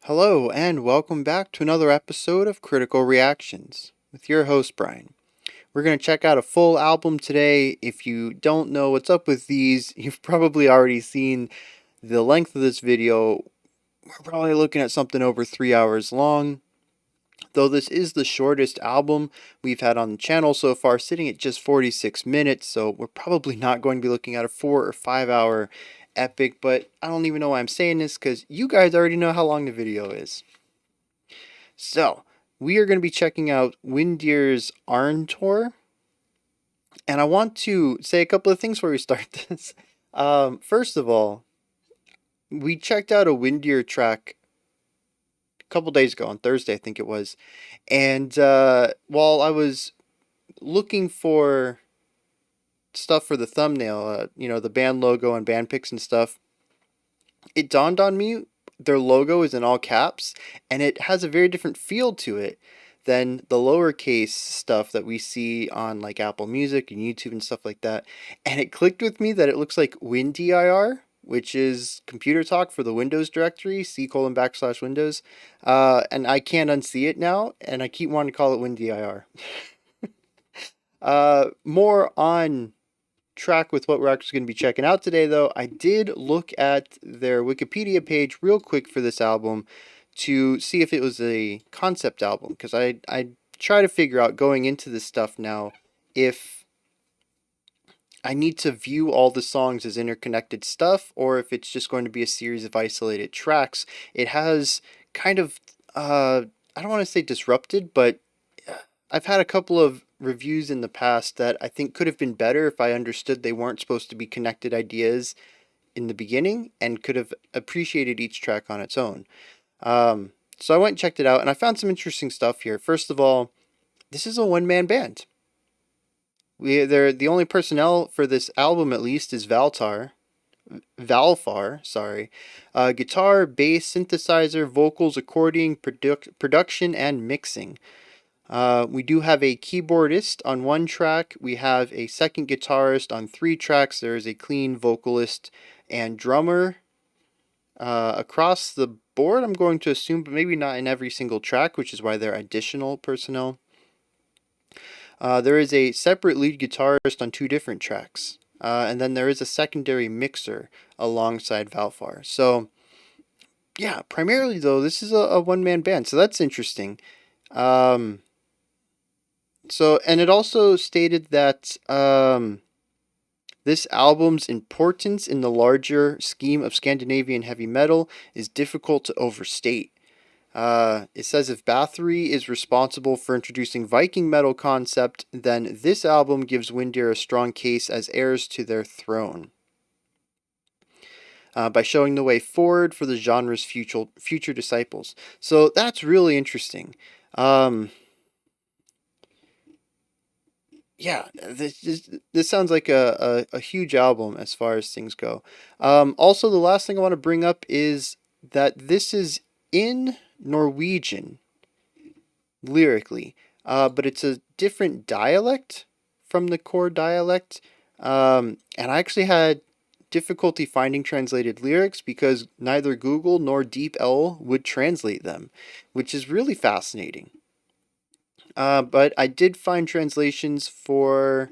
Hello, and welcome back to another episode of Critical Reactions with your host, Bryan. We're going to check out a full album today. If you don't know what's up with these, you've probably already seen the length of this video. We're probably looking at something over 3 hours long. Though this is the shortest album we've had on the channel so far, sitting at just 46 minutes, so we're probably not going to be looking at a 4 or 5 hour epic, but I don't even know why I'm saying this because you guys already know how long the video is. So, we are going to be checking out Windir's Arntor, and I want to say a couple of things before we start this. First of all, we checked out a Windir track a couple days ago, on Thursday, I think it was, and while I was looking for stuff for the thumbnail, the band logo and band pics and stuff, it dawned on me their logo is in all caps, and it has a very different feel to it than the lowercase stuff that we see on like Apple Music and YouTube and stuff like that. And it clicked with me that it looks like Windir, which is computer talk for the Windows directory, C:\Windows. And I can't unsee it now, and I keep wanting to call it Windir. More on track with what we're actually going to be checking out today, though. I did look at their Wikipedia page real quick for this album to see if it was a concept album, because I try to figure out going into this stuff now if I need to view all the songs as interconnected stuff or if it's just going to be a series of isolated tracks. It has kind of I don't want to say disrupted, but I've had a couple of reviews in the past that I think could have been better if I understood they weren't supposed to be connected ideas in the beginning and could have appreciated each track on its own. So I went and checked it out, and I found some interesting stuff here. First of all, this is a one-man band. They're the only personnel for this album, at least, is Valfar, sorry. Guitar, bass, synthesizer, vocals, accordion, production, and mixing. We do have a keyboardist on one track. We have a second guitarist on 3 tracks. There is a clean vocalist and drummer across the board, I'm going to assume, but maybe not in every single track, which is why they're additional personnel. There is a separate lead guitarist on 2 different tracks. And then there is a secondary mixer alongside Valfar. So, yeah, primarily, though, this is a one-man band. So that's interesting. And it also stated that this album's importance in the larger scheme of Scandinavian heavy metal is difficult to overstate. It says if Bathory is responsible for introducing Viking metal concept, then this album gives Windir a strong case as heirs to their throne. By showing the way forward for the genre's future disciples. So that's really interesting. Yeah, this sounds like a huge album as far as things go. Also, the last thing I want to bring up is that this is in Norwegian, lyrically, but it's a different dialect from the core dialect. And I actually had difficulty finding translated lyrics because neither Google nor DeepL would translate them, which is really fascinating. But I did find translations for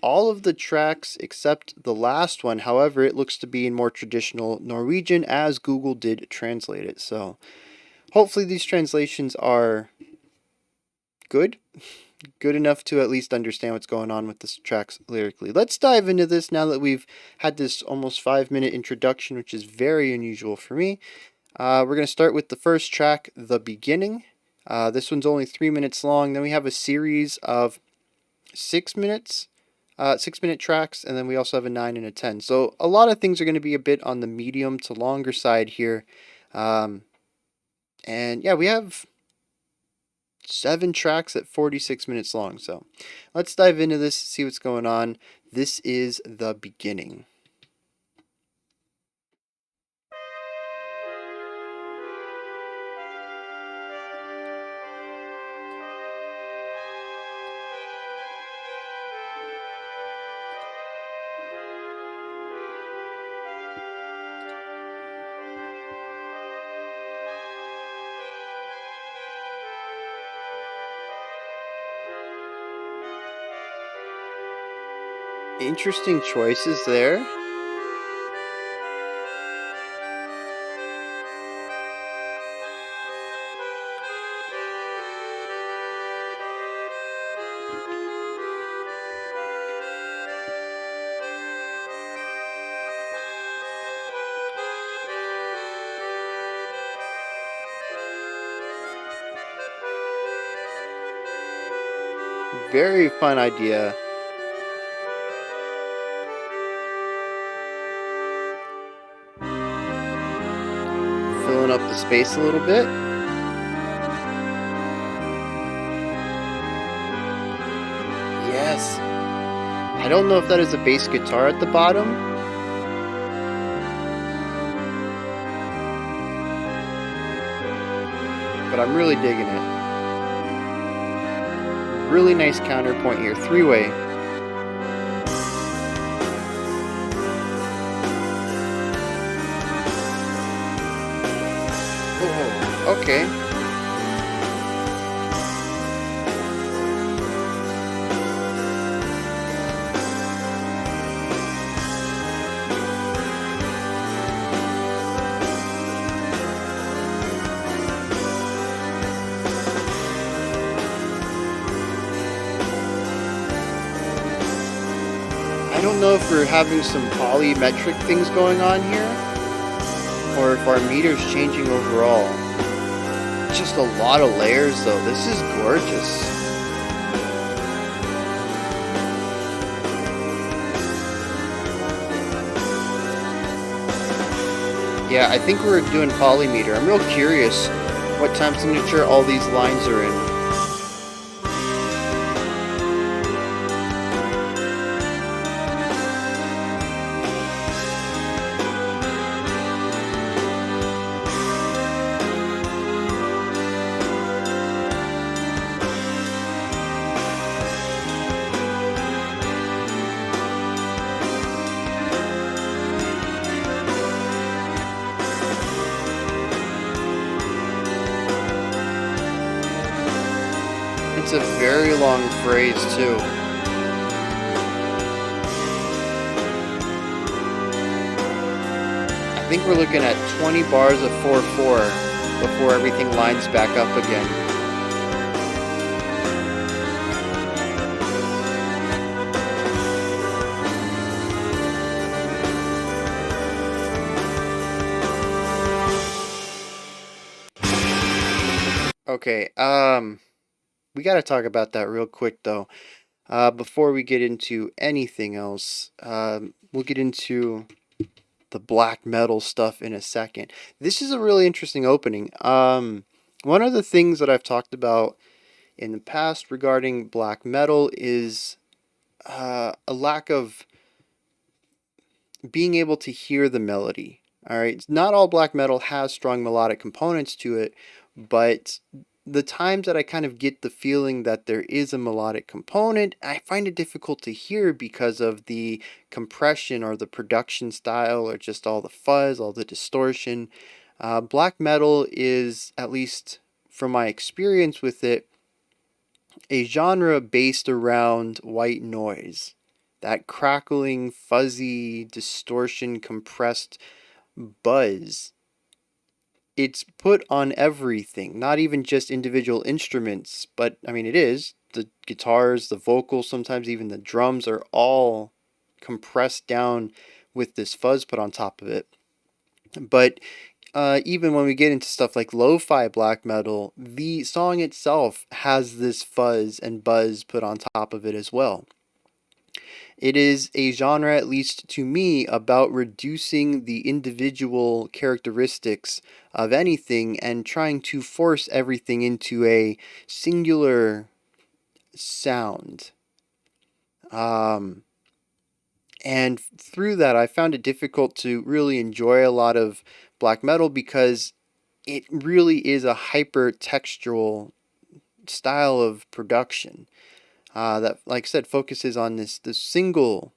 all of the tracks except the last one. However, it looks to be in more traditional Norwegian as Google did translate it. So hopefully these translations are good. Good enough to at least understand what's going on with the tracks lyrically. Let's dive into this now that we've had this almost 5-minute introduction, which is very unusual for me. We're going to start with the first track, The Beginning. This one's only 3 minutes long. Then we have a series of 6 minutes, 6-minute tracks, and then we also have a 9 and a 10. So a lot of things are going to be a bit on the medium to longer side here. And yeah, we have 7 tracks at 46 minutes long. So let's dive into this, see what's going on. This is The Beginning. Interesting choices there. Very fun idea. Filling up the space a little bit. Yes. I don't know if that is a bass guitar at the bottom. But I'm really digging it. Really nice counterpoint here. Three-way. Oh, okay. I don't know if we're having some polymetric things going on here, or if our meter's changing overall. Just a lot of layers though. This is gorgeous. Yeah, I think we're doing Polymeter. I'm real curious what time signature all these lines are in. It's a very long phrase too. I think we're looking at 20 bars of 4/4 before everything lines back up again. Okay, we got to talk about that real quick though. Before we get into anything else, we'll get into the black metal stuff in a second. This is a really interesting opening. One of the things that I've talked about in the past regarding black metal is a lack of being able to hear the melody. All right, not all black metal has strong melodic components to it, but the times that I kind of get the feeling that there is a melodic component, I find it difficult to hear because of the compression or the production style or just all the fuzz, all the distortion. Black metal is, at least from my experience with it, a genre based around white noise. That crackling, fuzzy, distortion, compressed buzz. It's put on everything, not even just individual instruments, but I mean, it is. The guitars, the vocals, sometimes even the drums are all compressed down with this fuzz put on top of it. But even when we get into stuff like lo-fi black metal, the song itself has this fuzz and buzz put on top of it as well. It is a genre, at least to me, about reducing the individual characteristics of anything and trying to force everything into a singular sound. And through that, I found it difficult to really enjoy a lot of black metal because it really is a hyper-textual style of production that, like I said, focuses on this single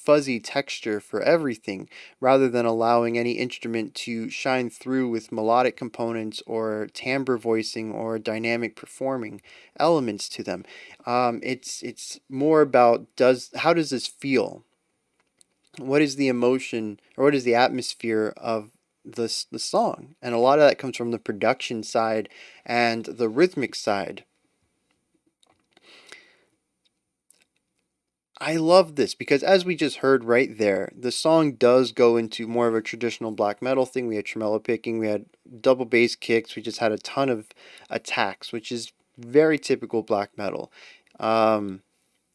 fuzzy texture for everything, rather than allowing any instrument to shine through with melodic components or timbre voicing or dynamic performing elements to them. It's more about how does this feel? What is the emotion, or what is the atmosphere of the song? And a lot of that comes from the production side and the rhythmic side. I love this because, as we just heard right there, the song does go into more of a traditional black metal thing. We had tremolo picking, we had double bass kicks, we just had a ton of attacks, which is very typical black metal. And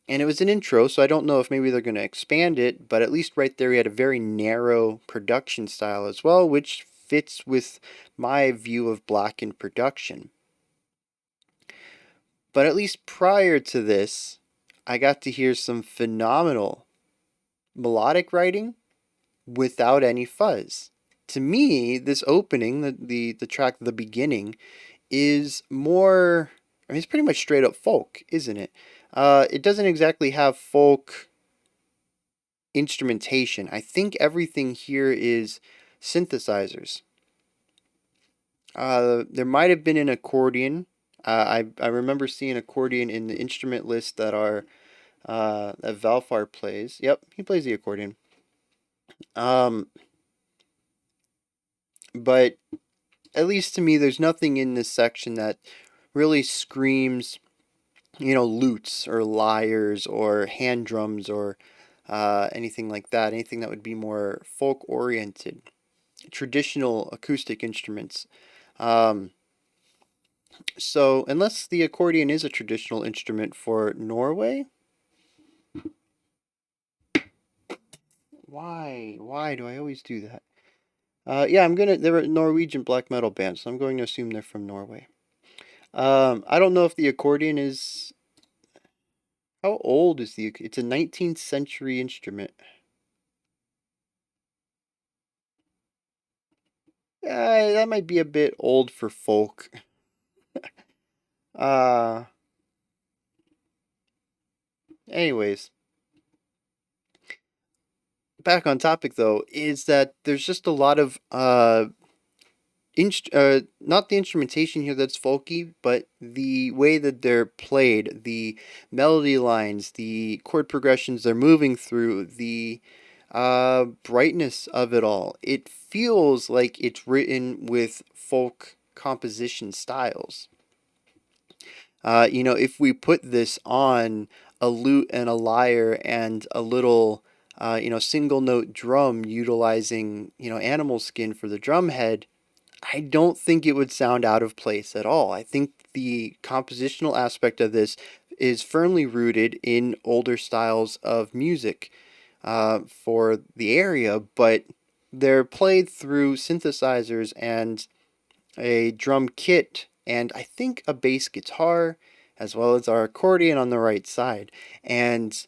it was an intro, so I don't know if maybe they're going to expand it, but at least right there, we had a very narrow production style as well, which fits with my view of Blackened production. But at least prior to this, I got to hear some phenomenal melodic writing without any fuzz. To me, this opening, the track, the beginning, is more. I mean, it's pretty much straight up folk, isn't it? It doesn't exactly have folk instrumentation. I think everything here is synthesizers. There might have been an accordion. I remember seeing accordion in the instrument list that that Valfar plays. Yep, he plays the accordion. Um, but at least to me, there's nothing in this section that really screams, lutes or lyres or hand drums or anything like that. Anything that would be more folk oriented, traditional acoustic instruments. Um, so, unless the accordion is a traditional instrument for Norway, why do I always do that? Yeah, they're a Norwegian black metal band, so I'm going to assume they're from Norway. I don't know if the accordion is. How old is the? It's a 19th century instrument. That might be a bit old for folk. Uh, anyways, back on topic though, is that there's just a lot of not the instrumentation here that's folky, but the way that they're played, the melody lines, the chord progressions they're moving through, the brightness of it all. It feels like it's written with folk composition styles. If we put this on a lute and a lyre and a little, single note drum utilizing, animal skin for the drum head, I don't think it would sound out of place at all. I think the compositional aspect of this is firmly rooted in older styles of music for the area, but they're played through synthesizers and a drum kit, and I think a bass guitar, as well as our accordion on the right side. And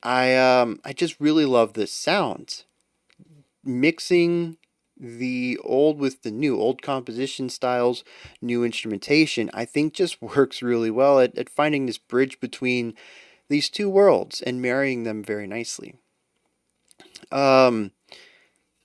I just really love this sound. Mixing the old with the new, old composition styles, new instrumentation, I think just works really well at finding this bridge between these two worlds and marrying them very nicely. Um,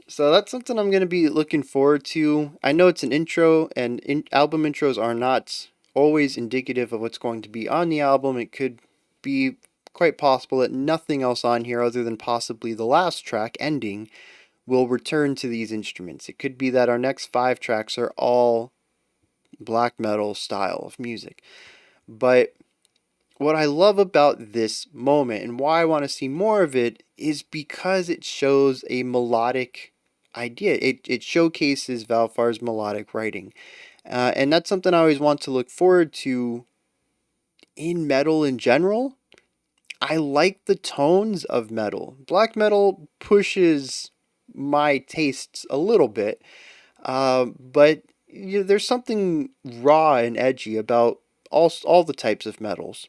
so that's something I'm going to be looking forward to. I know it's an intro, and album intros are not always indicative of what's going to be on the album. It could be quite possible that nothing else on here, other than possibly the last track, Ending, will return to these instruments. It could be that our next 5 tracks are all black metal style of music. But what I love about this moment and why I want to see more of it is because it shows a melodic idea. It showcases Valfar's melodic writing. And that's something I always want to look forward to in metal in general. I like the tones of metal. Black metal pushes my tastes a little bit, but there's something raw and edgy about all the types of metals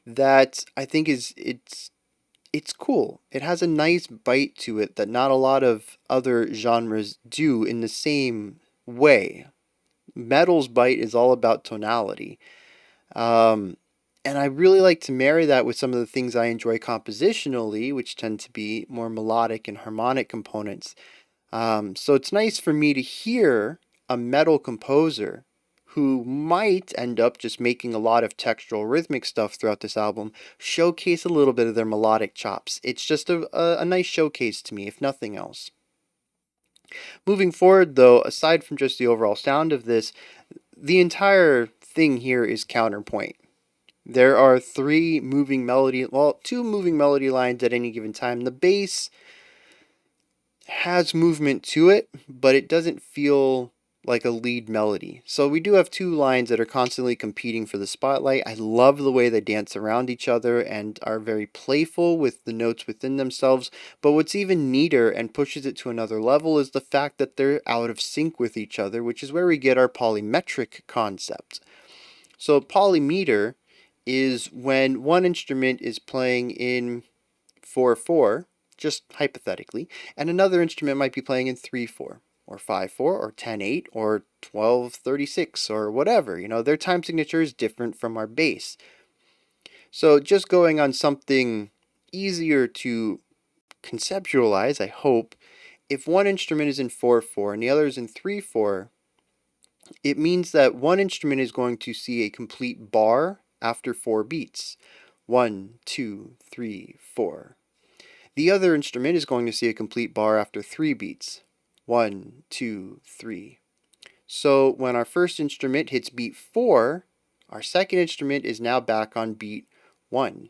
that I think it's cool. It has a nice bite to it that not a lot of other genres do in the same way. Metal's bite is all about tonality. Um, And I really like to marry that with some of the things I enjoy compositionally, which tend to be more melodic and harmonic components. So it's nice for me to hear a metal composer who might end up just making a lot of textural rhythmic stuff throughout this album showcase a little bit of their melodic chops. It's just a nice showcase to me, if nothing else. Moving forward, though, aside from just the overall sound of this, the entire thing here is counterpoint. There are two moving melody lines at any given time. The bass has movement to it, but it doesn't feel like a lead melody. So we do have two lines that are constantly competing for the spotlight. I love the way they dance around each other and are very playful with the notes within themselves. But what's even neater and pushes it to another level is the fact that they're out of sync with each other, which is where we get our polymetric concept. So polymeter is when one instrument is playing in 4/4, just hypothetically, and another instrument might be playing in 3/4 or 5/4 or 10/8 or 12/36 or whatever. Their time signature is different from our bass. So just going on something easier to conceptualize, I hope, if one instrument is in 4/4 and the other is in 3/4, it means that one instrument is going to see a complete bar after 4 beats. 1, 2, 3, 4. The other instrument is going to see a complete bar after 3 beats. 1, 2, 3. So when our first instrument hits beat 4, our second instrument is now back on beat 1.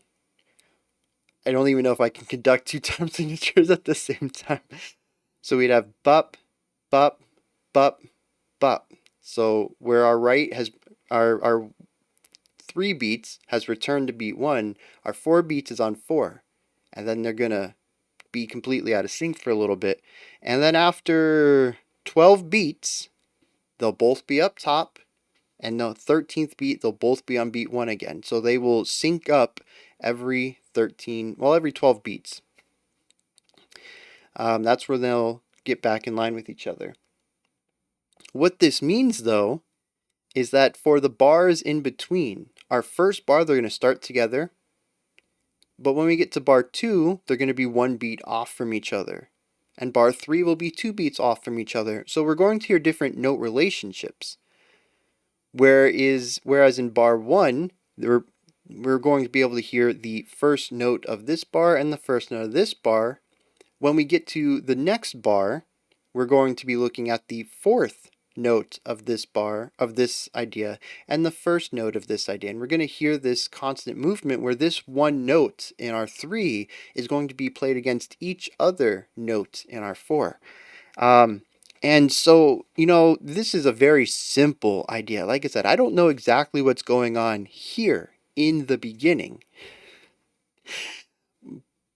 I don't even know if I can conduct two time signatures at the same time. So we'd have bup, bup, bup, bup. So where our right has our 3 beats has returned to beat 1, our 4 beats is on 4. And then they're going to be completely out of sync for a little bit. And then after 12 beats, they'll both be up top. And the 13th beat, they'll both be on beat 1 again. So they will sync up every 12 beats. That's where they'll get back in line with each other. What this means, though, is that for the bars in between, our first bar, they're going to start together. But when we get to bar 2, they're going to be 1 beat off from each other. And bar 3 will be 2 beats off from each other. So we're going to hear different note relationships. Whereas in bar 1, we're going to be able to hear the first note of this bar and the first note of this bar. When we get to the next bar, we're going to be looking at the fourth note of this bar, of this idea, and the first note of this idea. And we're going to hear this constant movement where this one note in our 3 is going to be played against each other note in our 4. And so, this is a very simple idea. Like I said, I don't know exactly what's going on here in the beginning.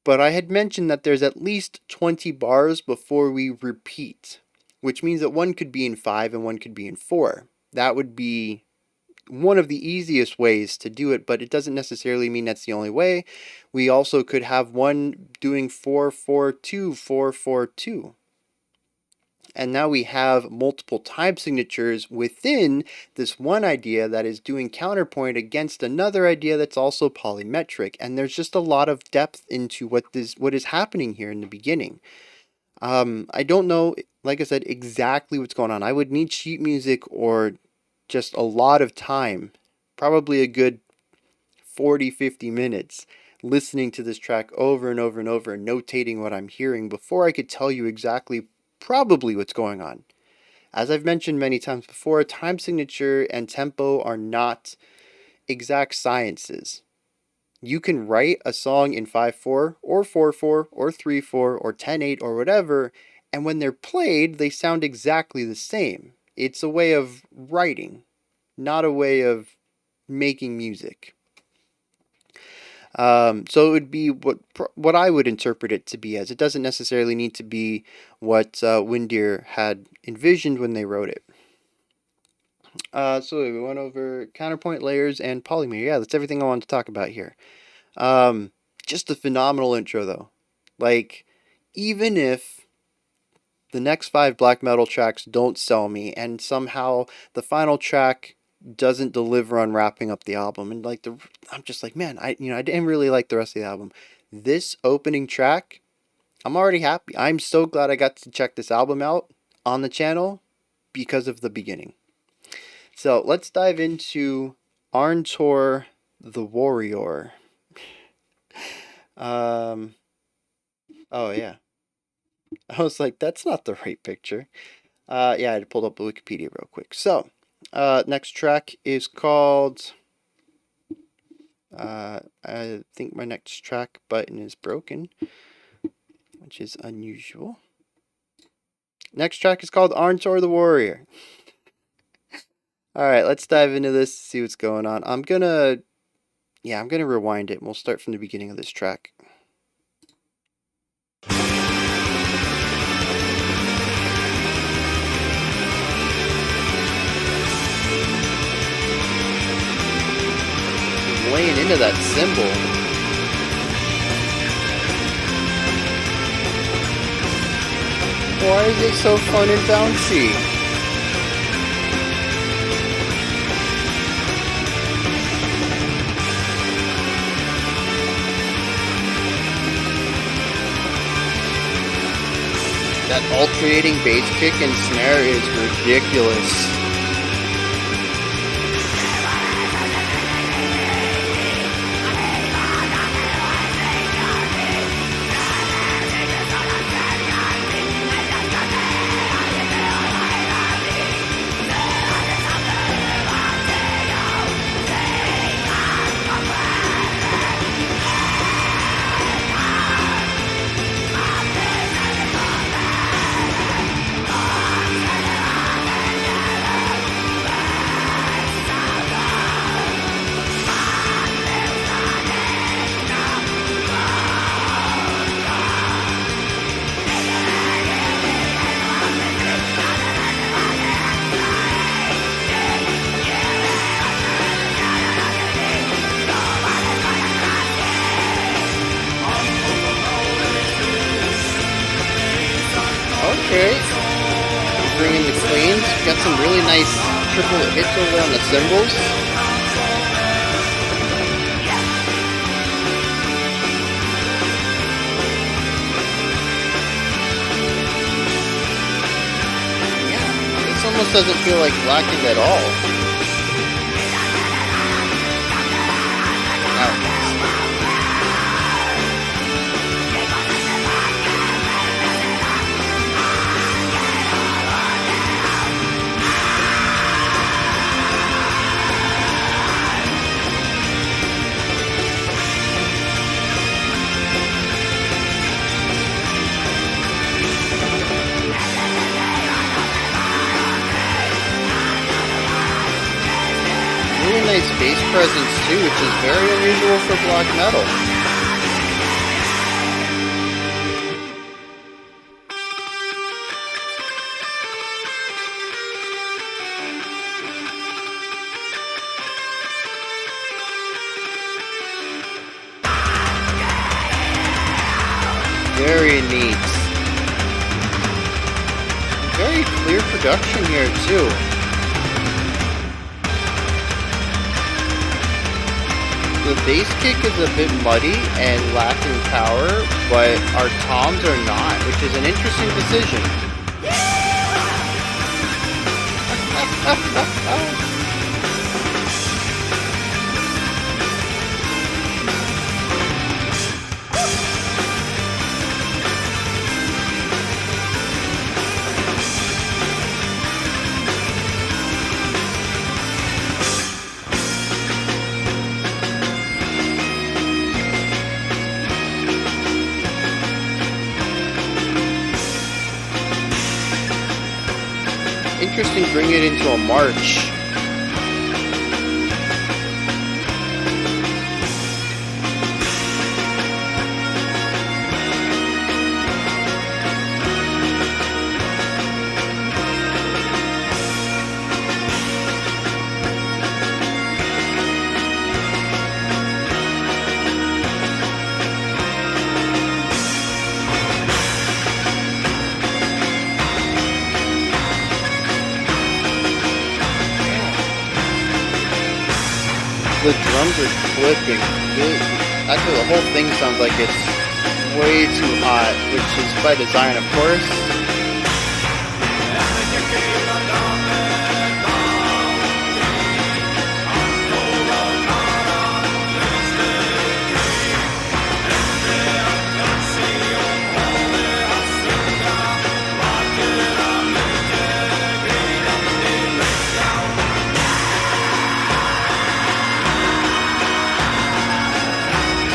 But I had mentioned that there's at least 20 bars before we repeat, which means that one could be in 5 and one could be in 4. That would be one of the easiest ways to do it, but it doesn't necessarily mean that's the only way. We also could have one doing 4/4/2, 4/4/2. And now we have multiple time signatures within this one idea that is doing counterpoint against another idea that's also polymetric. And there's just a lot of depth into what is happening here in the beginning. I don't know, like I said, exactly what's going on. I would need sheet music or just a lot of time, probably a good 40, 50 minutes, listening to this track over and over and over and notating what I'm hearing before I could tell you exactly probably what's going on. As I've mentioned many times before, time signature and tempo are not exact sciences. You can write a song in 5/4 or 4/4 or 3/4 or 10/8 or whatever, and when they're played, they sound exactly the same. It's a way of writing, not a way of making music. So it would be what I would interpret it to be as. It doesn't necessarily need to be what Windir had envisioned when they wrote it. So we went over counterpoint, layers, and Polymeter. Yeah, that's everything I wanted to talk about here. Just a phenomenal intro, though. Like, even if the next 5 black metal tracks don't sell me, and somehow the final track doesn't deliver on wrapping up the album. And like I'm just like, man, I didn't really like the rest of the album. This opening track, I'm already happy. I'm so glad I got to check this album out on the channel because of the beginning. So let's dive into Arntor the Warrior. Oh yeah. I was like, that's not the right picture. Yeah, I pulled up the Wikipedia real quick. So, next track is called... I think my next track button is broken, which is unusual. Next track is called Arntor the Warrior. Alright, let's dive into this, see what's going on. I'm gonna rewind it, and we'll start from the beginning of this track. Laying into that cymbal. Why is it so fun and bouncy? That alternating bass kick and snare is ridiculous. Okay, bring in the cleans. Got some really nice triple hits over on the cymbals. Yeah, this almost doesn't feel like Blackened at all. Really nice bass presence too, which is very unusual for black metal. Very neat. Very clear production here too. The bass kick is a bit muddy and lacking power, but our toms are not, which is an interesting decision. Interesting, bring it into a march. The drums are clipping. Actually, the whole thing sounds like it's way too hot, which is by design, of course.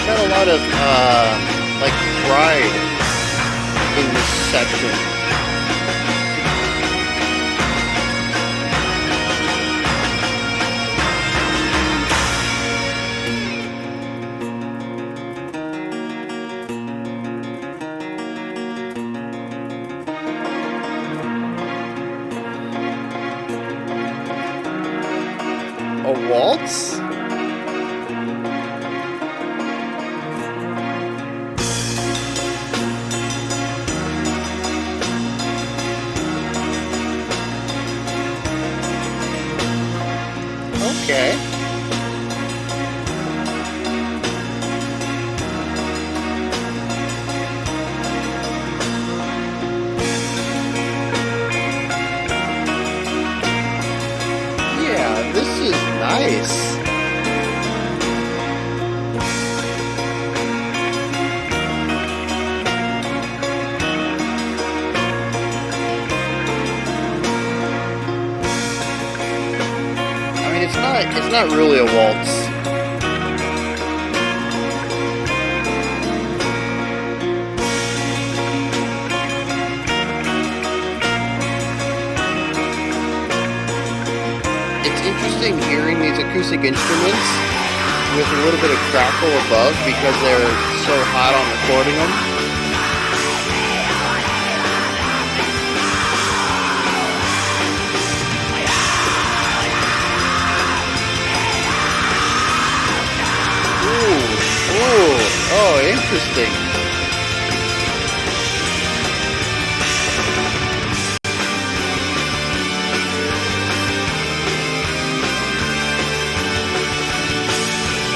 Got a lot of like pride in this section. A waltz? Okay. Yeah, this is nice. It's not really a waltz. It's interesting hearing these acoustic instruments with a little bit of crackle above because they're so hot on recording them. Oh, interesting.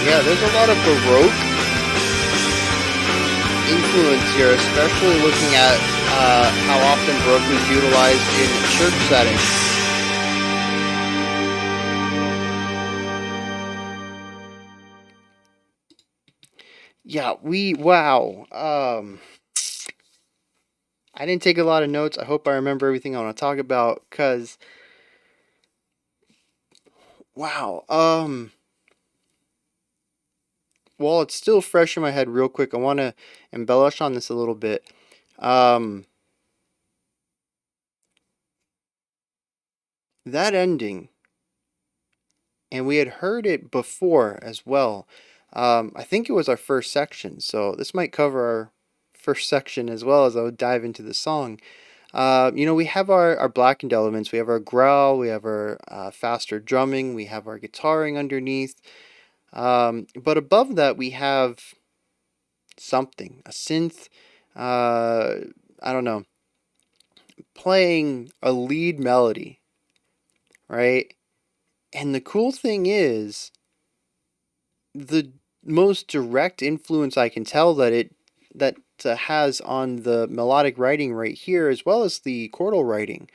Yeah, there's a lot of Baroque influence here, especially looking at how often Baroque was utilized in church settings. Yeah, wow. I didn't take a lot of notes. I hope I remember everything I want to talk about, because, wow. While it's still fresh in my head real quick, I want to embellish on this a little bit. That ending, and we had heard it before as well. I think it was our first section, so this might cover our first section as well as I would dive into the song. We have our blackened elements. We have our growl. We have our faster drumming. We have our guitaring underneath. But above that, we have something, a synth. I don't know, playing a lead melody, right? And the cool thing is, the most direct influence I can tell that has on the melodic writing right here, as well as the chordal writing.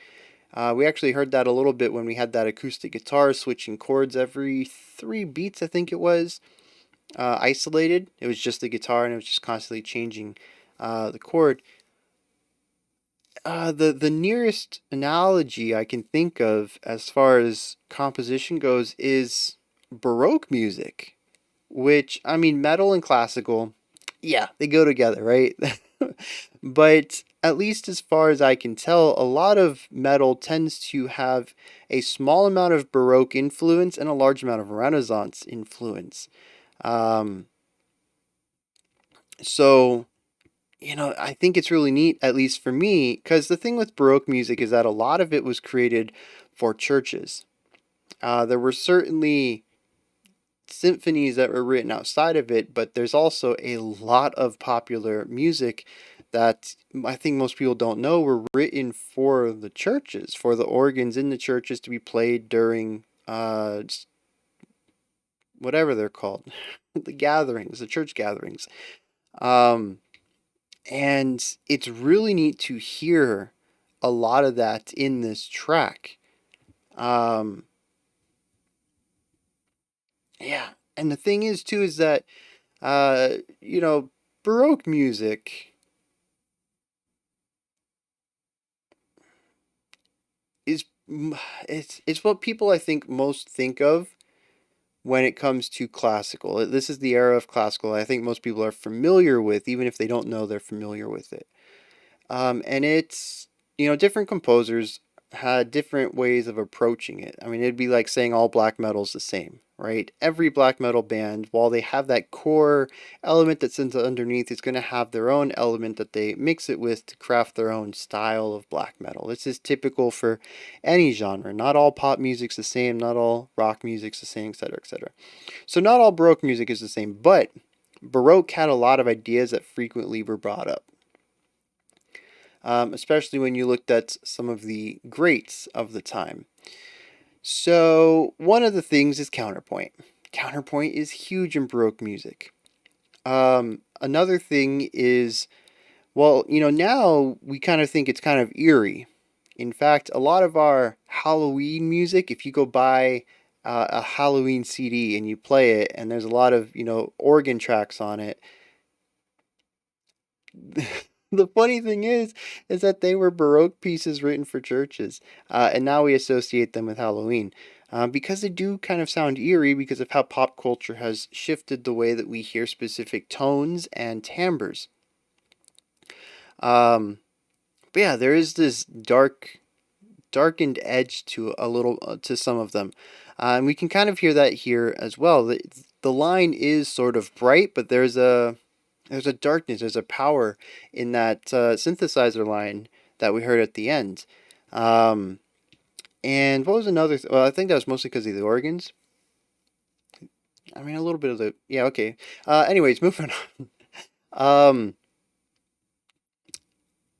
We actually heard that a little bit when we had that acoustic guitar switching chords every 3 beats, I think it was, isolated. It was just the guitar, and it was just constantly changing the chord. The nearest analogy I can think of as far as composition goes is Baroque music, which, I mean, metal and classical, yeah, they go together, right? But at least as far as I can tell, a lot of metal tends to have a small amount of Baroque influence and a large amount of Renaissance influence. So, I think it's really neat, at least for me, because the thing with Baroque music is that a lot of it was created for churches. There were certainly symphonies that were written outside of it, but there's also a lot of popular music that I think most people don't know were written for the churches, for the organs in the churches to be played during whatever they're called, the gatherings, the church gatherings. Um, and it's really neat to hear a lot of that in this track. Um, yeah, and the thing is too is that you know, Baroque music is it's what people I think most think of when it comes to classical. This is the era of classical I think most people are familiar with, even if they don't know they're familiar with it. And it's, different composers had different ways of approaching it. I mean, it'd be like saying all black metal's the same, right? Every black metal band, while they have that core element that sits underneath, is going to have their own element that they mix it with to craft their own style of black metal. This is typical for any genre. Not all pop music's the same, not all rock music's the same, etc., etc. So not all Baroque music is the same, but Baroque had a lot of ideas that frequently were brought up. Especially when you looked at some of the greats of the time. So, one of the things is counterpoint. Counterpoint is huge in Baroque music. Another thing is, well, now we kind of think it's kind of eerie. In fact, a lot of our Halloween music, if you go buy a Halloween CD and you play it, and there's a lot of, organ tracks on it, the funny thing is that they were Baroque pieces written for churches, and now we associate them with Halloween, because they do kind of sound eerie because of how pop culture has shifted the way that we hear specific tones and timbres. Um, but yeah, there is this darkened edge to a little to some of them, and we can kind of hear that here as well. The line is sort of bright, but there's a darkness, there's a power in that synthesizer line that we heard at the end. Um, and what was another? Well, I think that was mostly because of the organs. I mean, a little bit of the yeah. Okay. Anyways, moving on. Um,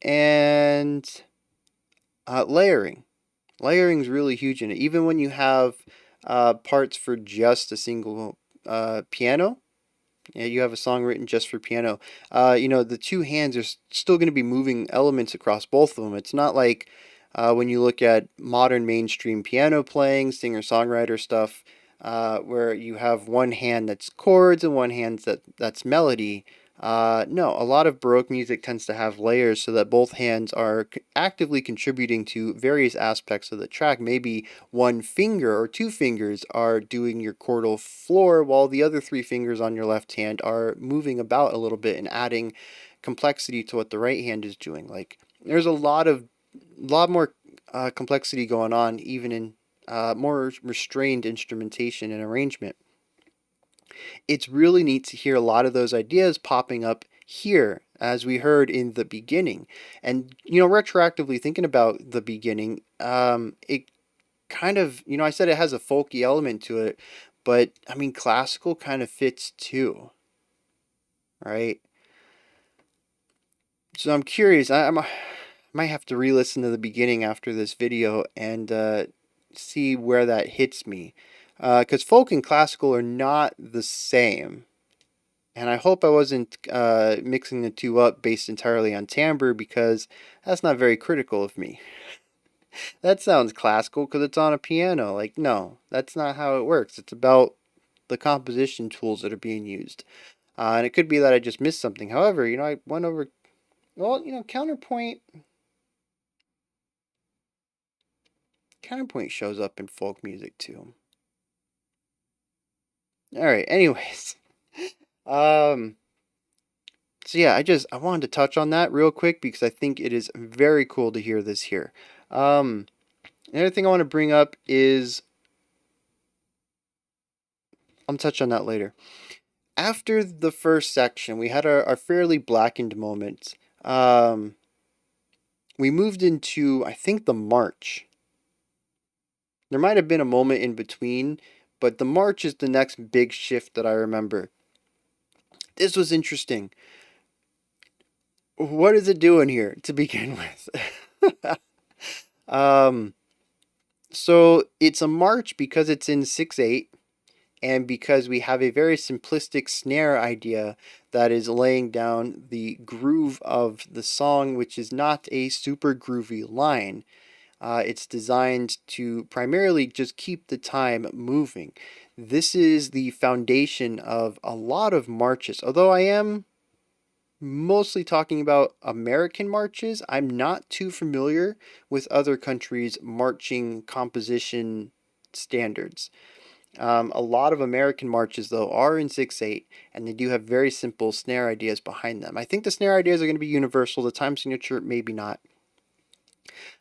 and layering. Layering is really huge in it. Even when you have parts for just a single piano. Yeah, you have a song written just for piano. The two hands are still going to be moving elements across both of them. It's not like when you look at modern mainstream piano playing, singer-songwriter stuff, where you have one hand that's chords and one hand that's melody. No, a lot of Baroque music tends to have layers so that both hands are actively contributing to various aspects of the track. Maybe one finger or two fingers are doing your chordal floor while the other three fingers on your left hand are moving about a little bit and adding complexity to what the right hand is doing. Like there's a lot more complexity going on even in more restrained instrumentation and arrangement. It's really neat to hear a lot of those ideas popping up here as we heard in the beginning. And retroactively thinking about the beginning, it kind of, I said it has a folky element to it, but I mean classical kind of fits too, right? So I'm curious. I might have to re-listen to the beginning after this video and see where that hits me, because folk and classical are not the same. And I hope I wasn't mixing the two up based entirely on timbre, because that's not very critical of me. That sounds classical because it's on a piano. Like, no, that's not how it works. It's about the composition tools that are being used. And it could be that I just missed something. However, I went over, well, counterpoint shows up in folk music too. All right, anyways. Um, So yeah, I wanted to touch on that real quick because I think it is very cool to hear this here. Um, Another thing I want to bring up is I'll touch on that later. After the first section, we had our fairly blackened moment. We moved into, I think, the march. There might have been a moment in between, but the march is the next big shift that I remember. This was interesting. What is it doing here to begin with? um, so it's a march because it's in 6/8, and because we have a very simplistic snare idea that is laying down the groove of the song, which is not a super groovy line. It's designed to primarily just keep the time moving. This is the foundation of a lot of marches. Although I am mostly talking about American marches, I'm not too familiar with other countries' marching composition standards. A lot of American marches, though, are in 6/8, and they do have very simple snare ideas behind them. I think the snare ideas are going to be universal. The time signature, maybe not.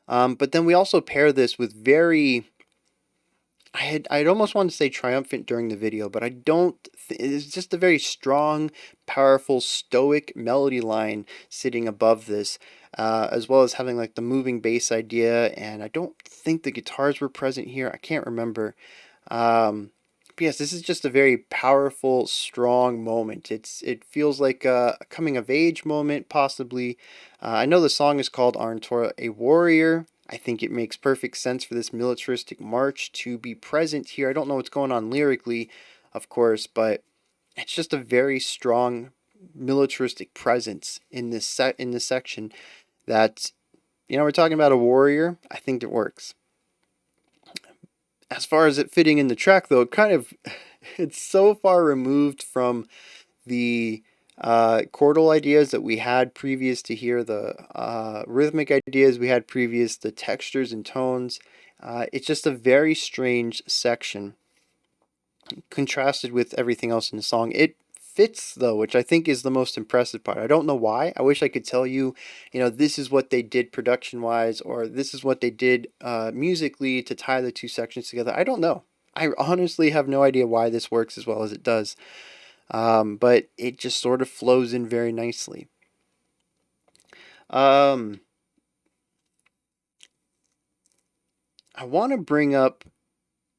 But then we also pair this with very... I'd almost want to say triumphant during the video, but I don't. It's just a very strong, powerful, stoic melody line sitting above this, as well as having like the moving bass idea. And I don't think the guitars were present here. I can't remember. But yes, this is just a very powerful, strong moment. It feels like a coming of age moment, possibly. I know the song is called Arntor, a warrior. I think it makes perfect sense for this militaristic march to be present here. I don't know what's going on lyrically, of course, but it's just a very strong militaristic presence in this section that, we're talking about a warrior. I think it works. As far as it fitting in the track, though, it's so far removed from the chordal ideas that we had previous to here, the rhythmic ideas we had previous, the textures and tones. It's just a very strange section contrasted with everything else in the song. It fits, though, which I think is the most impressive part. I don't know why. I wish I could tell you, this is what they did production-wise, or this is what they did musically to tie the two sections together. I don't know. I honestly have no idea why this works as well as it does. But it just sort of flows in very nicely. I want to bring up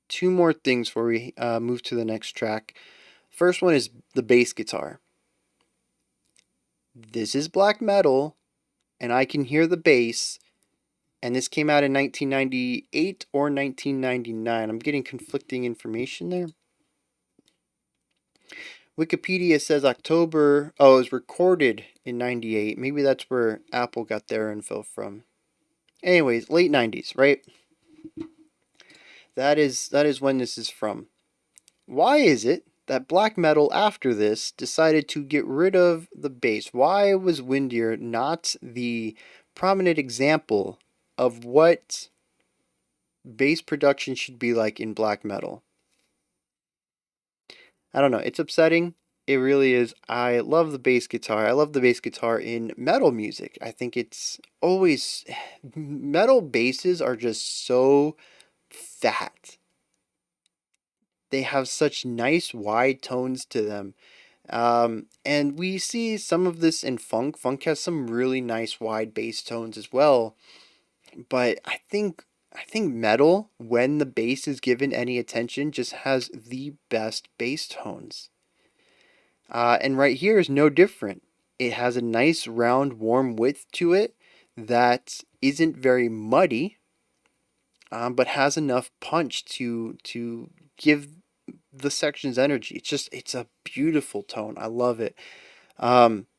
two more things before we move to the next track. First one is the bass guitar. This is black metal, and I can hear the bass, and this came out in 1998 or 1999. I'm getting conflicting information there. Wikipedia says October. Oh, it was recorded in 98. Maybe that's where Apple got their info from. Anyways, late 90s, right? That is when this is from. Why is it that black metal after this decided to get rid of the bass? Why was Windir not the prominent example of what bass production should be like in black metal? I don't know. It's upsetting. It really is. I love the bass guitar. I love the bass guitar in metal music. I think it's always... Metal basses are just so fat. They have such nice wide tones to them. And we see some of this in funk. Funk has some really nice wide bass tones as well. But I think metal, when the bass is given any attention, just has the best bass tones. And right here is no different. It has a nice round warm width to it that isn't very muddy, but has enough punch to give the section's energy. It's a beautiful tone. I love it.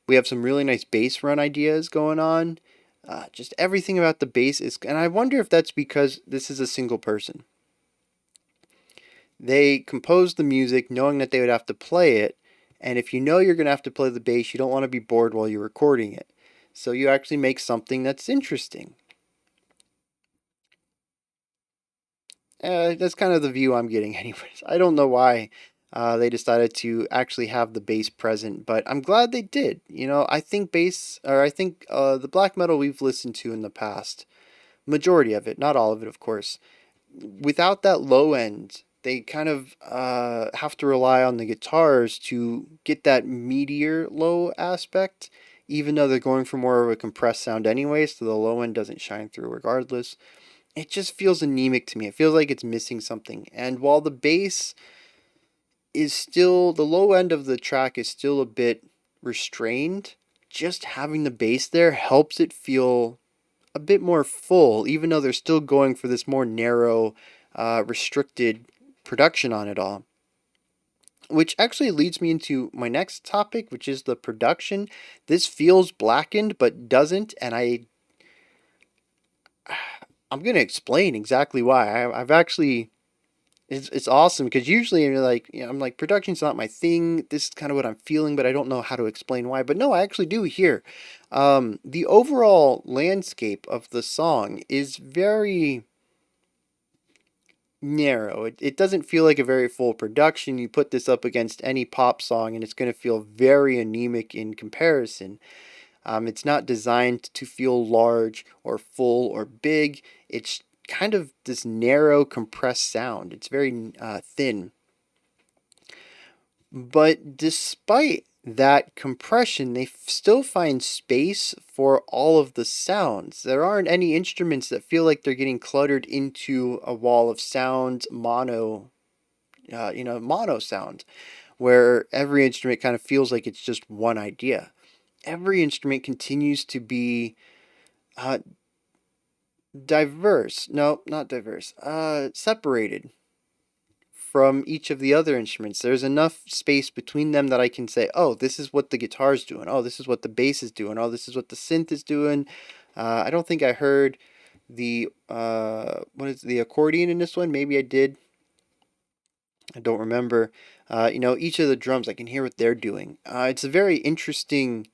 We have some really nice bass run ideas going on. Just everything about the bass is, and I wonder if that's because this is a single person. They composed the music knowing that they would have to play it, and if you know you're going to have to play the bass, you don't want to be bored while you're recording it. So you actually make something that's interesting. That's kind of the view I'm getting anyways. I don't know why they decided to actually have the bass present, but I'm glad they did. I think the black metal we've listened to in the past, majority of it, not all of it, of course, without that low end, they kind of have to rely on the guitars to get that meatier low aspect, even though they're going for more of a compressed sound anyway, so the low end doesn't shine through regardless. It just feels anemic to me. It feels like it's missing something. And while the bass is still, the low end of the track is still a bit restrained, just having the bass there helps it feel a bit more full, even though they're still going for this more narrow, restricted production on it all. which actually leads me into my next topic, which is the production. This feels blackened, but doesn't, and I'm gonna explain exactly why. I've actually it's awesome because usually you're like, I'm like, production's not my thing. This is kind of what I'm feeling, but I don't know how to explain why. But no, I actually do here. The overall landscape of the song is very narrow. It doesn't feel like a very full production. You put this up against any pop song, and it's going to feel very anemic in comparison. It's not designed to feel large or full or big. It's kind of this narrow, compressed sound. It's very thin. But despite that compression, they still find space for all of the sounds. There aren't any instruments that feel like they're getting cluttered into a wall of sound, mono sound, where every instrument kind of feels like it's just one idea. Every instrument continues to be uh, diverse. No, not diverse. Separated from each of the other instruments. There's enough space between them that I can say, oh, this is what the guitar's doing. Oh, this is what the bass is doing. Oh, this is what the synth is doing. I don't think I heard the what is the accordion in this one? Maybe I did. I don't remember. Each of the drums, I can hear what they're doing. It's a very interesting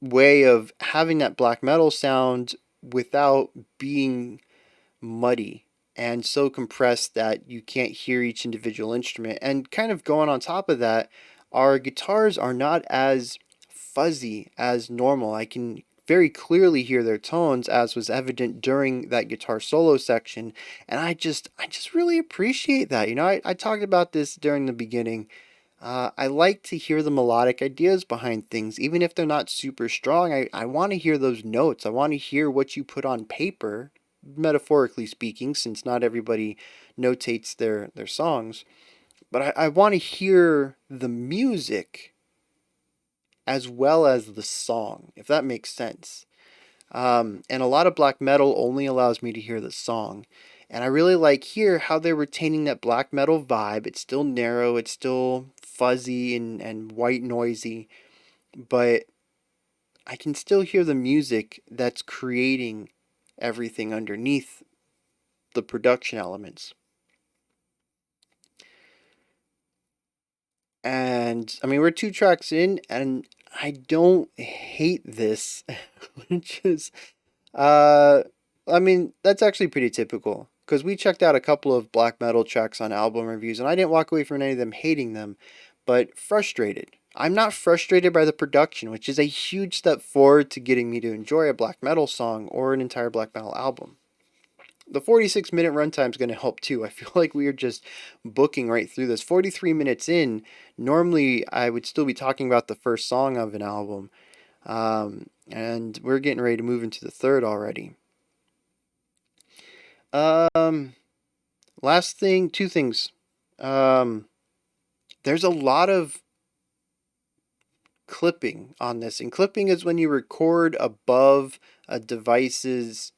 way of having that black metal sound without being muddy and so compressed that you can't hear each individual instrument. And kind of going on top of that, our guitars are not as fuzzy as normal. I can very clearly hear their tones, as was evident during that guitar solo section, and I just really appreciate that. I talked about this during the beginning. I like to hear the melodic ideas behind things, even if they're not super strong. I want to hear those notes. I want to hear what you put on paper, metaphorically speaking, since not everybody notates their songs. But I want to hear the music as well as the song, if that makes sense. And a lot of black metal only allows me to hear the song. And I really like here how they're retaining that black metal vibe. It's still narrow, it's still fuzzy and white noisy, but I can still hear the music that's creating everything underneath the production elements. And I mean, we're 2 tracks in, and I don't hate this, which is Uh, I mean, that's actually pretty typical because we checked out a couple of black metal tracks on album reviews, and I didn't walk away from any of them hating them, but frustrated. I'm not frustrated by the production, which is a huge step forward to getting me to enjoy a black metal song or an entire black metal album. The 46-minute runtime is going to help too. I feel like we are just booking right through this. 43 minutes in, normally I would still be talking about the first song of an album, and we're getting ready to move into the third already. Um, Last thing, two things. Um, there's a lot of clipping on this, and clipping is when you record above a device's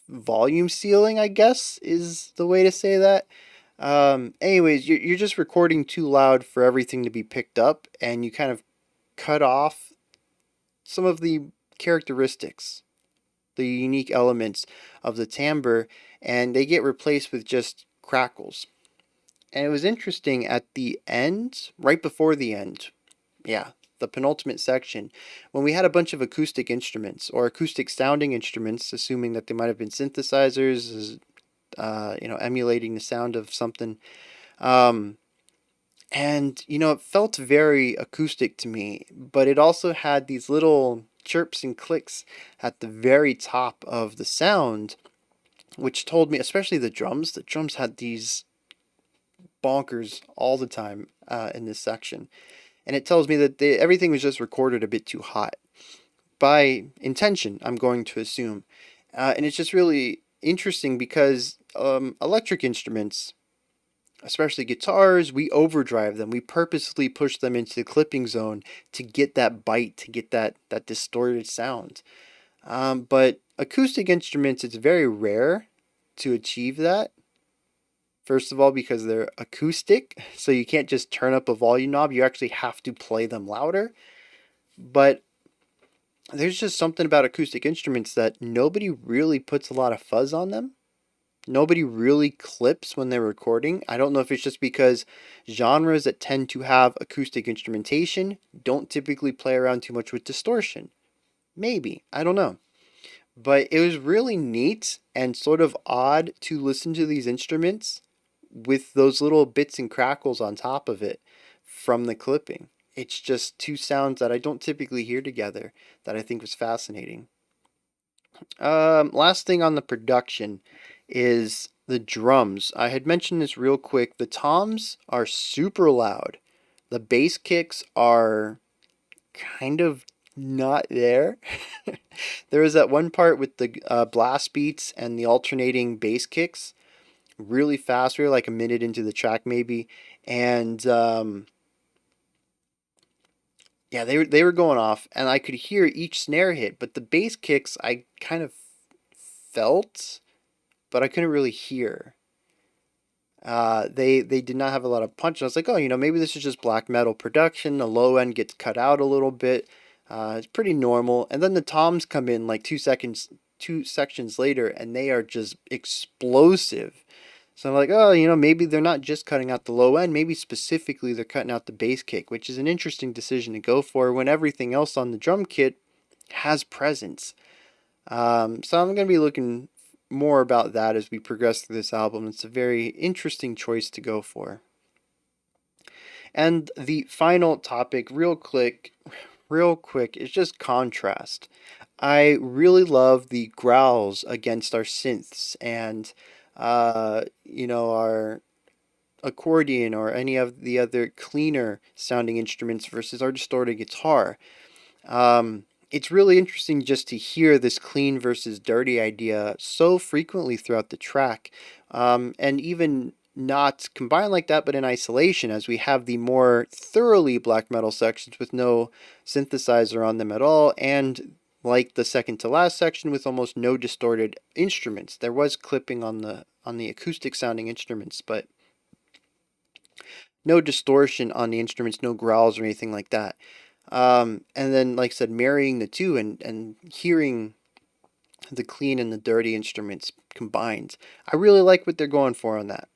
volume ceiling, I guess is the way to say that. Anyways, you're just recording too loud for everything to be picked up, and you kind of cut off some of the characteristics, the unique elements of the timbre, and they get replaced with just crackles. And it was interesting at the end, right before the end, yeah, the penultimate section, when we had a bunch of acoustic instruments or acoustic sounding instruments, assuming that they might have been synthesizers, emulating the sound of something. Um, and, it felt very acoustic to me, but it also had these little chirps and clicks at the very top of the sound, which told me, especially the drums had these bonkers all the time in this section. And it tells me that everything was just recorded a bit too hot. By intention, I'm going to assume. And it's just really interesting because electric instruments, especially guitars, we overdrive them. We purposely push them into the clipping zone to get that bite, to get that distorted sound. But acoustic instruments, it's very rare to achieve that. First of all, because they're acoustic, so you can't just turn up a volume knob, you actually have to play them louder. But there's just something about acoustic instruments that nobody really puts a lot of fuzz on them. Nobody really clips when they're recording. I don't know if it's just because genres that tend to have acoustic instrumentation don't typically play around too much with distortion. Maybe. I don't know. But it was really neat and sort of odd to listen to these instruments with those little bits and crackles on top of it from the clipping. It's just two sounds that I don't typically hear together that I think was fascinating. Last thing on the production is the drums. I had mentioned this real quick. The toms are super loud. The bass kicks are kind of not there. There was that one part with the blast beats and the alternating bass kicks really fast. We were like a minute into the track maybe, and yeah, they were going off, and I could hear each snare hit, but the bass kicks I kind of felt, but I couldn't really hear. They did not have a lot of punch. And I was like, oh, maybe this is just black metal production. The low end gets cut out a little bit. It's pretty normal. And then the toms come in like 2 sections later, and they are just explosive. So I'm like, oh, maybe they're not just cutting out the low end. Maybe specifically they're cutting out the bass kick, which is an interesting decision to go for when everything else on the drum kit has presence. So I'm going to be looking more about that as we progress through this album. It's a very interesting choice to go for. And the final topic, real quick, is just contrast. I really love the growls against our synths and, our accordion or any of the other cleaner sounding instruments versus our distorted guitar. It's really interesting just to hear this clean versus dirty idea so frequently throughout the track, and even not combined like that, but in isolation, as we have the more thoroughly black metal sections with no synthesizer on them at all, and like the second to last section with almost no distorted instruments. There was clipping on the acoustic sounding instruments, but no distortion on the instruments, no growls or anything like that. And then, like I said, marrying the two and hearing the clean and the dirty instruments combined. I really like what they're going for on that.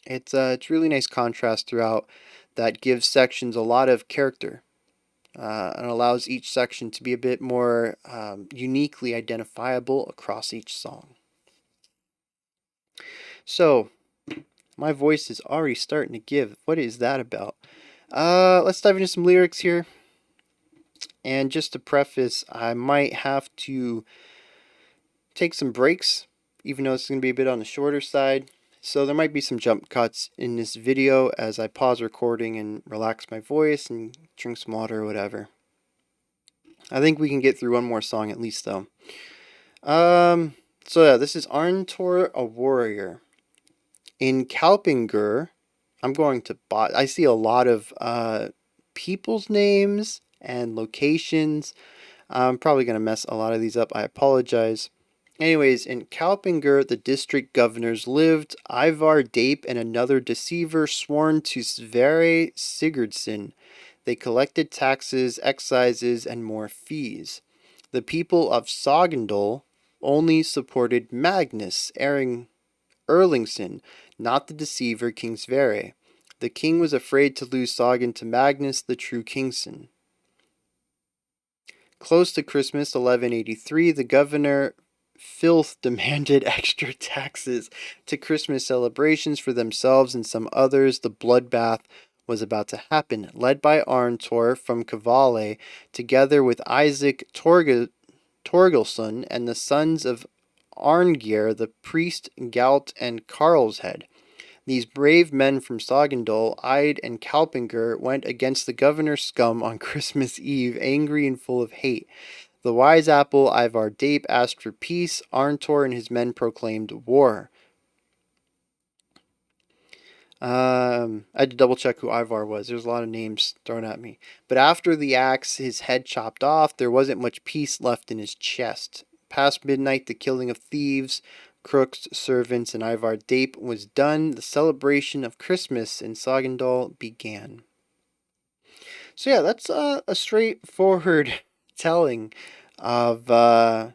It's really nice contrast throughout that gives sections a lot of character, and allows each section to be a bit more uniquely identifiable across each song. So, my voice is already starting to give. What is that about? Let's dive into some lyrics here. And just to preface, I might have to take some breaks, even though it's going to be a bit on the shorter side. So there might be some jump cuts in this video as I pause recording and relax my voice and drink some water or whatever. I think we can get through one more song at least, though. So yeah, this is Arntor, a Warrior. In Kalpinger, I'm going to I see a lot of people's names and locations. I'm probably going to mess a lot of these up. I apologize. Anyways, in Kalpinger, the district governors lived Ivar Dape and another deceiver sworn to Sverre Sigurdsson. They collected taxes, excises, and more fees. The people of Sogndal only supported Magnus Erlingsson, not the deceiver King Sverre. The king was afraid to lose Sogn to Magnus, the true kingson. Close to Christmas 1183, the governor Filth demanded extra taxes to Christmas celebrations for themselves and some others. The bloodbath was about to happen. Led by Arntor from Kavale, together with Isaac Torgilsson and the sons of Arngir, the priest Gaut and Karlshead. These brave men from Sogndal, Eid and Kalpinger went against the governor's scum on Christmas Eve, angry and full of hate. The wise apple Ivar Dape asked for peace. Arntor and his men proclaimed war. I had to double check who Ivar was. There's a lot of names thrown at me. But after the axe, his head chopped off, there wasn't much peace left in his chest. Past midnight, the killing of thieves, crooks, servants, and Ivar Dape was done, the celebration of Christmas in Sogndal began. So yeah, that's a straightforward telling of the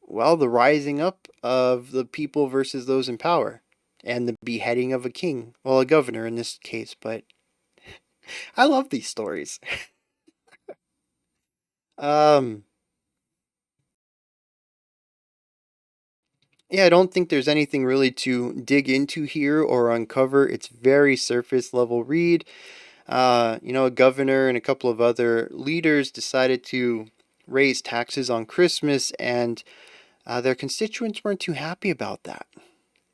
rising up of the people versus those in power, and the beheading of a king, well, a governor in this case. But I love these stories. um, yeah, I don't think there's anything really to dig into here or uncover. It's very surface level read. A governor and a couple of other leaders decided to raise taxes on Christmas, and their constituents weren't too happy about that.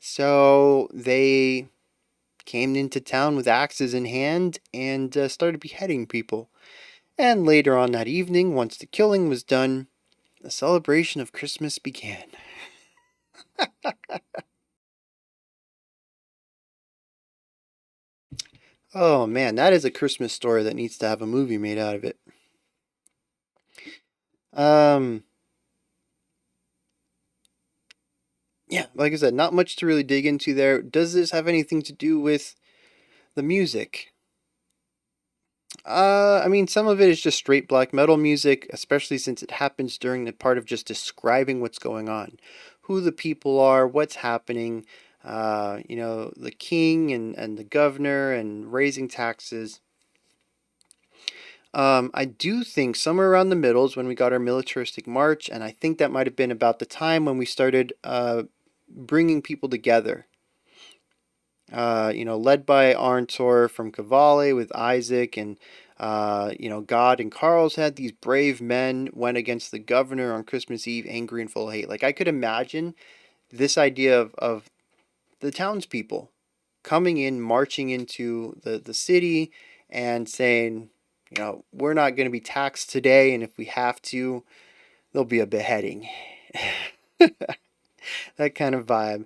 So they came into town with axes in hand and started beheading people. And later on that evening, once the killing was done, the celebration of Christmas began. Oh man, that is a Christmas story that needs to have a movie made out of it. Um, yeah, like I said, not much to really dig into there. Does this have anything to do with the music? I mean, some of it is just straight black metal music, especially since it happens during the part of just describing what's going on, who the people are, what's happening, the king and the governor and raising taxes. I do think somewhere around the middle is when we got our militaristic march, and I think that might have been about the time when we started bringing people together. Led by Arntor from Cavale with Isaac and, God and Carlshead, these brave men went against the governor on Christmas Eve, angry and full of hate. Like, I could imagine this idea of the townspeople coming in, marching into the city and saying, we're not going to be taxed today, and if we have to, there'll be a beheading. That kind of vibe.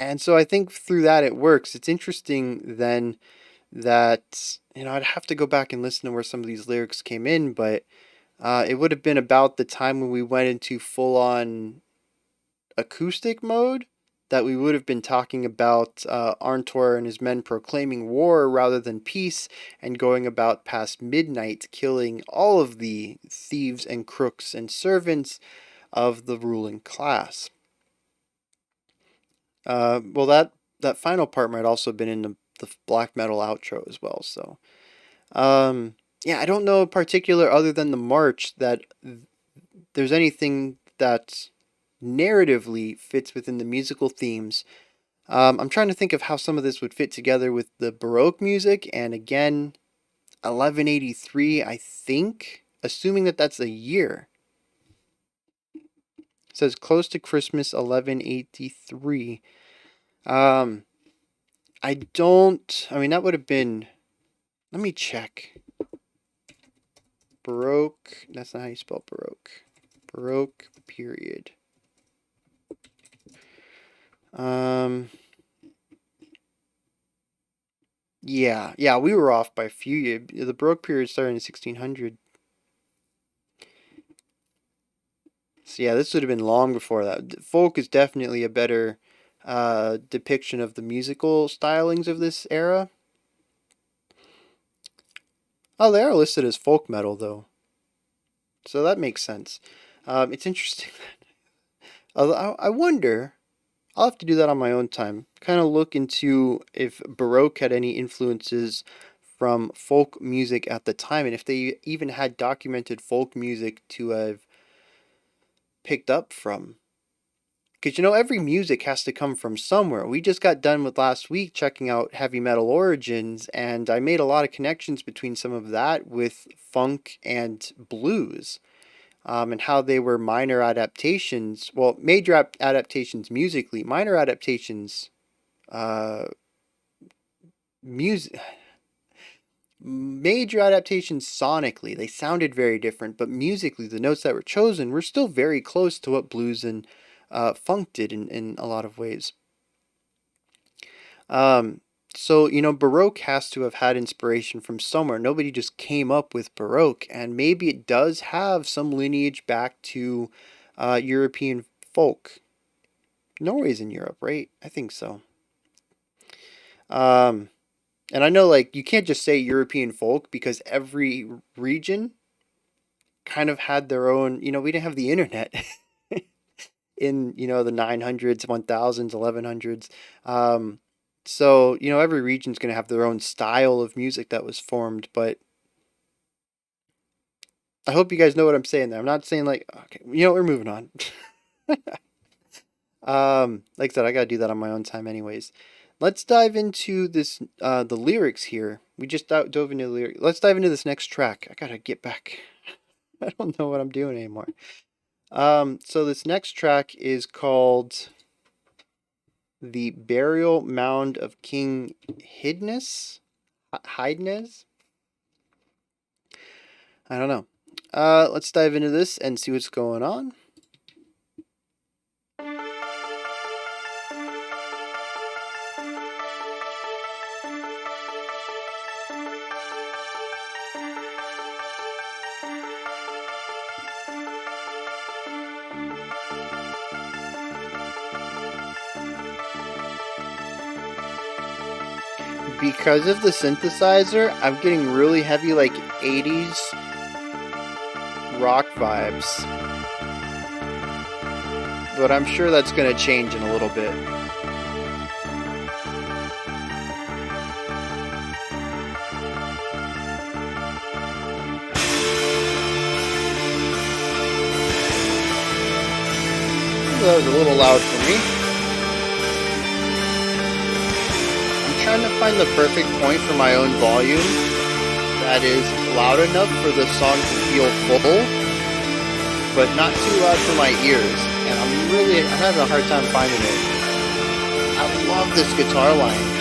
And so I think through that it works. It's interesting then that, I'd have to go back and listen to where some of these lyrics came in, but it would have been about the time when we went into full on acoustic mode that we would have been talking about Arntor and his men proclaiming war rather than peace, and going about past midnight, killing all of the thieves and crooks and servants of the ruling class. That final part might also have been in the black metal outro as well. So, yeah, I don't know in particular, other than the march, that there's anything that narratively fits within the musical themes. I'm trying to think of how some of this would fit together with the Baroque music, and again, 1183, I think, assuming that that's a year. It says close to Christmas, 1183. That would have been, let me check. Baroque, that's not how you spell Baroque. Baroque period. Yeah, we were off by a few years. The Baroque period started in 1600. So yeah, this would have been long before that. Folk is definitely a better depiction of the musical stylings of this era. Oh, they are listed as folk metal though, so that makes sense. It's interesting. I wonder. I'll have to do that on my own time. Kind of look into if Baroque had any influences from folk music at the time, and if they even had documented folk music to have picked up from. Because, every music has to come from somewhere. We just got done with last week checking out heavy metal origins, and I made a lot of connections between some of that with funk and blues, and how they were minor adaptations. Well, major adaptations musically, minor adaptations music. Major adaptations sonically. They sounded very different, but musically, the notes that were chosen were still very close to what blues and funk did in a lot of ways. So, Baroque has to have had inspiration from somewhere. Nobody just came up with Baroque, and maybe it does have some lineage back to European folk. Norway's in Europe, right? I think so. And I know, like, you can't just say European folk because every region kind of had their own, we didn't have the internet in, the 900s, 1000s, 1100s. So, every region's going to have their own style of music that was formed, but I hope you guys know what I'm saying there. I'm not saying like, okay, we're moving on. Like I said, I gotta do that on my own time anyways. Let's dive into this, the lyrics here. We just dove into the lyrics. Let's dive into this next track. I gotta get back. I don't know what I'm doing anymore. So this next track is called The Burial Mound of King Hydnes? Hydnes? I don't know. Let's dive into this and see what's going on. Because of the synthesizer, I'm getting really heavy, like 80s rock vibes. But I'm sure that's going to change in a little bit. That was a little loud for me. Trying to find the perfect point for my own volume that is loud enough for the song to feel full, but not too loud for my ears. And I'm having a hard time finding it. I love this guitar line.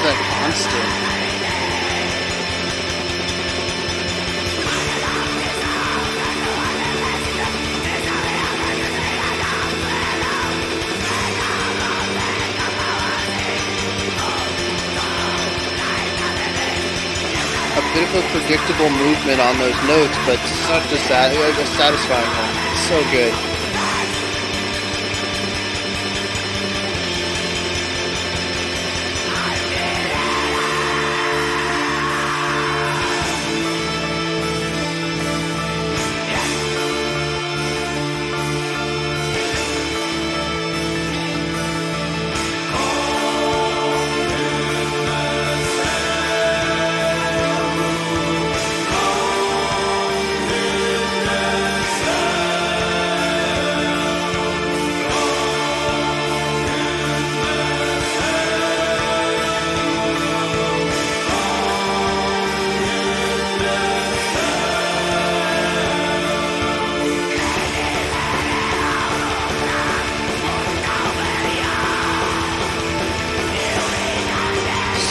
That constant. A bit of a predictable movement on those notes, but such a satisfying one. It's so good.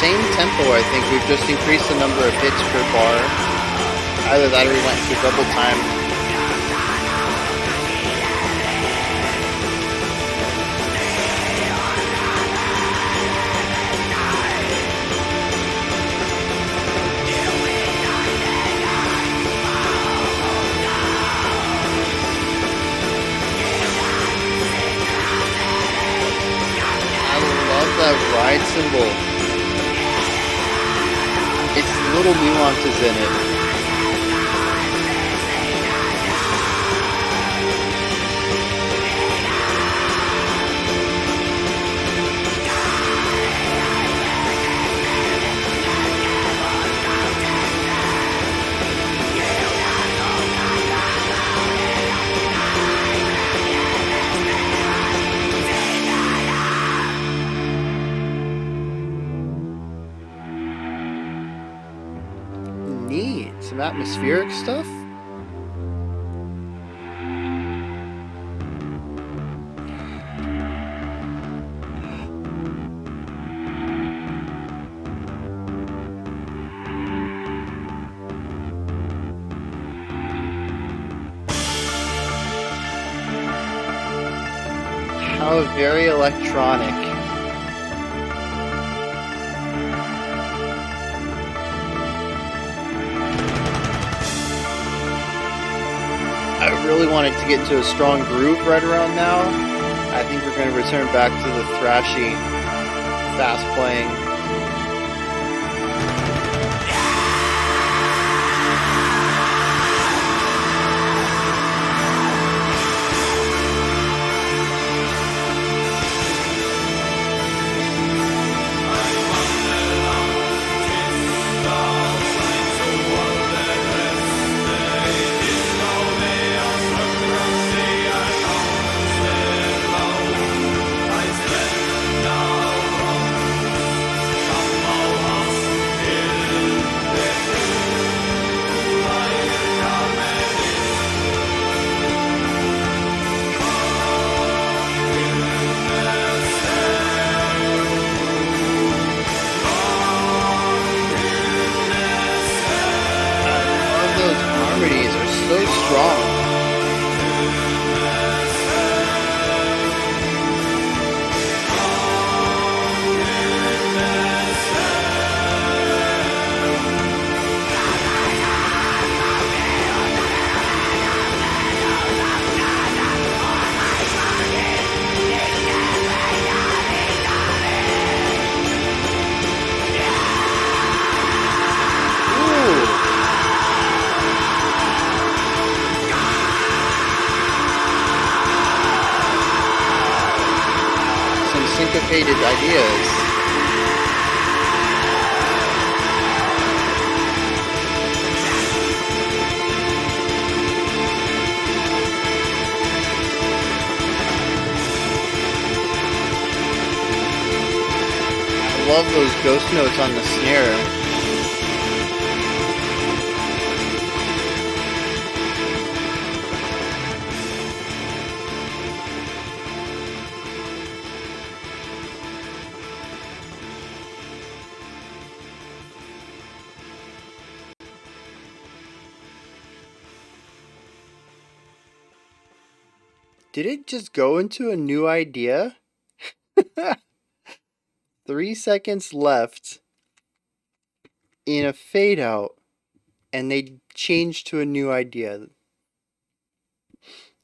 Same tempo, I think. We've just increased the number of hits per bar. Either that or we went to double time. I love that ride cymbal. It's little nuances in it. Neat. Some atmospheric stuff. How very electronic. I really wanted to get into a strong groove right around now. I think we're going to return back to the thrashy, fast playing. So strong. Syncopated ideas. I love those ghost notes on the snare. Did it just go into a new idea? 3 seconds left in a fade out, and they changed to a new idea.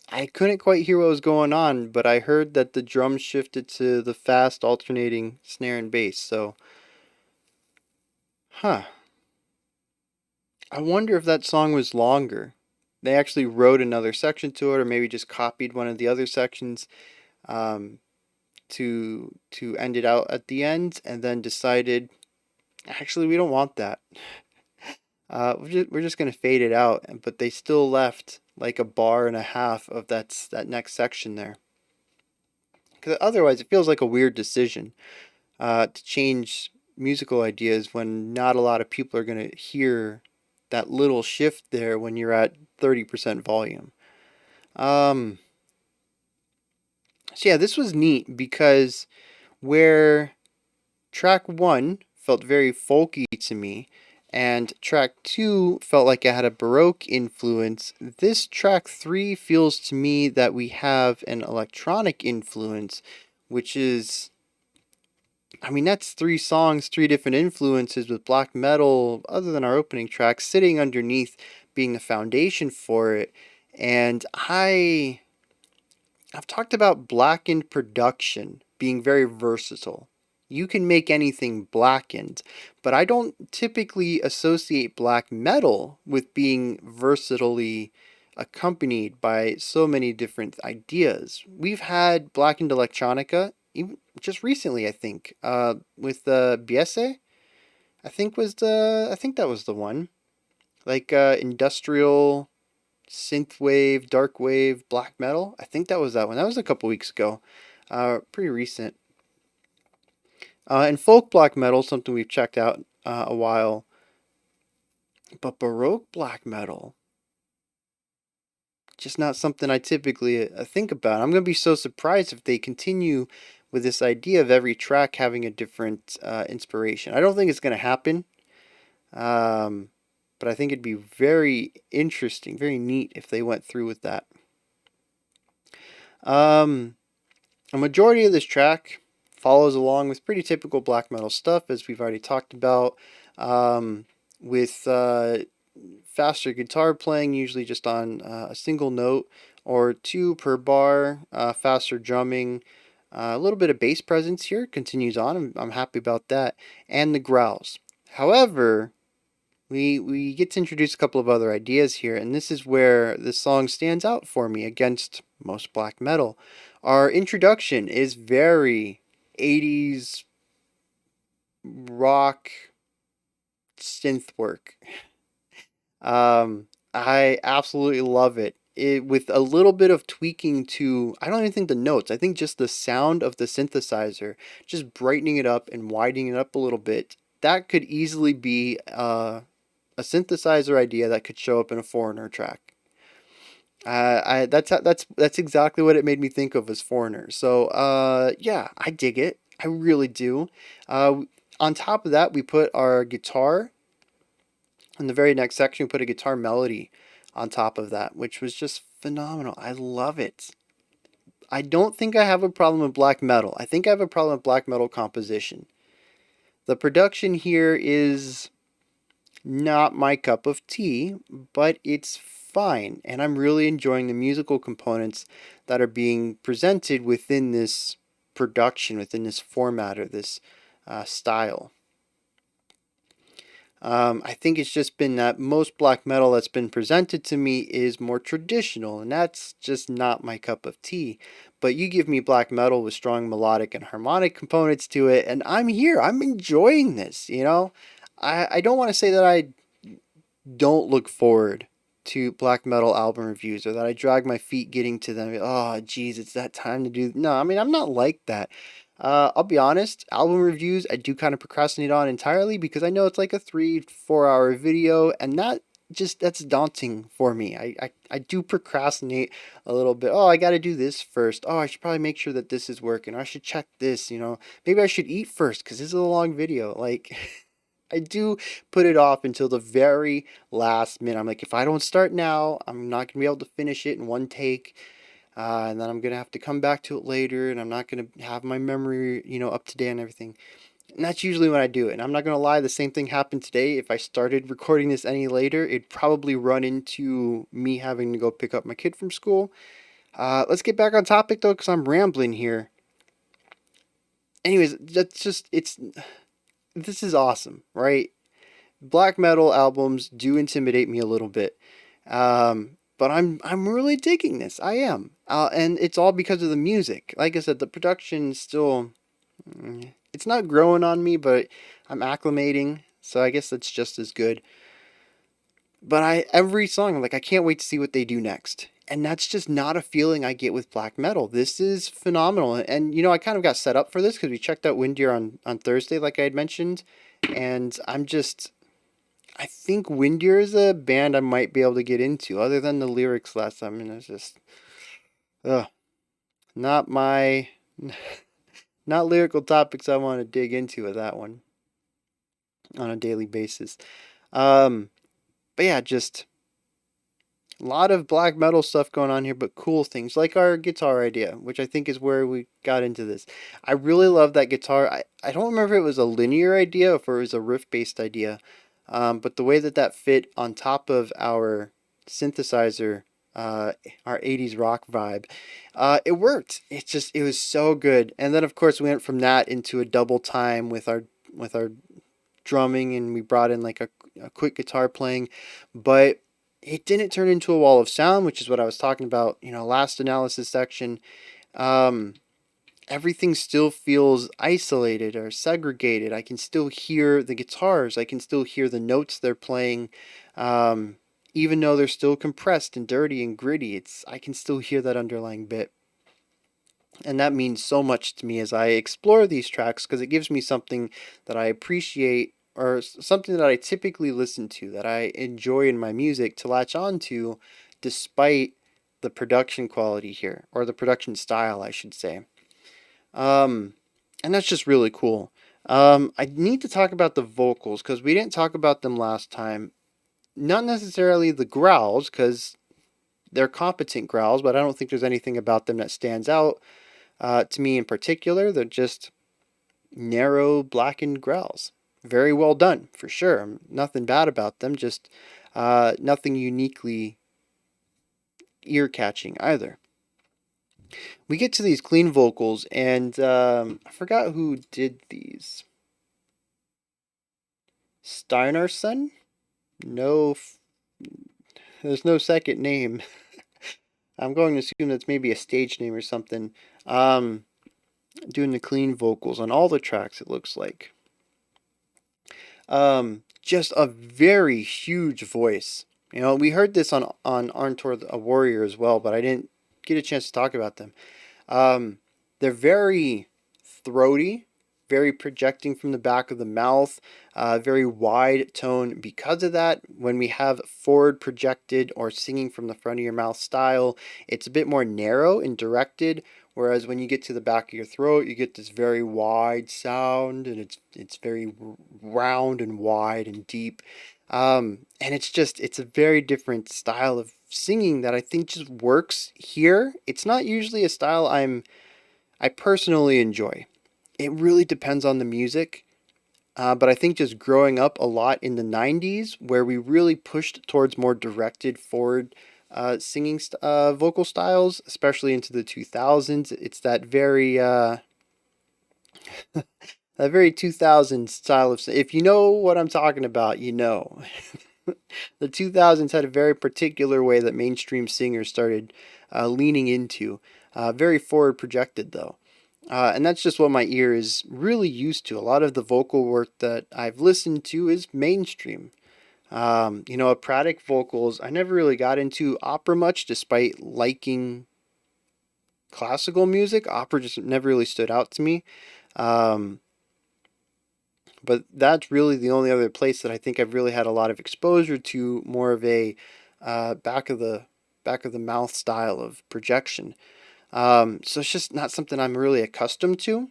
I couldn't quite hear what was going on, but I heard that the drums shifted to the fast alternating snare and bass, so... Huh. I wonder if that song was longer. They actually wrote another section to it, or maybe just copied one of the other sections to end it out at the end, and then decided, actually, we don't want that. We're just gonna fade it out, but they still left like a bar and a half of that next section there. Because otherwise, it feels like a weird decision to change musical ideas when not a lot of people are gonna hear that little shift there when you're at 30% volume. So yeah, this was neat because where track 1 felt very folky to me, and track 2 felt like it had a Baroque influence, this track 3 feels to me that we have an electronic influence, which is... I mean, that's 3 songs, 3 different influences with black metal, other than our opening track, sitting underneath being the foundation for it. And I've talked about Blackened production being very versatile. You can make anything Blackened, but I don't typically associate black metal with being versatilely accompanied by so many different ideas. We've had Blackened electronica, even just recently, I think, with the Biese, I think that was the one. Like industrial synth wave, dark wave, black metal. I think that was that one. That was a couple weeks ago. Pretty recent. And folk black metal, something we've checked out a while. But Baroque black metal, just not something I typically think about. I'm going to be so surprised if they continue with this idea of every track having a different inspiration. I don't think it's going to happen. But I think it'd be very interesting, very neat if they went through with that. A majority of this track follows along with pretty typical black metal stuff, as we've already talked about, with faster guitar playing, usually just on a single note or two per bar, faster drumming, a little bit of bass presence here continues on. I'm happy about that, and the growls. However, we get to introduce a couple of other ideas here, and this is where the song stands out for me against most black metal. Our introduction is very 80s rock synth work. I absolutely love it. With a little bit of tweaking to, I don't even think the notes, I think just the sound of the synthesizer, just brightening it up and widening it up a little bit. That could easily be a synthesizer idea that could show up in a Foreigner track. That's exactly what it made me think of as Foreigner. So yeah, I dig it. I really do. On top of that, we put our guitar. In the very next section, we put a guitar melody on top of that, which was just phenomenal. I love it. I don't think I have a problem with black metal. I think I have a problem with black metal composition. The production here is not my cup of tea, but it's fine, and I'm really enjoying the musical components that are being presented within this production, within this format or this style. I think it's just been that most black metal that's been presented to me is more traditional, and that's just not my cup of tea. But you give me black metal with strong melodic and harmonic components to it, and I'm here. I'm enjoying this, you know? I don't want to say that I don't look forward to black metal album reviews or that I drag my feet getting to them. Oh, geez, it's that time to do. No, I mean, I'm not like that. I'll be honest, album reviews I do kind of procrastinate on entirely because I know it's like a 3-4 hour video, and that's daunting for me. I do procrastinate a little bit. Oh, I got to do this first. Oh, I should probably make sure that this is working. I should check this, you know. Maybe I should eat first because this is a long video. Like, I do put it off until the very last minute. I'm like, if I don't start now, I'm not gonna be able to finish it in one take, and then I'm gonna have to come back to it later, and I'm not gonna have my memory, up to date and everything. And that's usually when I do it. And I'm not gonna lie, the same thing happened today. If I started recording this any later, it'd probably run into me having to go pick up my kid from school. Let's get back on topic though, because I'm rambling here. Anyways, this is awesome, right? Black metal albums do intimidate me a little bit, but I'm really digging this. I am, and it's all because of the music. Like I said, the production still, it's not growing on me, but I'm acclimating. So I guess that's just as good. But every song, I'm like, I can't wait to see what they do next. And that's just not a feeling I get with black metal. This is phenomenal. And, I kind of got set up for this because we checked out Windir on Thursday, like I had mentioned. And I think Windir is a band I might be able to get into, other than the lyrics last time. And it's just, ugh, not my, not lyrical topics I want to dig into with that one on a daily basis. But yeah, just a lot of black metal stuff going on here, but cool things like our guitar idea, which I think is where we got into this. I really love that guitar. I don't remember if it was a linear idea or if it was a riff based idea, but the way that fit on top of our synthesizer, our 80s rock vibe, it worked. It was so good. And then, of course, we went from that into a double time with our drumming, and we brought in like a quick guitar playing, but it didn't turn into a wall of sound, which is what I was talking about, last analysis section. Um, Everything still feels isolated or segregated. I can still hear the guitars. I can still hear the notes they're playing. Even though they're still compressed and dirty and gritty, I can still hear that underlying bit. And that means so much to me as I explore these tracks because it gives me something that I appreciate or something that I typically listen to, that I enjoy in my music to latch on to despite the production quality here, or the production style, I should say. And that's just really cool. I need to talk about the vocals because we didn't talk about them last time. Not necessarily the growls because they're competent growls, but I don't think there's anything about them that stands out. To me in particular, they're just narrow blackened growls. Very well done, for sure. Nothing bad about them, just nothing uniquely ear catching either. We get to these clean vocals, and I forgot who did these. Steinarson? No, there's no second name. I'm going to assume that's maybe a stage name or something. Um, Doing the clean vocals on all the tracks, it looks like. Just a very huge voice. You know, we heard this on Arntor, a Warrior as well, but I didn't get a chance to talk about them. Um, they're very throaty, very projecting from the back of the mouth, very wide tone. Because of that, when we have forward projected or singing from the front of your mouth style, it's a bit more narrow and directed. Whereas when you get to the back of your throat, you get this very wide sound, and it's very round and wide and deep. And it's a very different style of singing that I think just works here. It's not usually a style I personally enjoy. It really depends on the music. But I think just growing up a lot in the 90s, where we really pushed towards more directed forward singing vocal styles, especially into the 2000s, it's that that very 2000s style of. If you know what I'm talking about, you know. The 2000s had a very particular way that mainstream singers started leaning into. Very forward projected, though. And that's just what my ear is really used to. A lot of the vocal work that I've listened to is mainstream. Operatic vocals, I never really got into opera much despite liking classical music. Opera just never really stood out to me. Um, but that's really the only other place that I think I've really had a lot of exposure to more of a back of the mouth style of projection. So it's just not something I'm really accustomed to.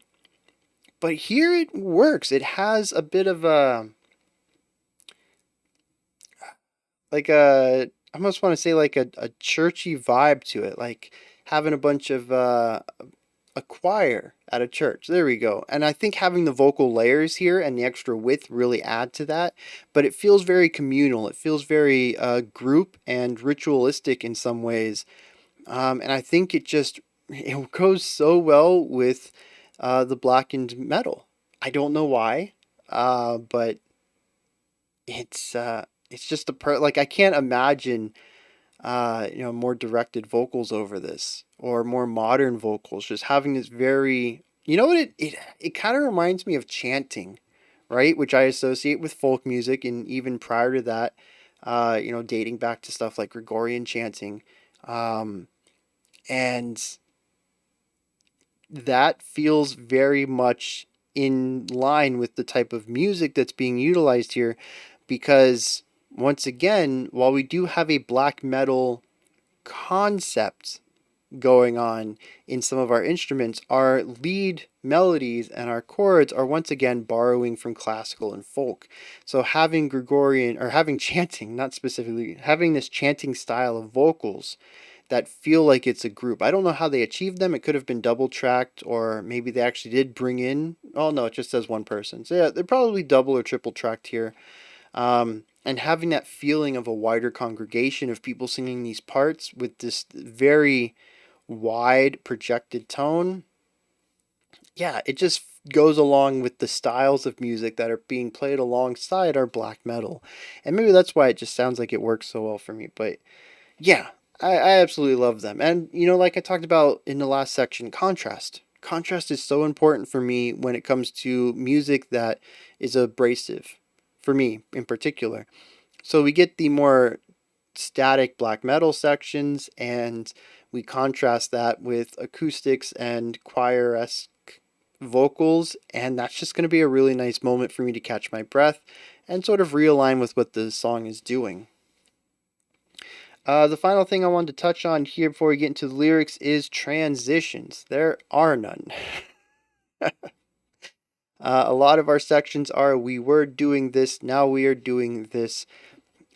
But here it works. It has a bit of I almost want to say like a churchy vibe to it, like having a bunch of a choir at a church. There we go. And I think having the vocal layers here and the extra width really add to that. But it feels very communal. It feels very group and ritualistic in some ways. And I think it goes so well with the blackened metal. I don't know why, but it's just like I can't imagine more directed vocals over this or more modern vocals. Just having this very, you know what it kind of reminds me of chanting, right? Which I associate with folk music, and even prior to that, dating back to stuff like Gregorian chanting, and that feels very much in line with the type of music that's being utilized here because once again, while we do have a black metal concept going on in some of our instruments, our lead melodies and our chords are once again borrowing from classical and folk. So having Gregorian or having chanting, not specifically, having this chanting style of vocals that feel like it's a group. I don't know how they achieved them. It could have been double tracked, or maybe they actually did bring in. Oh no, it just says one person. So yeah, they're probably double or triple tracked here. And having that feeling of a wider congregation of people singing these parts with this very wide projected tone. Yeah, it just goes along with the styles of music that are being played alongside our black metal. And maybe that's why it just sounds like it works so well for me. But yeah, I absolutely love them. And, like I talked about in the last section, contrast. Contrast is so important for me when it comes to music that is abrasive, for me in particular. So we get the more static black metal sections, and we contrast that with acoustics and choir-esque vocals, and that's just going to be a really nice moment for me to catch my breath and sort of realign with what the song is doing. The final thing I wanted to touch on here before we get into the lyrics is transitions. There are none. A lot of our sections are we were doing this, now we are doing this,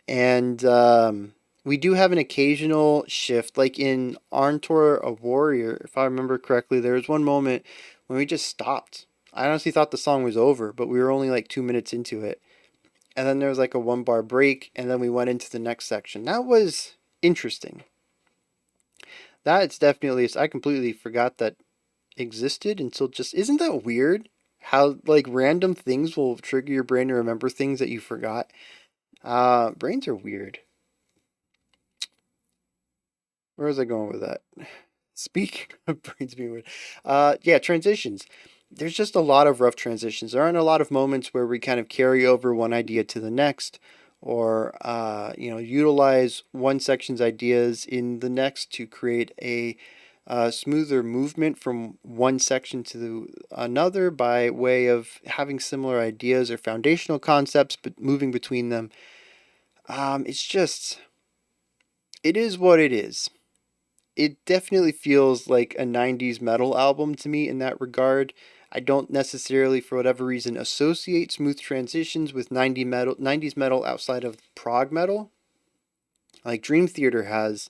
and we do have an occasional shift, like in Arntor, a Warrior, if I remember correctly. There was one moment when we just stopped. I honestly thought the song was over, but we were only like 2 minutes into it. And then there was like a 1 bar break, and then we went into the next section. That was interesting. That's definitely, I completely forgot that existed until just, isn't that weird? How like random things will trigger your brain to remember things that you forgot. Brains are weird. Where was I going with that? Speaking of brains being weird, yeah, transitions. There's just a lot of rough transitions. There aren't a lot of moments where we kind of carry over one idea to the next, or utilize one section's ideas in the next to create a smoother movement from one section to another by way of having similar ideas or foundational concepts, but moving between them. It's just, it is what it is. It definitely feels like a 90s metal album to me in that regard. I don't necessarily, for whatever reason, associate smooth transitions with 90s metal outside of prog metal. Like Dream Theater has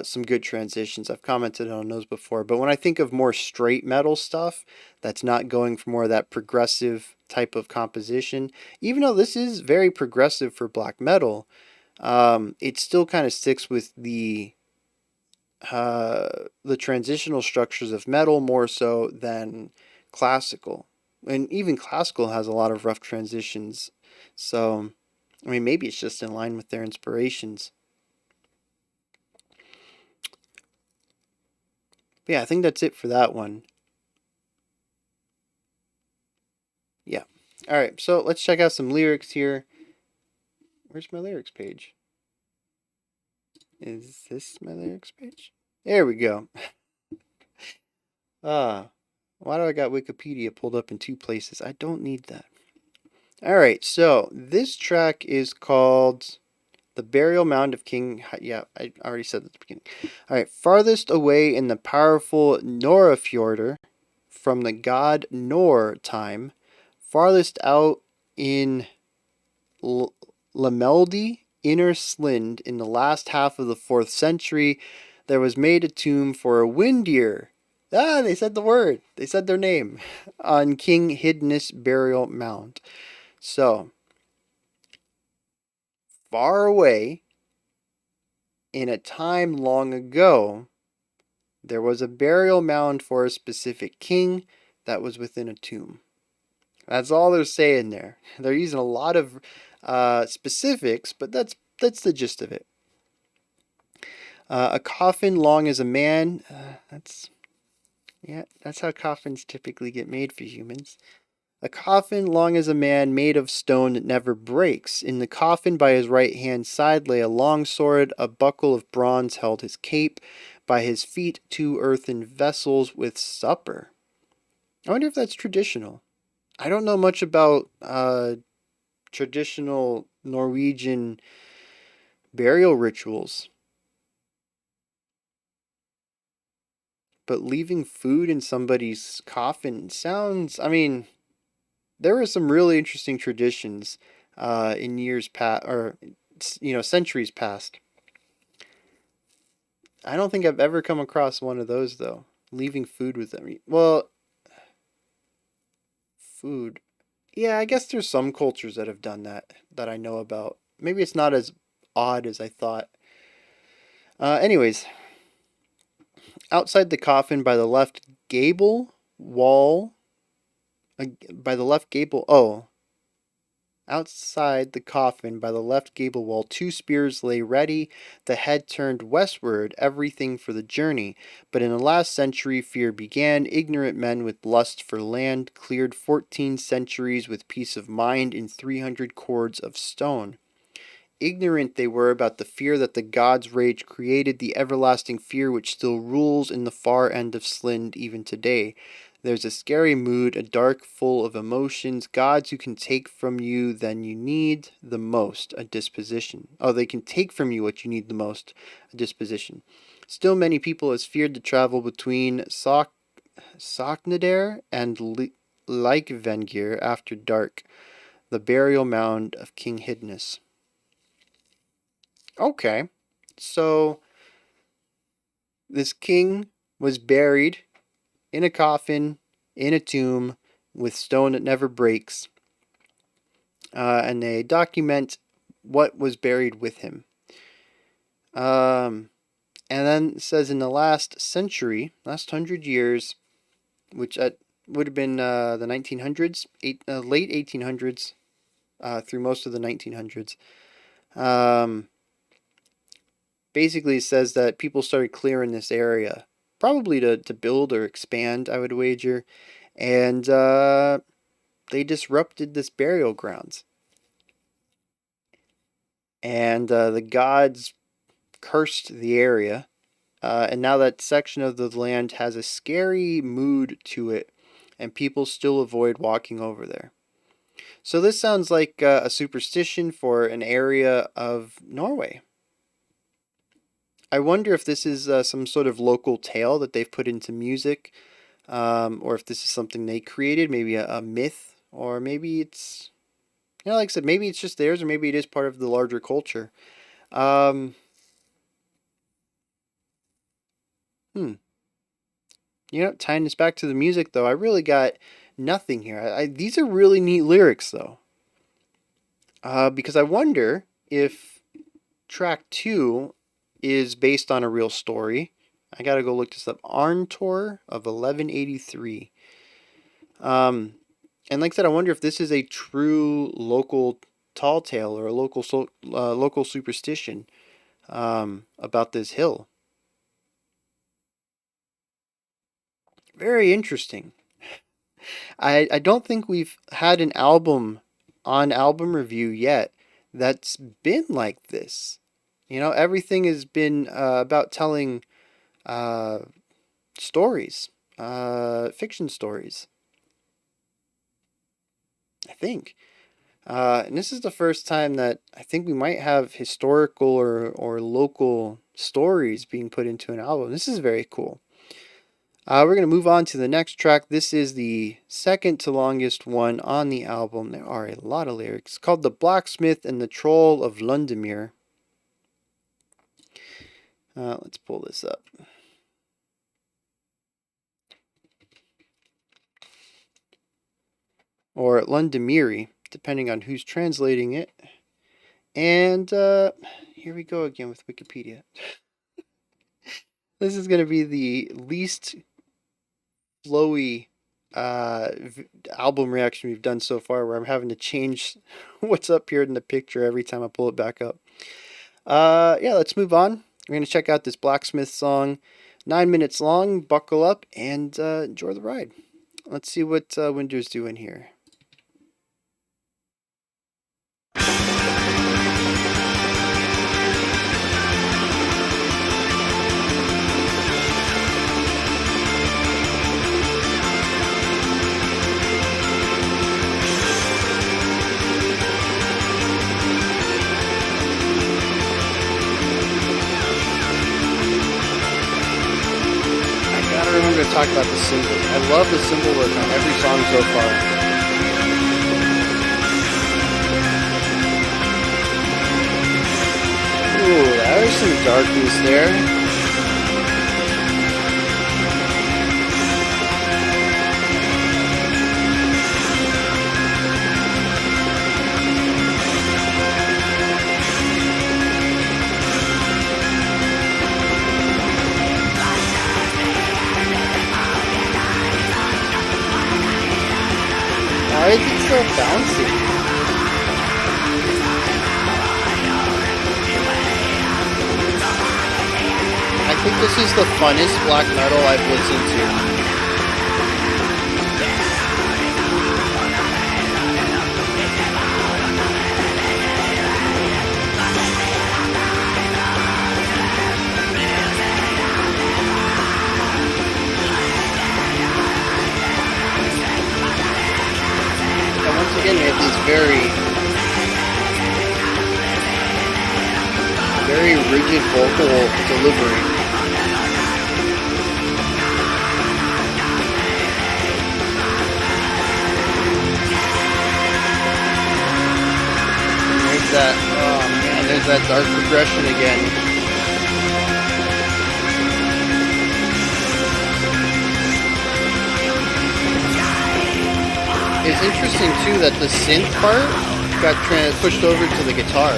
some good transitions. I've commented on those before. But when I think of more straight metal stuff that's not going for more of that progressive type of composition, even though this is very progressive for black metal, it still kind of sticks with the transitional structures of metal more so than classical. And even classical has a lot of rough transitions. So, I mean, maybe it's just in line with their inspirations. But yeah, I think that's it for that one. Yeah. All right, so let's check out some lyrics here. Where's my lyrics page? Is this my lyrics page? There we go. Why do I got Wikipedia pulled up in two places? I don't need that. All right, so this track is called The Burial Mound of King. Yeah, I already said that at the beginning. All right, farthest away in the powerful Norafjordur from the god Nor time, farthest out in Lameldi, Inner Slind, in the last half of the 4th century, there was made a tomb for a Windir. They said the word. They said their name on King Hydnes' burial mound. So, far away, in a time long ago, there was a burial mound for a specific king that was within a tomb. That's all they're saying there. They're using a lot of specifics, but that's the gist of it. A coffin long as a man. That's how coffins typically get made for humans. A coffin long as a man, made of stone that never breaks. In the coffin by his right hand side lay a long sword, a buckle of bronze held his cape. By his feet 2 earthen vessels with supper. I wonder if that's traditional. I don't know much about traditional Norwegian burial rituals. But leaving food in somebody's coffin sounds, I mean, there were some really interesting traditions in years past, or centuries past. I don't think I've ever come across one of those though. Leaving food with them. Well, food. Yeah, I guess there's some cultures that have done that I know about. Maybe it's not as odd as I thought. Anyways, outside the coffin by the left gable wall, by the left gable. Oh, outside the coffin by the left gable wall 2 spears lay ready, the head turned westward, everything for the journey. But in the last century fear began. Ignorant men with lust for land cleared 14 centuries with peace of mind in 300 cords of stone. Ignorant they were about the fear that the gods' rage created, the everlasting fear which still rules in the far end of Slind even today. There's a scary mood, a dark full of emotions, gods who can take from you than you need the most, a disposition. Oh, they can take from you what you need the most, a disposition. Still many people has feared to travel between Soknadair and Leikvengir after dark, the burial mound of King Hydnes. Okay. So this king was buried in a coffin, in a tomb, with stone that never breaks. And they document what was buried with him. And then it says in the last century, last 100 years, which would have been the 1900s, late 1800s, through most of the 1900s. Basically, it says that people started clearing this area, probably to build or expand, I would wager, and they disrupted this burial grounds. And the gods cursed the area, and now that section of the land has a scary mood to it, and people still avoid walking over there. So this sounds like a superstition for an area of Norway. I wonder if this is some sort of local tale that they've put into music, or if this is something they created, maybe a myth, or maybe it's, like I said, maybe it's just theirs, or maybe it is part of the larger culture. Tying this back to the music, though, I really got nothing here. These are really neat lyrics, though. Because I wonder if track 2 is based on a real story. I gotta go look this up. Arntor of 1183. And like I said, I wonder if this is a true local tall tale or a local superstition about this hill. Very interesting. I don't think we've had an album on album review yet that's been like this. Everything has been about telling stories, fiction stories, I think. And this is the first time that I think we might have historical or local stories being put into an album. This is very cool. We're going to move on to the next track. This is the second to longest one on the album. There are a lot of lyrics. It's called The Blacksmith and the Troll of Lundamyri. Let's pull this up. Or Lundamyri, depending on who's translating it. And here we go again with Wikipedia. This is going to be the least flowy album reaction we've done so far, where I'm having to change what's up here in the picture every time I pull it back up. Let's move on. We're going to check out this Blacksmith song, 9 minutes long. Buckle up and enjoy the ride. Let's see what Windir's doing here. Remember to talk about the cymbal. I love the cymbal work on every song so far. Ooh, there's some darkness there. Why is it so bouncy? I think this is the funnest black metal I've listened to. Again, we have these very rigid vocal delivery. There's that, oh man, there's that dark progression again. Interesting too that the synth part got pushed over to the guitar.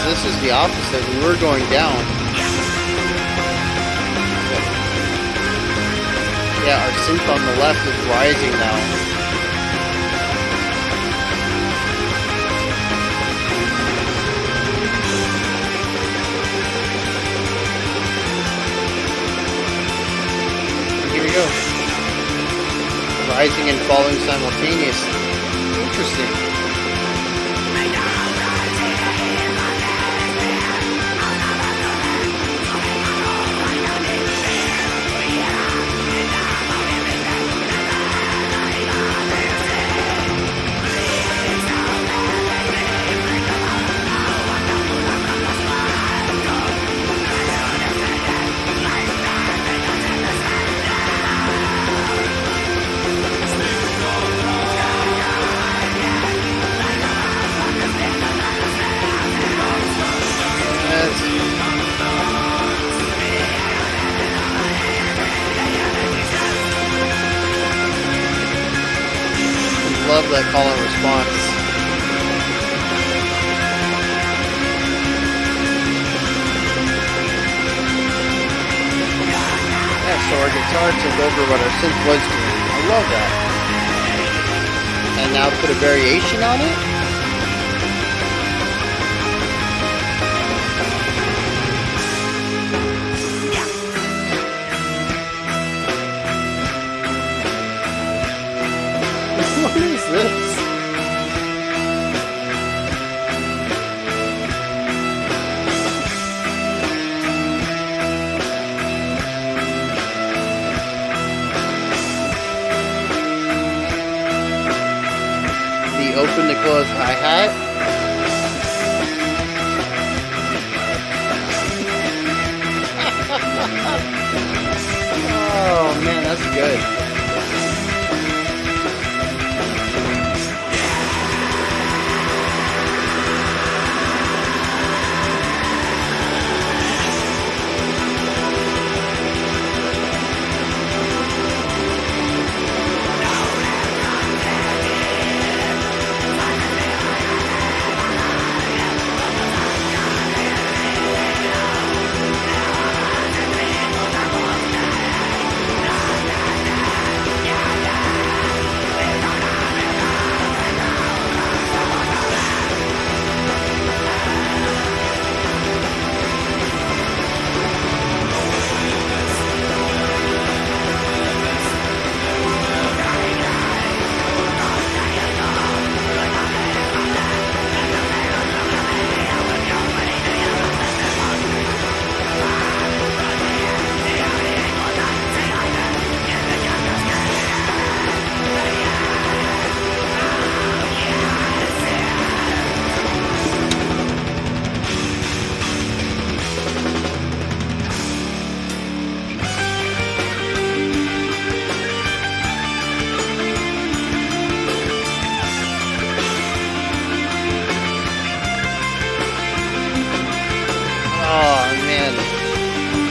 This is the opposite. We were going down. Yeah, our synth on the left is rising now. Here we go. Rising and falling simultaneously. Interesting. Love that call and response. Yeah, so our guitar took over what our synth was doing. I love that. And now put a variation on it? What is this? The open to close hi-hat. Oh man, that's good.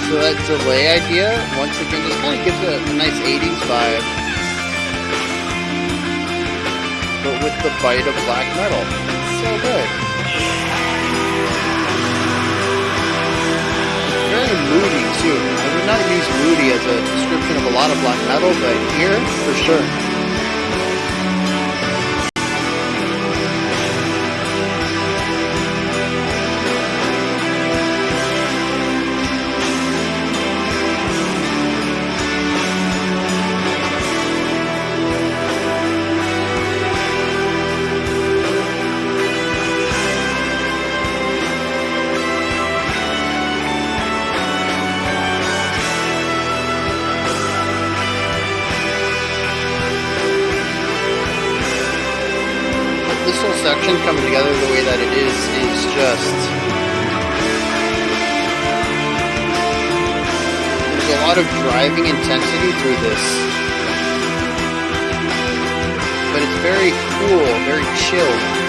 So that delay idea, once again, just kind of gives it a nice 80s vibe. But with the bite of black metal. So good. Very moody, too. I would not use moody as a description of a lot of black metal, but here, for sure. section coming together the way that it is just... There's a lot of driving intensity through this. But it's very cool, very chill.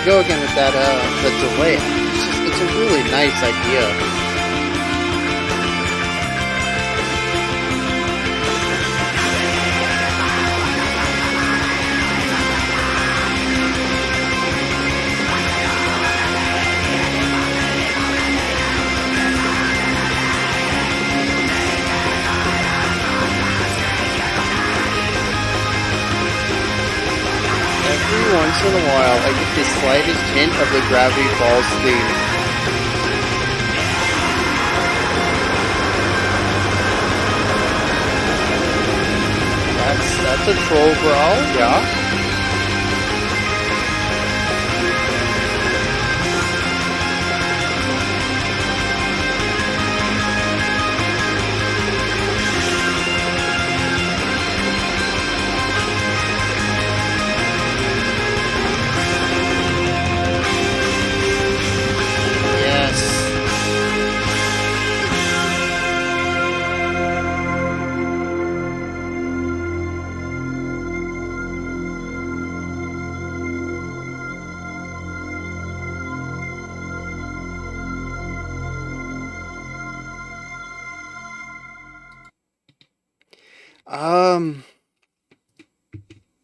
Go again with that the delay. It's a really nice idea. Once in a while, I get the slightest hint of the Gravity Falls theme. That's a troll growl, yeah.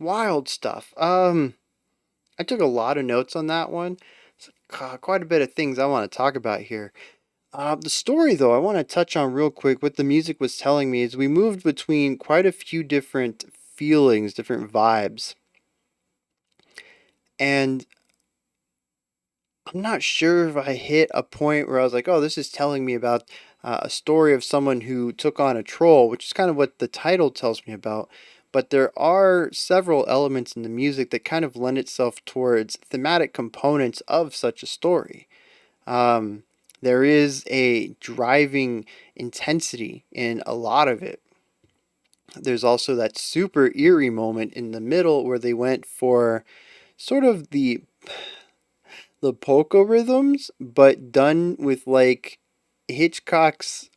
Wild stuff. I took a lot of notes on that one. It's quite a bit of things I want to talk about here. The story, though, I want to touch on real quick. What the music was telling me is we moved between quite a few different feelings, different vibes. And I'm not sure if I hit a point where I was like, oh, this is telling me about a story of someone who took on a troll, which is kind of what the title tells me about. But there are several elements in the music that kind of lend itself towards thematic components of such a story. There is a driving intensity in a lot of it. There's also that super eerie moment in the middle where they went for sort of the polka rhythms, but done with like Hitchcock's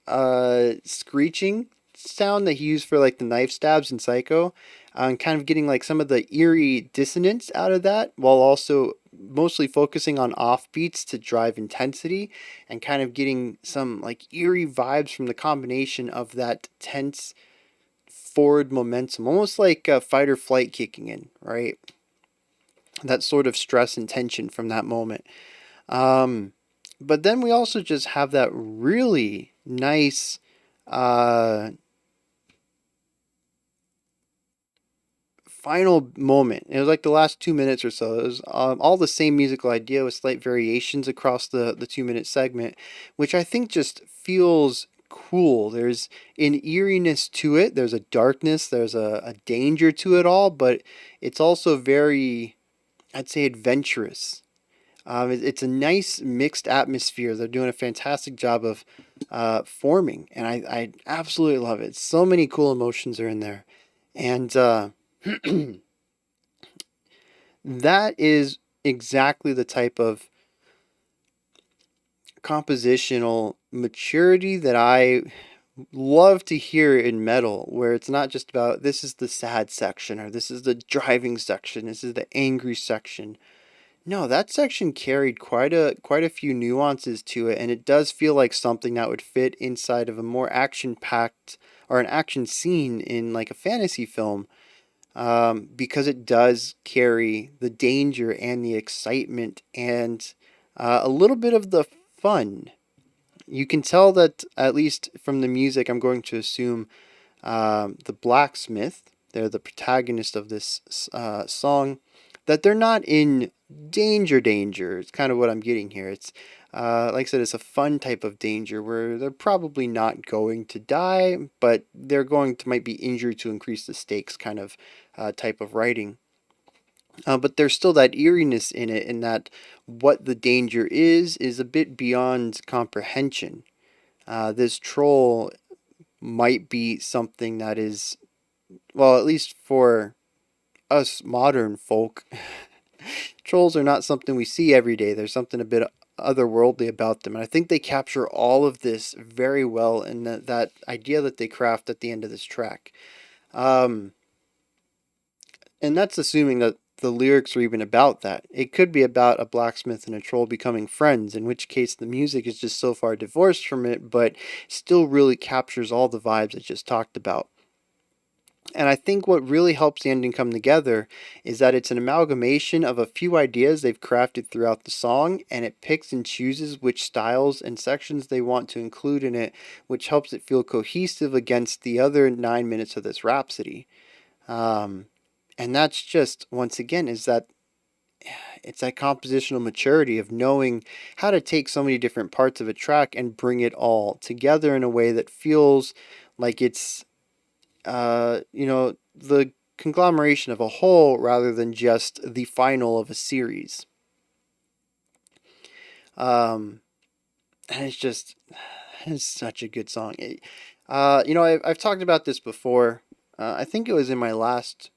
screeching sound that he used for like the knife stabs in Psycho, and kind of getting like some of the eerie dissonance out of that, while also mostly focusing on offbeats to drive intensity, and kind of getting some like eerie vibes from the combination of that tense forward momentum, almost like fight or flight kicking in, right? That sort of stress and tension from that moment. But then we also just have that really nice final moment. It was like the last 2 minutes or so. It was all the same musical idea with slight variations across the 2 minute segment, which I think just feels cool. There's an eeriness to it. There's a darkness. There's a danger to it all, but it's also very, I'd say, adventurous. It's a nice mixed atmosphere. They're doing a fantastic job of forming, and I absolutely love it. So many cool emotions are in there. And that is exactly the type of compositional maturity that I love to hear in metal, where it's not just about this is the sad section or this is the driving section, this is the angry section. No, that section carried quite a few nuances to it, and it does feel like something that would fit inside of a more action-packed or an action scene in like a fantasy film. Because it does carry the danger and the excitement and a little bit of the fun. You can tell that, at least from the music, I'm going to assume the Blacksmith, they're the protagonist of this song, that they're not in danger. It's kind of what I'm getting here. It's like I said, it's a fun type of danger where they're probably not going to die, but they're going to might be injured to increase the stakes kind of type of writing. But there's still that eeriness in it, in that what the danger is a bit beyond comprehension. This troll might be something that is, well, at least for us modern folk, trolls are not something we see every day. There's something a bit otherworldly about them. And I think they capture all of this very well in that idea that they craft at the end of this track. Um, and that's assuming that the lyrics are even about that. It could be about a blacksmith and a troll becoming friends, in which case the music is just so far divorced from it, but still really captures all the vibes I just talked about. And I think what really helps the ending come together is that it's an amalgamation of a few ideas they've crafted throughout the song, and it picks and chooses which styles and sections they want to include in it, which helps it feel cohesive against the other 9 minutes of this rhapsody. And that's just, once again, is that it's that compositional maturity of knowing how to take so many different parts of a track and bring it all together in a way that feels like it's the conglomeration of a whole rather than just the final of a series. And it's such a good song. I've talked about this before. I think it was in my last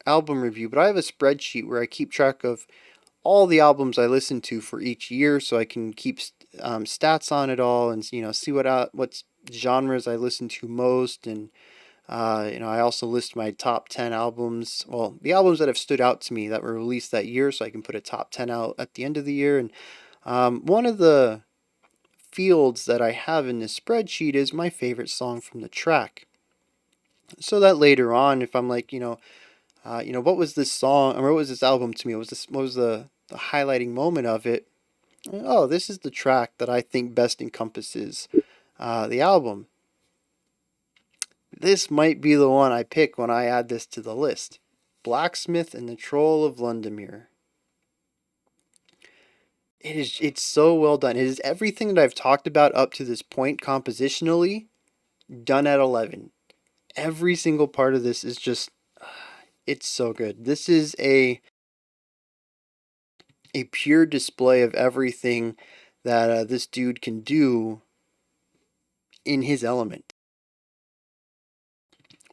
album review, but I have a spreadsheet where I keep track of all the albums I listen to for each year, so I can keep stats on it all, and see what genres I listen to most. And I also list my top 10 albums, well, the albums that have stood out to me that were released that year, so I can put a top 10 out at the end of the year. And one of the fields that I have in this spreadsheet is my favorite song from the track. So that later on, if I'm like, what was this song, or what was this album to me? What was the highlighting moment of it? Oh, this is the track that I think best encompasses the album. This might be the one I pick when I add this to the list. Blacksmith and the Troll of Lundamyri. It's so well done. It is everything that I've talked about up to this point compositionally done at 11. Every single part of this is just, it's so good. This is a pure display of everything that this dude can do in his element.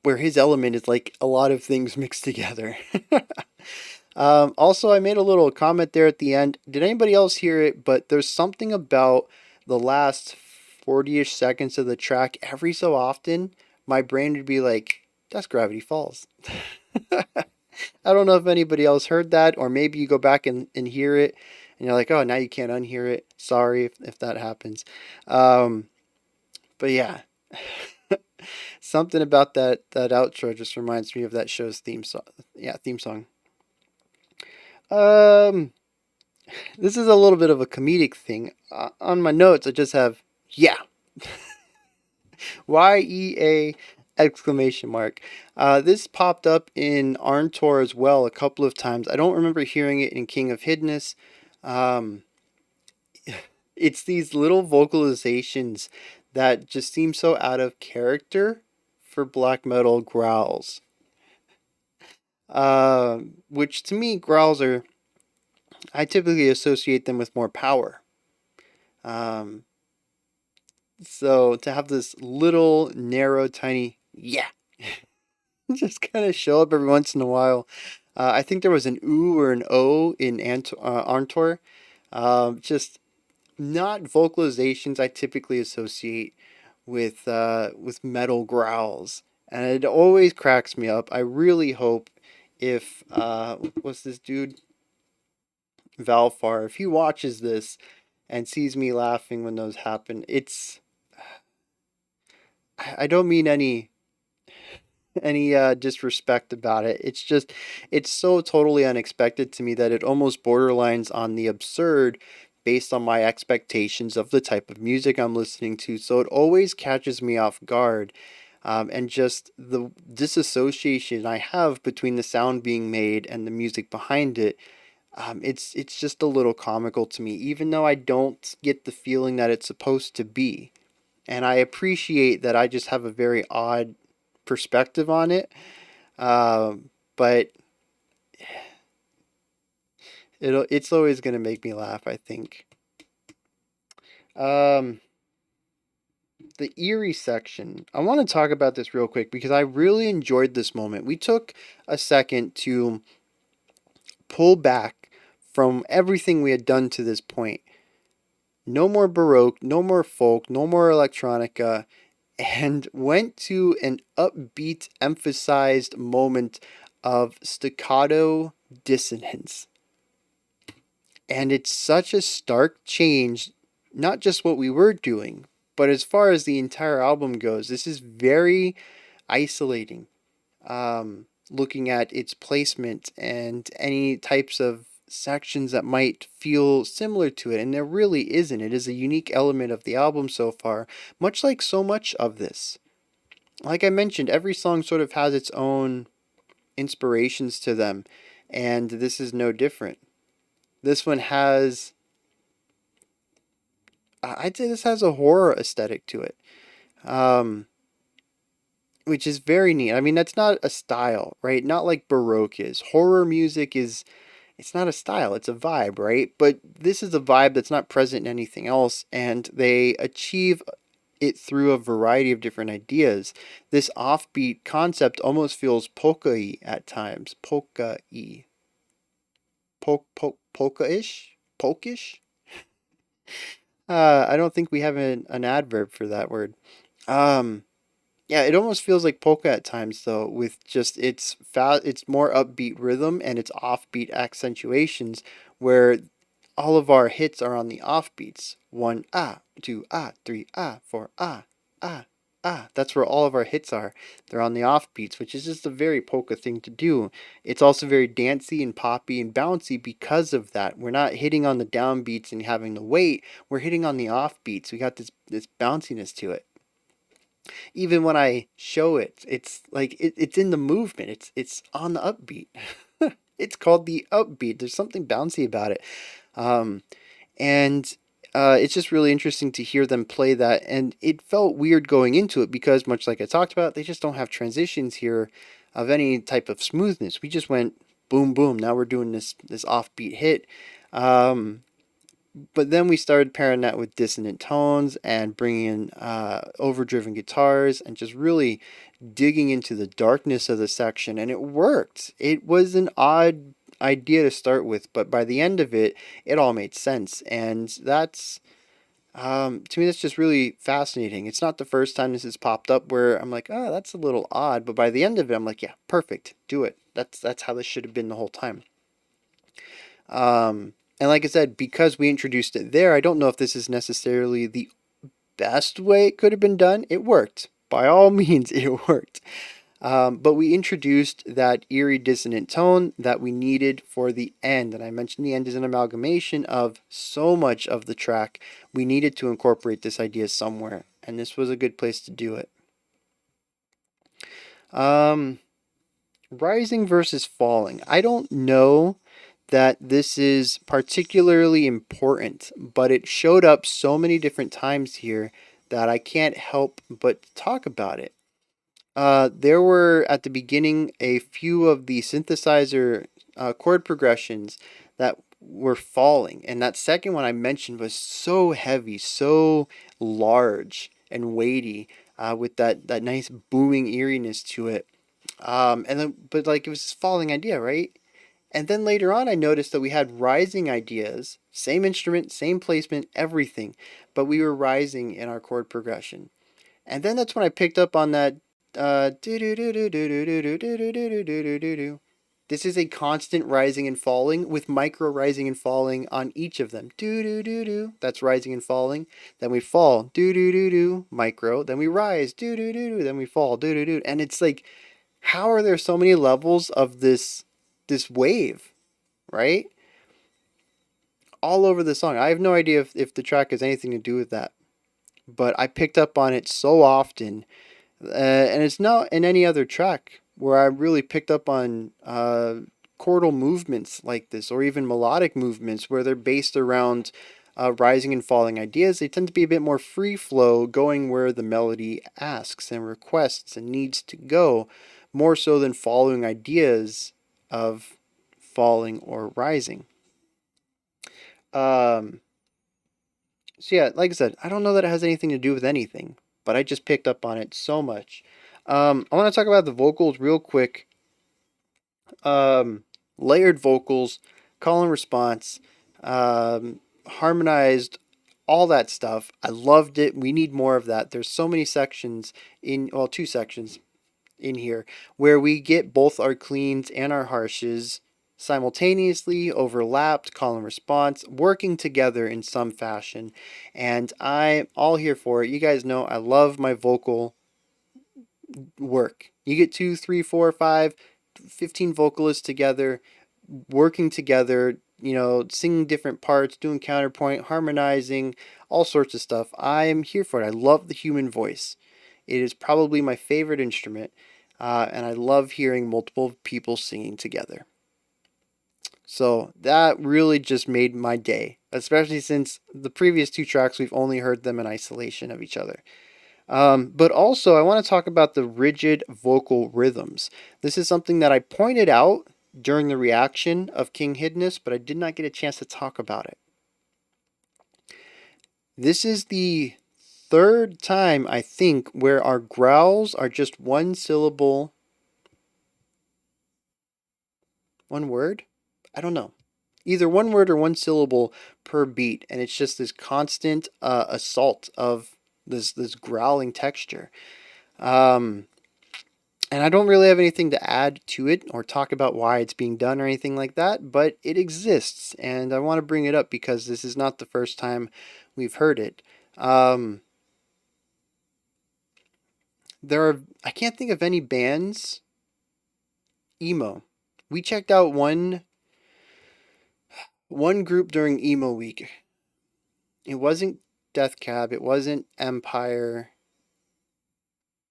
Where his element is like a lot of things mixed together. Also, I made a little comment there at the end. Did anybody else hear it? But there's something about the last 40-ish seconds of the track. Every so often, my brain would be like, that's Gravity Falls. I don't know if anybody else heard that, or maybe you go back and hear it, and you're like, oh, now you can't unhear it. Sorry if that happens. But yeah. Something about that outro just reminds me of that show's theme song. Yeah, theme song. This is a little bit of a comedic thing. On my notes, I just have yeah. YEA exclamation mark. This popped up in Arntor as well a couple of times. I don't remember hearing it in King of Hydnes. It's these little vocalizations that just seem so out of character for black metal growls. Which to me, growls are, I typically associate them with more power. So to have this little, narrow, tiny, yeah, just kind of show up every once in a while. I think there was an ooh or an o in Arntor. Just not vocalizations I typically associate with metal growls, and it always cracks me up. I really hope if what's this dude Valfar, if he watches this and sees me laughing when those happen, I don't mean any disrespect about it. It's just, it's so totally unexpected to me that it almost borderlines on the absurd based on my expectations of the type of music I'm listening to. So it always catches me off guard. And just the disassociation I have between the sound being made and the music behind it It's just a little comical to me, even though I don't get the feeling that it's supposed to be. And I appreciate that I just have a very odd perspective on it. But it's always gonna make me laugh, I think. Um, the eerie section. I want to talk about this real quick because I really enjoyed this moment. We took a second to pull back from everything we had done to this point. No more Baroque, no more folk, no more electronica, and went to an upbeat, emphasized moment of staccato dissonance. And it's such a stark change, not just what we were doing, but as far as the entire album goes, this is very isolating. Looking at its placement and any types of sections that might feel similar to it, and there really isn't. It is a unique element of the album so far, much like so much of this. Like I mentioned, every song sort of has its own inspirations to them, and this is no different. This one has, I'd say this has a horror aesthetic to it, um, which is very neat. I mean, that's not a style, right? Not like Baroque is. Horror music is, it's not a style, it's a vibe, right? But this is a vibe that's not present in anything else, and they achieve it through a variety of different ideas. This offbeat concept almost feels polka-y at times. Polka-y. Polka-ish? Polkish? I don't think we have an adverb for that word. Um, yeah, it almost feels like polka at times, though, with just its more upbeat rhythm and its offbeat accentuations, where all of our hits are on the offbeats. One two three four ah. That's where all of our hits are. They're on the offbeats, which is just a very polka thing to do. It's also very dancey and poppy and bouncy because of that. We're not hitting on the downbeats and having the weight. We're hitting on the offbeats. We got this bounciness to it. Even when I show it, it's like it's in the movement. It's on the upbeat. It's called the upbeat. There's something bouncy about it. Um, and it's just really interesting to hear them play that. And it felt weird going into it because, much like I talked about, they just don't have transitions here of any type of smoothness. We just went boom, boom. Now we're doing this offbeat hit. But then we started pairing that with dissonant tones and bringing in overdriven guitars and just really digging into the darkness of the section. And it worked. It was an odd idea to start with, but by the end of it, it all made sense. And that's, to me, that's just really fascinating. It's not the first time this has popped up where I'm like, oh, that's a little odd. But by the end of it, I'm like, yeah, perfect. Do it. That's how this should have been the whole time. And like I said, because we introduced it there, I don't know if this is necessarily the best way it could have been done. It worked. By all means, it worked. But we introduced that eerie dissonant tone that we needed for the end. And I mentioned the end is an amalgamation of so much of the track. We needed to incorporate this idea somewhere. And this was a good place to do it. Rising versus falling. I don't know that this is particularly important, but it showed up so many different times here that I can't help but talk about it. There were at the beginning a few of the synthesizer chord progressions that were falling, and that second one I mentioned was so heavy, so large and weighty, with that nice booming eeriness to it. And then, but like it was this falling idea, right? And then later on, I noticed that we had rising ideas, same instrument, same placement, everything, but we were rising in our chord progression. And then that's when I picked up on that do do do do do do do do do do do do do. This is a constant rising and falling with micro rising and falling on each of them. Do do do do. That's rising and falling. Then we fall. Do do do do. Micro. Then we rise. Do do do do. Then we fall. Do do do. And it's like, how are there so many levels of this wave, right? All over the song. I have no idea if the track has anything to do with that, but I picked up on it so often, and it's not in any other track where I really picked up on chordal movements like this, or even melodic movements where they're based around rising and falling ideas. They tend to be a bit more free flow, going where the melody asks and requests and needs to go, more so than following ideas of falling or rising. Um, so yeah, like I said, I don't know that it has anything to do with anything, but I just picked up on it so much. I want to talk about the vocals real quick. Um, Layered vocals, call and response, harmonized, all that stuff. I loved it. We need more of that. There's so many sections well, two sections in here where we get both our cleans and our harshes simultaneously overlapped, call and response, working together in some fashion. And I'm all here for it. You guys know I love my vocal work. You get 2, 3, 4, 5, 15 vocalists together, working together, singing different parts, doing counterpoint, harmonizing, all sorts of stuff. I am here for it. I love the human voice. It is probably my favorite instrument, and I love hearing multiple people singing together. So that really just made my day, especially since the previous two tracks we've only heard them in isolation of each other. But also, I want to talk about the rigid vocal rhythms. This is something that I pointed out during the reaction of King Hydnes, but I did not get a chance to talk about it. This is the third time, I think, where our growls are just one syllable. One word? I don't know. Either one word or one syllable per beat, and it's just this constant assault of this growling texture. And I don't really have anything to add to it or talk about why it's being done or anything like that, but it exists, and I want to bring it up because this is not the first time we've heard it. I can't think of any bands. Emo. We checked out one group during emo week. It wasn't Death Cab. It wasn't Empire.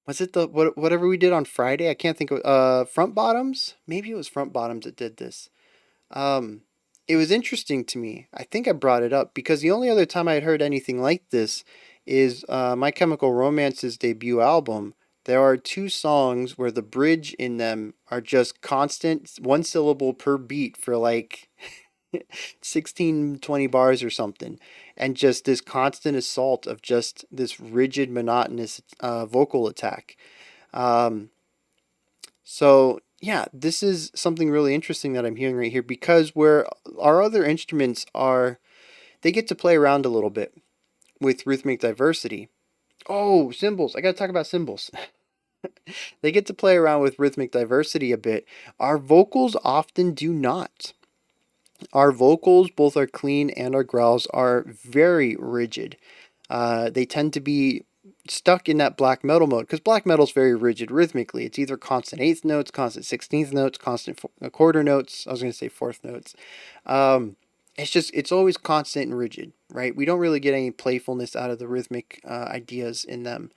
Was it whatever we did on Friday? I can't think of Front Bottoms. Maybe it was Front Bottoms that did this. Um, it was interesting to me. I think I brought it up because the only other time I had heard anything like this is My Chemical Romance's debut album. There are two songs where the bridge in them are just constant, one syllable per beat for like 16, 20 bars or something. And just this constant assault of just this rigid, monotonous vocal attack. Um, so yeah, this is something really interesting that I'm hearing right here because where our other instruments are, they get to play around a little bit with rhythmic diversity. Oh, cymbals. I got to talk about cymbals. They get to play around with rhythmic diversity a bit. Our vocals often do not. Our vocals, both our clean and our growls, are very rigid. They tend to be stuck in that black metal mode because black metal is very rigid rhythmically. It's either constant eighth notes, constant 16th notes, constant quarter notes. I was going to say fourth notes. It's always constant and rigid, right? We don't really get any playfulness out of the rhythmic ideas in them.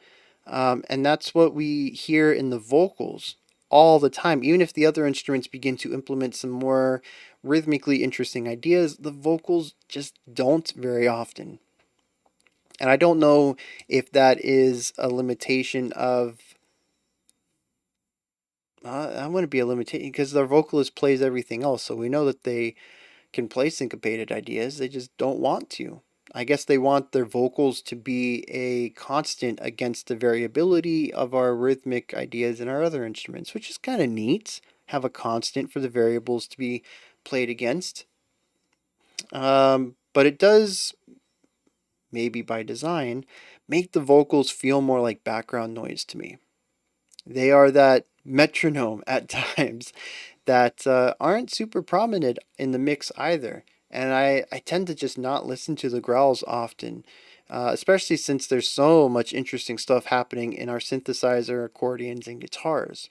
And that's what we hear in the vocals all the time. Even if the other instruments begin to implement some more rhythmically interesting ideas, the vocals just don't very often. And I don't know if that is a limitation of. I wouldn't be a limitation because their vocalist plays everything else, so we know that they can play syncopated ideas. They just don't want to. I guess they want their vocals to be a constant against the variability of our rhythmic ideas in our other instruments, which is kind of neat. Have a constant for the variables to be played against. But it does, maybe by design, make the vocals feel more like background noise to me. They are that metronome at times that aren't super prominent in the mix either. And I tend to just not listen to the growls often, especially since there's so much interesting stuff happening in our synthesizer, accordions, and guitars.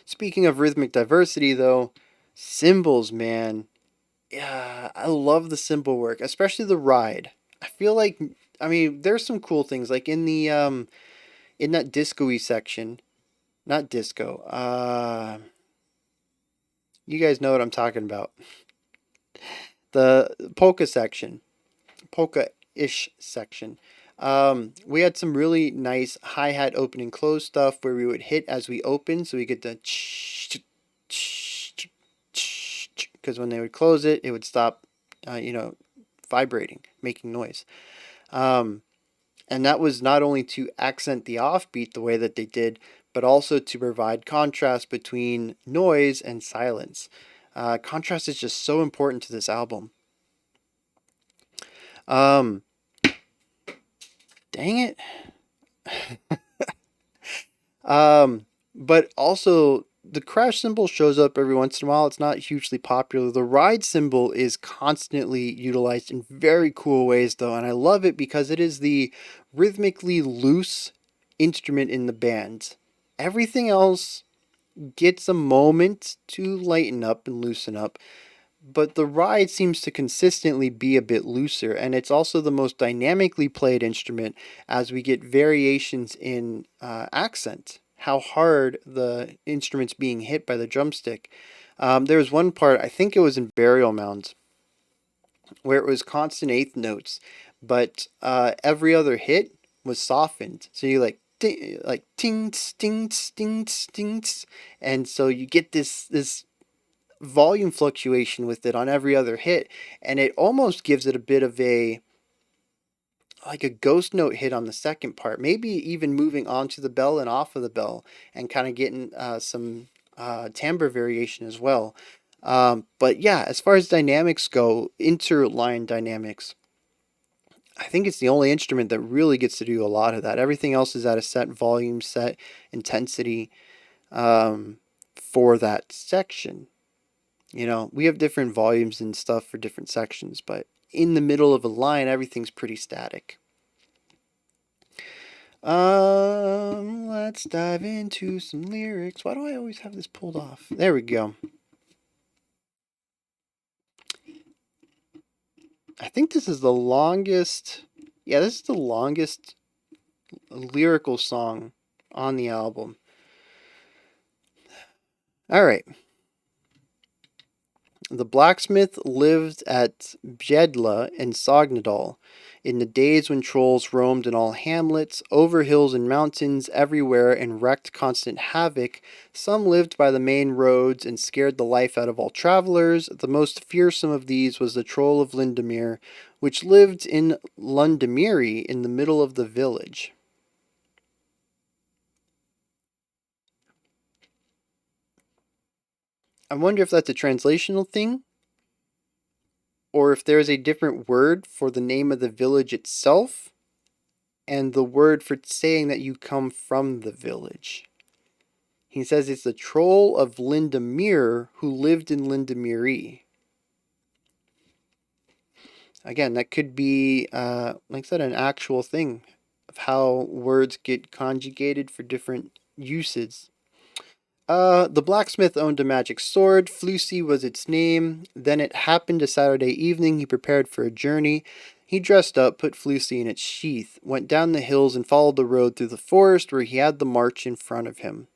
Speaking of rhythmic diversity, though, cymbals, man. Yeah, I love the cymbal work, especially the ride. I feel like, I mean, there's some cool things like in that disco-y section, not disco. You guys know what I'm talking about. The polka section, polka-ish section. We had some really nice hi-hat open and close stuff where we would hit as we open, so we get the because when they would close it, it would stop, vibrating, making noise. And that was not only to accent the offbeat the way that they did, but also to provide contrast between noise and silence. Contrast is just so important to this album. Dang it. But also the crash cymbal shows up every once in a while. It's not hugely popular. The ride cymbal is constantly utilized in very cool ways, though, and I love it because it is the rhythmically loose instrument in the band. Everything else gets a moment to lighten up and loosen up, but the ride seems to consistently be a bit looser, and it's also the most dynamically played instrument as we get variations in accent, how hard the instrument's being hit by the drumstick. There was one part, I think it was in Burial Mound, where it was constant eighth notes, but every other hit was softened. So you like ting ting ting ting, and so you get this volume fluctuation with it on every other hit, and it almost gives it a bit of a ghost note hit on the second part, maybe even moving onto the bell and off of the bell, and kind of getting some timbre variation as well. But yeah, as far as dynamics go, interline dynamics, I think it's the only instrument that really gets to do a lot of that. Everything else is at a set volume, set intensity for that section. We have different volumes and stuff for different sections, but in the middle of a line, everything's pretty static. Let's dive into some lyrics. Why do I always have this pulled off? There we go. I think this is the longest. Yeah, this is the longest lyrical song on the album. All right. The blacksmith lived at Bjedla in Sognadal in the days when trolls roamed in all hamlets, over hills and mountains, everywhere, and wreaked constant havoc. Some lived by the main roads and scared the life out of all travelers. The most fearsome of these was the troll of Lundamyri, which lived in Lundamyri in the middle of the village. I wonder if that's a translational thing, or if there's a different word for the name of the village itself, and the word for saying that you come from the village. He says it's the troll of Lundamyri who lived in Lundamyri. Again, that could be, like I said, an actual thing of how words get conjugated for different uses. The blacksmith owned a magic sword. Flusy was its name. Then it happened a Saturday evening. He prepared for a journey. He dressed up, put Flusy in its sheath, went down the hills, and followed the road through the forest where he had the march in front of him.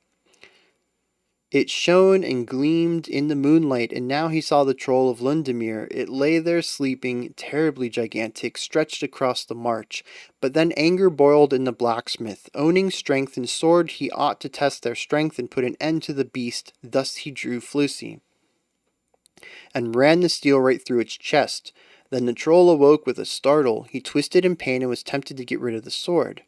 It shone and gleamed in the moonlight, and now he saw the troll of Lundamyri. It lay there sleeping, terribly gigantic, stretched across the march. But then anger boiled in the blacksmith. Owning strength and sword, he ought to test their strength and put an end to the beast. Thus he drew Flusy, and ran the steel right through its chest. Then the troll awoke with a startle. He twisted in pain and was tempted to get rid of the sword.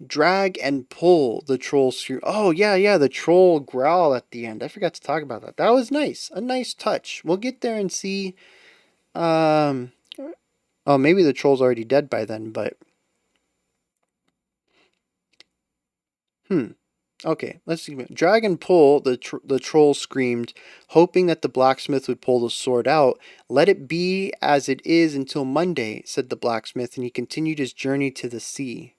Drag and pull, the troll screamed. Oh, yeah, the troll growl at the end. I forgot to talk about that. That was nice. A nice touch. We'll get there and see. Oh, maybe the troll's already dead by then, but. Okay, let's see. Drag and pull, the troll screamed, hoping that the blacksmith would pull the sword out. Let it be as it is until Monday, said the blacksmith, and he continued his journey to the sea.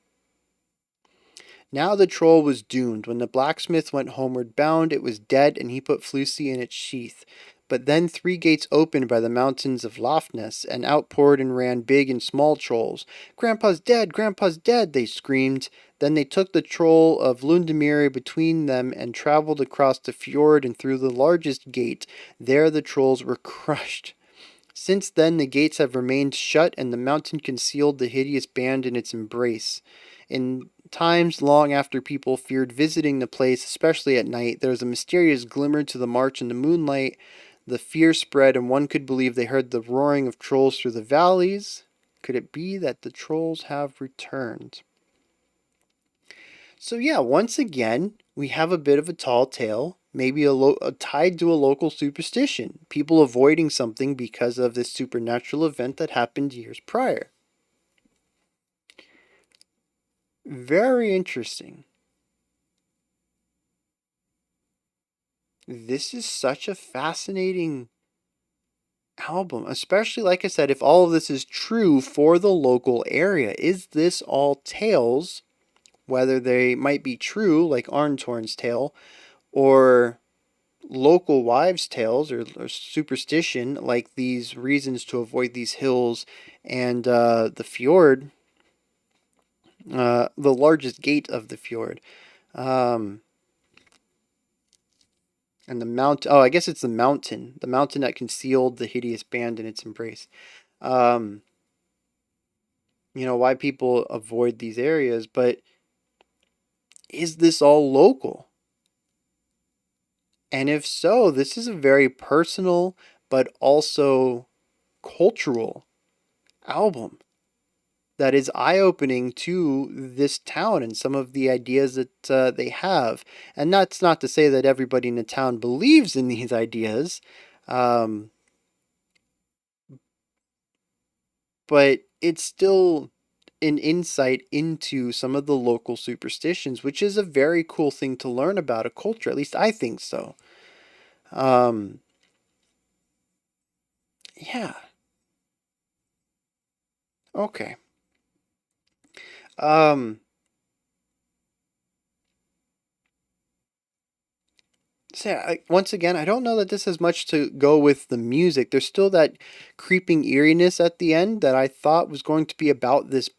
Now the troll was doomed. When the blacksmith went homeward bound, it was dead, and he put Flusy in its sheath. But then 3 gates opened by the mountains of Hydnes, and out poured and ran big and small trolls. Grandpa's dead! Grandpa's dead! They screamed. Then they took the troll of Lundamyri between them and traveled across the fjord and through the largest gate. There the trolls were crushed. Since then the gates have remained shut and the mountain concealed the hideous band in its embrace. In times long after people feared visiting the place, especially at night, there was a mysterious glimmer to the march in the moonlight. The fear spread, and one could believe they heard the roaring of trolls through the valleys. Could it be that the trolls have returned? So yeah, once again, we have a bit of a tall tale, maybe tied to a local superstition, people avoiding something because of this supernatural event that happened years prior. Very interesting. This is such a fascinating album, especially, like I said, if all of this is true for the local area. Is this all tales, whether they might be true, like Arntor's tale, or local wives' tales or superstition, like these reasons to avoid these hills and the fjord, the largest gate of the fjord. And the mountain. Oh, I guess it's the mountain that concealed the hideous band in its embrace. Why people avoid these areas, but is this all local? And if so, this is a very personal but also cultural album that is eye-opening to this town and some of the ideas that they have. And that's not to say that everybody in the town believes in these ideas, but it's still an insight into some of the local superstitions, which is a very cool thing to learn about a culture. At least I think so. Yeah. Okay. So once again, I don't know that this has much to go with the music. There's still that creeping eeriness at the end that I thought was going to be about this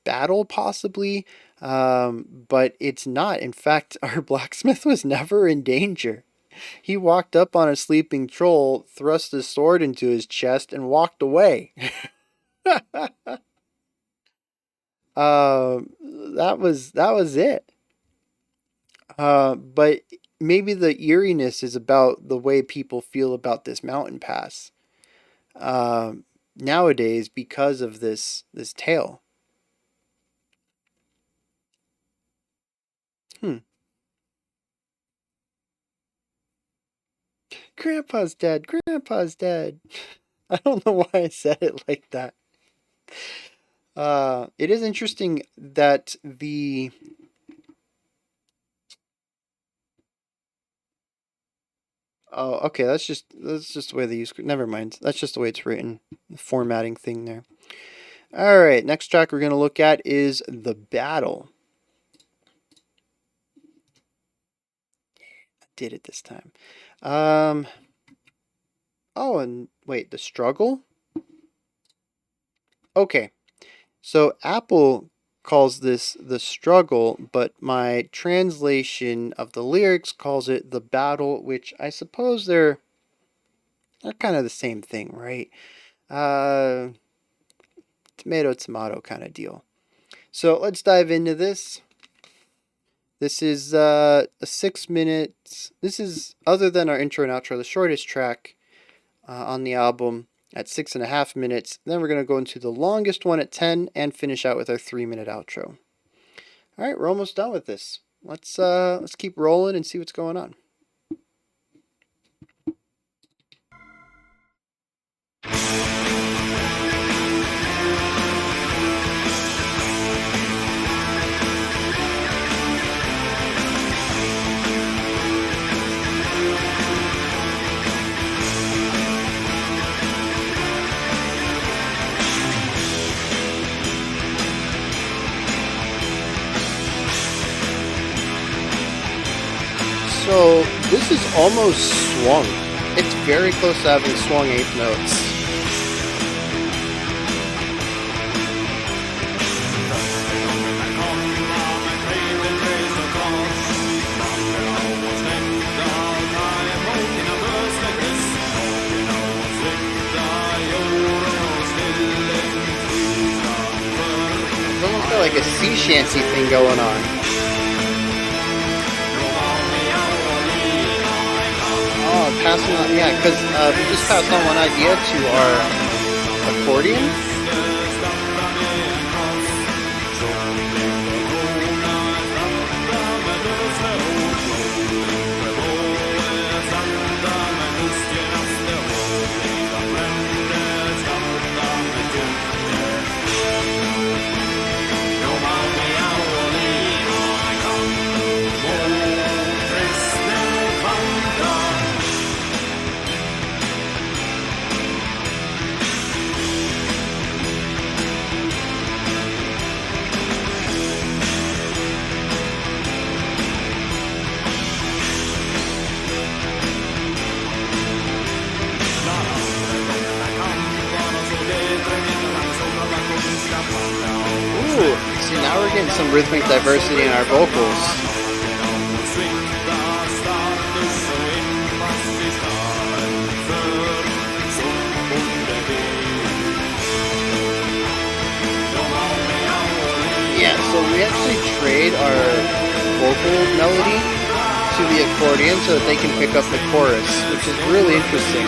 battle, possibly, but it's not. In fact, our blacksmith was never in danger. He walked up on a sleeping troll, thrust his sword into his chest, and walked away. That was it. But maybe the eeriness is about the way people feel about this mountain pass nowadays because of this tale. Grandpa's dead. Grandpa's dead. I don't know why I said it like that. It is interesting that the oh, okay, that's just the way they use. Never mind. That's just the way it's written. The formatting thing there. All right, next track we're gonna look at is The Battle. I did it this time. Oh, and wait, The Struggle? Okay. So Apple calls this The Struggle, but my translation of the lyrics calls it The Battle, which I suppose they're kind of the same thing, right? Tomato, tomato kind of deal. So let's dive into this. This is a 6 minutes. This is, other than our intro and outro, the shortest track on the album at 6.5 minutes. Then we're going to go into the longest one at 10 and finish out with our 3-minute outro. All right, we're almost done with this. Let's keep rolling and see what's going on. So this is almost swung. It's very close to having swung 8th notes. a sea shanty thing going on. Oh, passing on, yeah, because we just passed on one idea to our accordion. See, now we're getting some rhythmic diversity in our vocals. Yeah, so we actually trade our vocal melody to the accordion so that they can pick up the chorus, which is really interesting.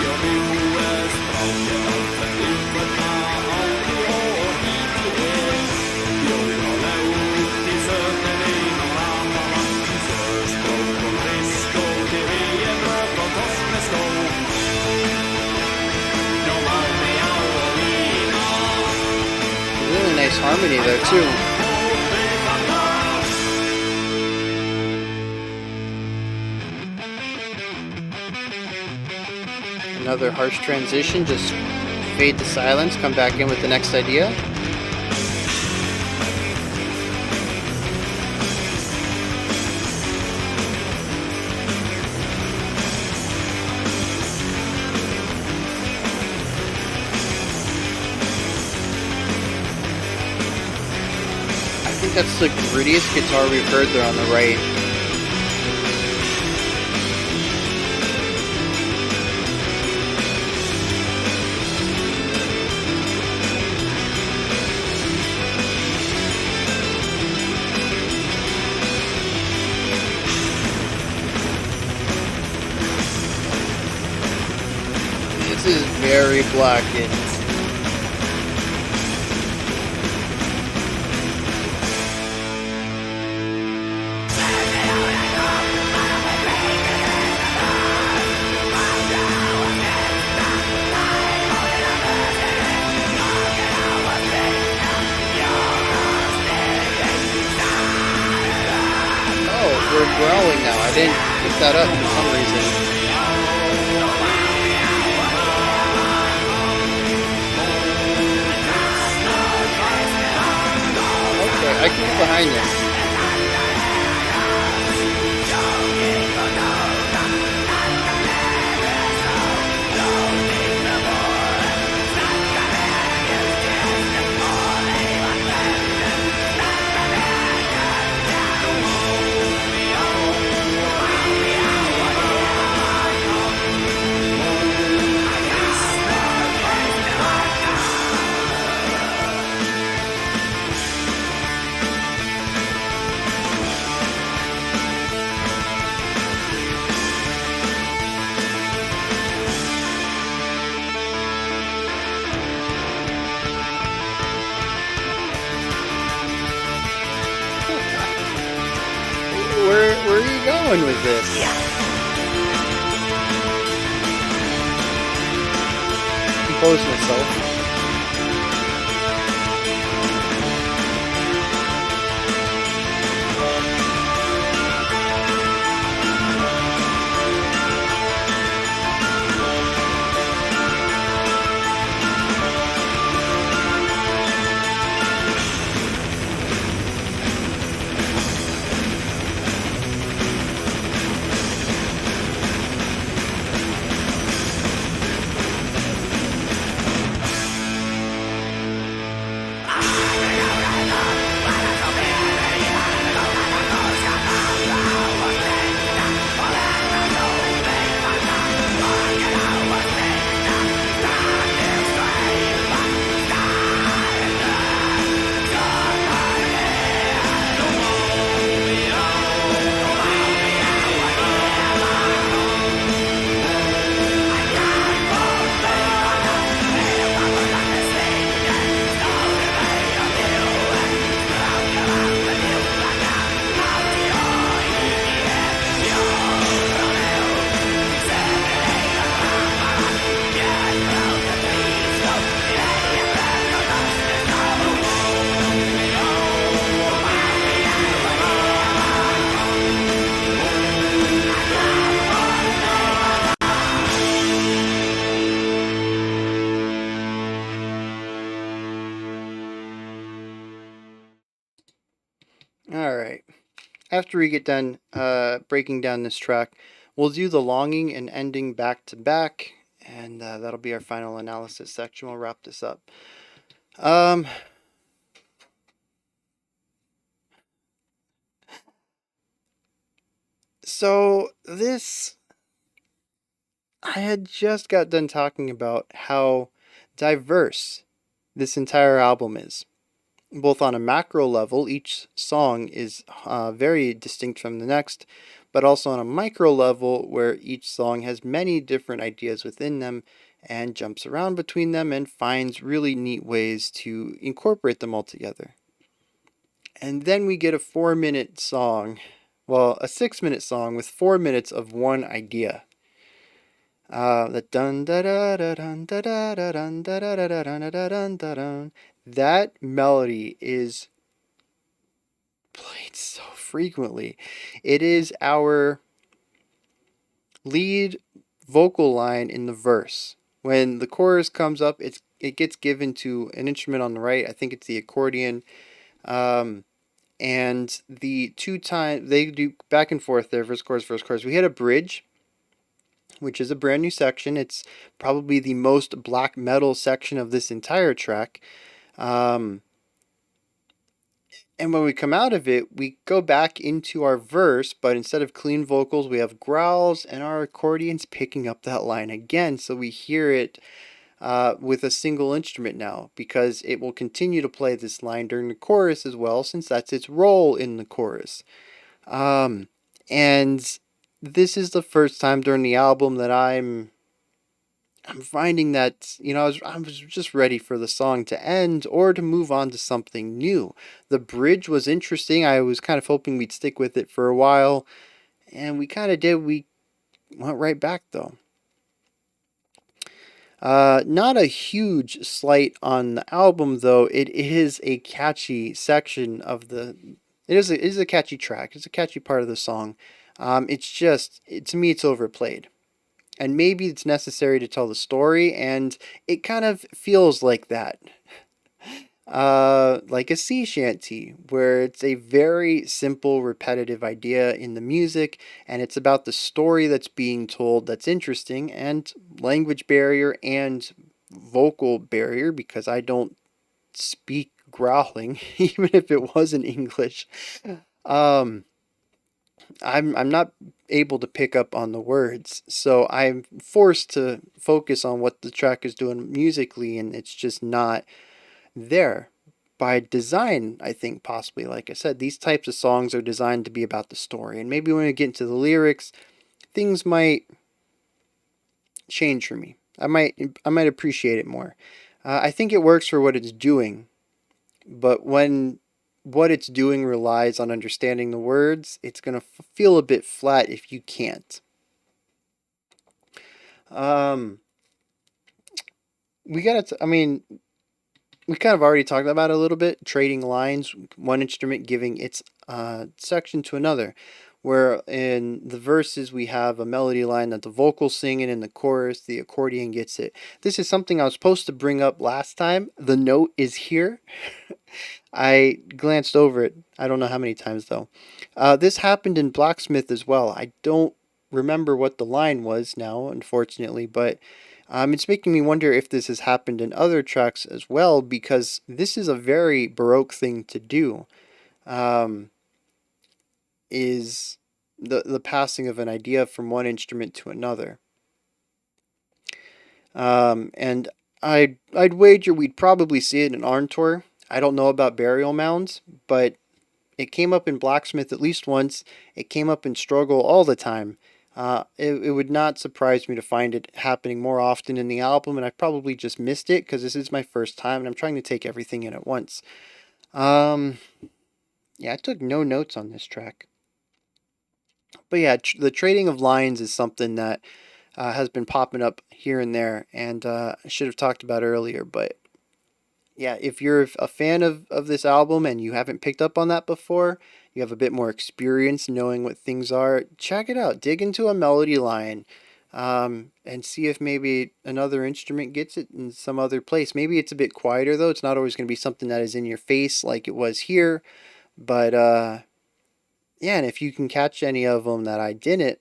Really nice harmony there too. Another harsh transition, just fade to silence, come back in with the next idea. I think that's the grittiest guitar we've heard there on the right. This is very Blackened. Oh, we're growling now. I didn't pick that up for some reason. I can get behind this. Where are you going with this? Compose myself. after we get done breaking down this track, we'll do the longing and ending back to back, and that'll be our final analysis section. We'll wrap this up. So this, I had just got done talking about how diverse this entire album is. Both on a macro level, each song is very distinct from the next, but also on a micro level where each song has many different ideas within them and jumps around between them and finds really neat ways to incorporate them all together. And then we get a 4-minute song, well, a 6-minute song with 4 minutes of one idea. The dun da da da dun da da da dun da da da da dun da dun da dun. That melody is played so frequently. It is our lead vocal line in the verse. When the chorus comes up, it gets given to an instrument on the right. I think it's the accordion. And the 2 times they do back and forth there, verse chorus. We hit a bridge, which is a brand new section. It's probably the most black metal section of this entire track. And when we come out of it, we go back into our verse, but instead of clean vocals, we have growls, and our accordion's picking up that line again, so we hear it with a single instrument now, because it will continue to play this line during the chorus as well, since that's its role in the chorus. And this is the first time during the album that I'm finding that, I was just ready for the song to end or to move on to something new. The bridge was interesting. I was kind of hoping we'd stick with it for a while, and we kind of did. We went right back, though. Not a huge slight on the album, though. It is a catchy section of the... It is a catchy track. It's a catchy part of the song. It's just, to me, it's overplayed. And maybe it's necessary to tell the story, and it kind of feels like that. Like a sea shanty, where it's a very simple, repetitive idea in the music, and it's about the story that's being told that's interesting, and language barrier and vocal barrier, because I don't speak growling, even if it was in English. I'm not able to pick up on the words, so I'm forced to focus on what the track is doing musically, and it's just not there. By design, I think possibly, like I said, these types of songs are designed to be about the story, and maybe when we get into the lyrics, things might change for me. I might appreciate it more. I think it works for what it's doing, but when what it's doing relies on understanding the words, it's going to feel a bit flat if you can't. We kind of already talked about it a little bit, trading lines, one instrument giving its section to another. Where in the verses we have a melody line that the vocals sing, and in the chorus the accordion gets it. This is something I was supposed to bring up last time. The note is here. I glanced over it. I don't know how many times though. This happened in Blacksmith as well. I don't remember what the line was now, unfortunately, but it's making me wonder if this has happened in other tracks as well, because this is a very Baroque thing to do. Is the passing of an idea from one instrument to another. And I'd wager we'd probably see it in Arntor. I don't know about burial mounds, but it came up in Blacksmith at least once. It came up in Struggle all the time. It would not surprise me to find it happening more often in the album, and I probably just missed it because this is my first time and I'm trying to take everything in at once. Yeah, I took no notes on this track. But yeah, the trading of lines is something that has been popping up here and there, and I should have talked about earlier. But yeah, if you're a fan of this album and you haven't picked up on that before, you have a bit more experience knowing what things are, check it out. Dig into a melody line and see if maybe another instrument gets it in some other place. Maybe it's a bit quieter, though. It's not always going to be something that is in your face like it was here, but yeah, and if you can catch any of them that I didn't,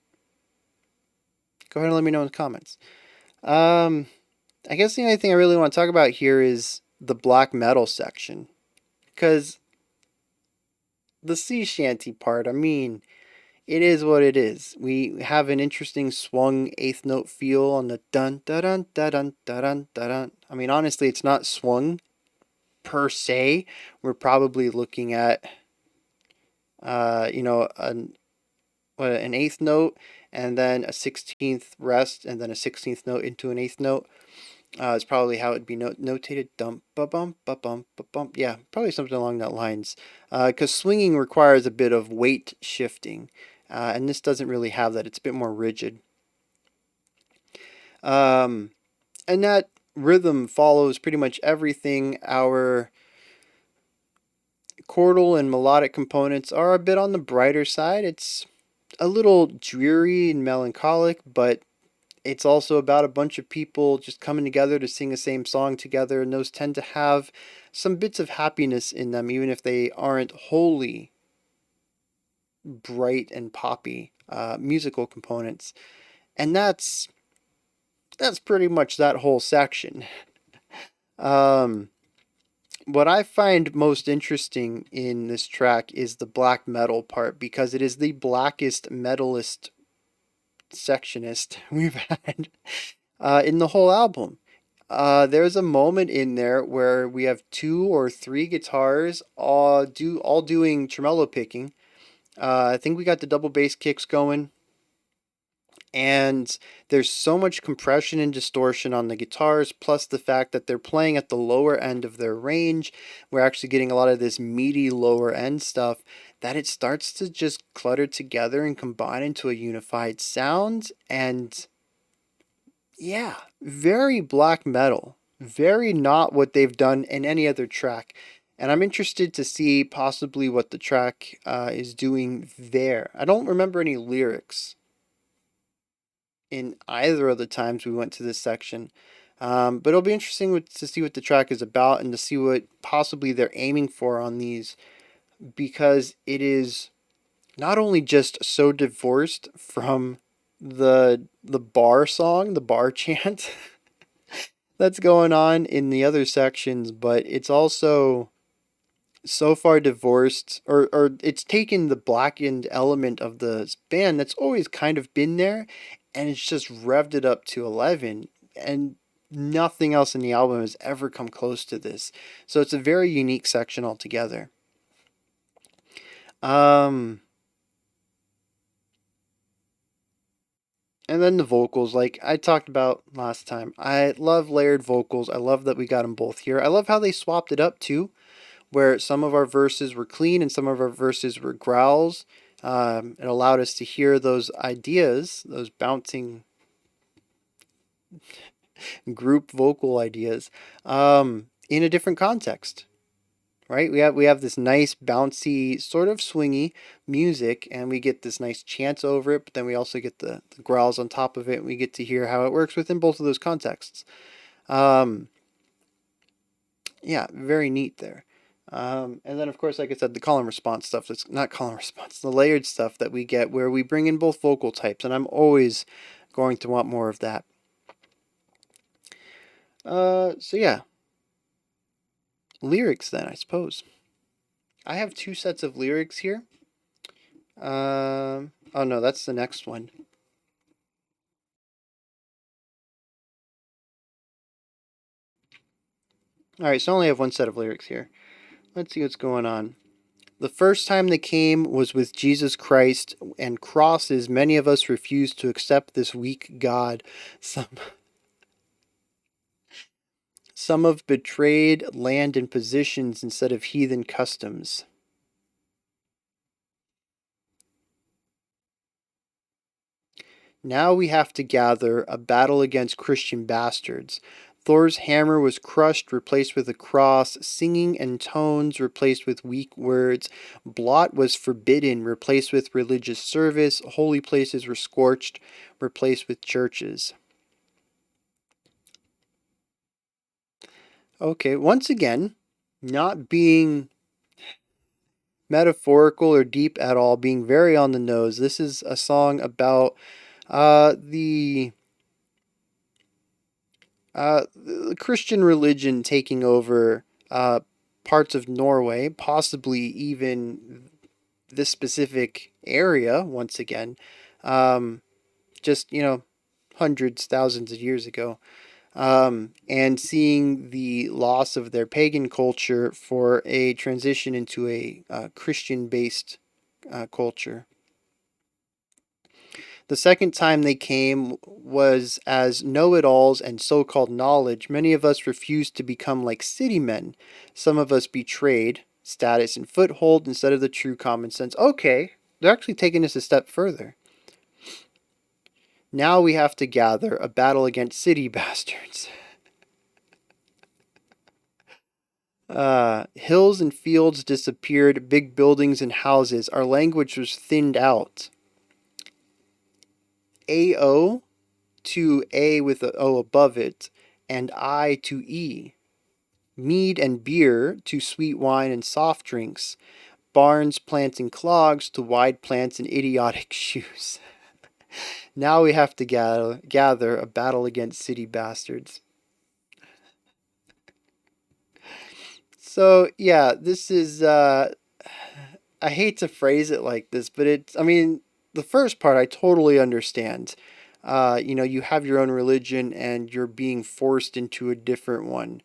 go ahead and let me know in the comments. I guess the only thing I really want to talk about here is the black metal section, because the sea shanty part, I mean, it is what it is. We have an interesting swung eighth note feel on the dun dun dun dun dun dun dun. I mean, honestly, it's not swung per se. We're probably looking at, an eighth note and then a 16th rest and then a 16th note into an eighth note. It's probably how it'd be notated. Dum ba bum ba bum ba bum. Yeah, probably something along that lines. Because swinging requires a bit of weight shifting, and this doesn't really have that. It's a bit more rigid. Um, and that rhythm follows pretty much everything. Our chordal and melodic components are a bit on the brighter side. It's a little dreary and melancholic, but it's also about a bunch of people just coming together to sing the same song together, and those tend to have some bits of happiness in them, even if they aren't wholly bright and poppy musical components. And that's pretty much that whole section. Um, what I find most interesting in this track is the black metal part, because it is the blackest metalist sectionist we've had in the whole album. There's a moment in there where we have two or three guitars all doing tremolo picking. I think we got the double bass kicks going, and there's so much compression and distortion on the guitars, plus the fact that they're playing at the lower end of their range. We're actually getting a lot of this meaty lower end stuff, that it starts to just clutter together and combine into a unified sound. And yeah, very black metal. Very not what they've done in any other track. And I'm interested to see possibly what the track is doing there. I don't remember any lyrics in either of the times we went to this section. But it'll be interesting to see what the track is about and to see what possibly they're aiming for on these, because it is not only just so divorced from the bar song, the bar chant that's going on in the other sections, but it's also so far divorced, or it's taken the Blackened element of the band that's always kind of been there, and it's just revved it up to 11, and nothing else in the album has ever come close to this. So it's a very unique section altogether. Um, and then the vocals, like I talked about last time, I love layered vocals. I love that we got them both here. I love how they swapped it up too, where some of our verses were clean and some of our verses were growls. It allowed us to hear those ideas, those bouncing group vocal ideas, in a different context. Right? We have this nice bouncy, sort of swingy music, and we get this nice chants over it, but then we also get the growls on top of it, and we get to hear how it works within both of those contexts. Um, yeah, very neat there. And then, of course, like I said, the call and response stuff. That's not call and response. The layered stuff that we get, where we bring in both vocal types, and I'm always going to want more of that. So yeah, lyrics then, I suppose. I have two sets of lyrics here. Oh no, that's the next one. All right, so I only have one set of lyrics here. Let's see what's going on. The first time they came was with Jesus Christ and crosses. Many of us refuse to accept this weak God. Some have betrayed land and positions instead of heathen customs. Now we have to gather a battle against Christian bastards. Thor's hammer was crushed, replaced with a cross. Singing and tones replaced with weak words. Blot was forbidden, replaced with religious service. Holy places were scorched, replaced with churches. Okay, once again, not being metaphorical or deep at all, being very on the nose. This is a song about the the Christian religion taking over parts of Norway, possibly even this specific area once again, um, just, hundreds, thousands of years ago, and seeing the loss of their pagan culture for a transition into a Christian based culture. The second time they came was as know it alls and so called knowledge. Many of us refused to become like city men. Some of us betrayed status and foothold instead of the true common sense. Okay, they're actually taking this a step further. Now we have to gather a battle against city bastards. Hills and fields disappeared, big buildings and houses. Our language was thinned out. AO to A with an O above it, and I to E. Mead and beer to sweet wine and soft drinks. Barns, plants, and clogs to wide plants and idiotic shoes. Now we have to gather a battle against city bastards. So, yeah, this is, I hate to phrase it like this, but I mean, the first part I totally understand. You have your own religion and you're being forced into a different one.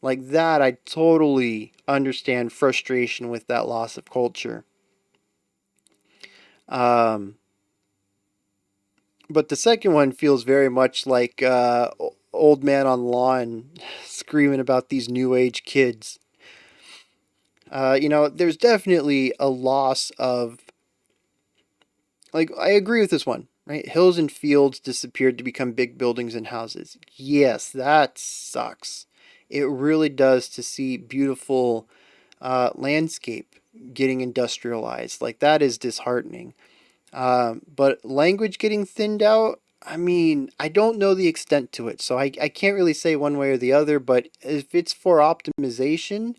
Like that, I totally understand frustration with that loss of culture. Um, but the second one feels very much like old man on lawn screaming about these new age kids. There's definitely a loss of, like, I agree with this one, right? Hills and fields disappeared to become big buildings and houses. Yes, that sucks. It really does, to see beautiful landscape getting industrialized. Like, that is disheartening. But language getting thinned out, I mean, I don't know the extent to it, so I can't really say one way or the other, but if it's for optimization,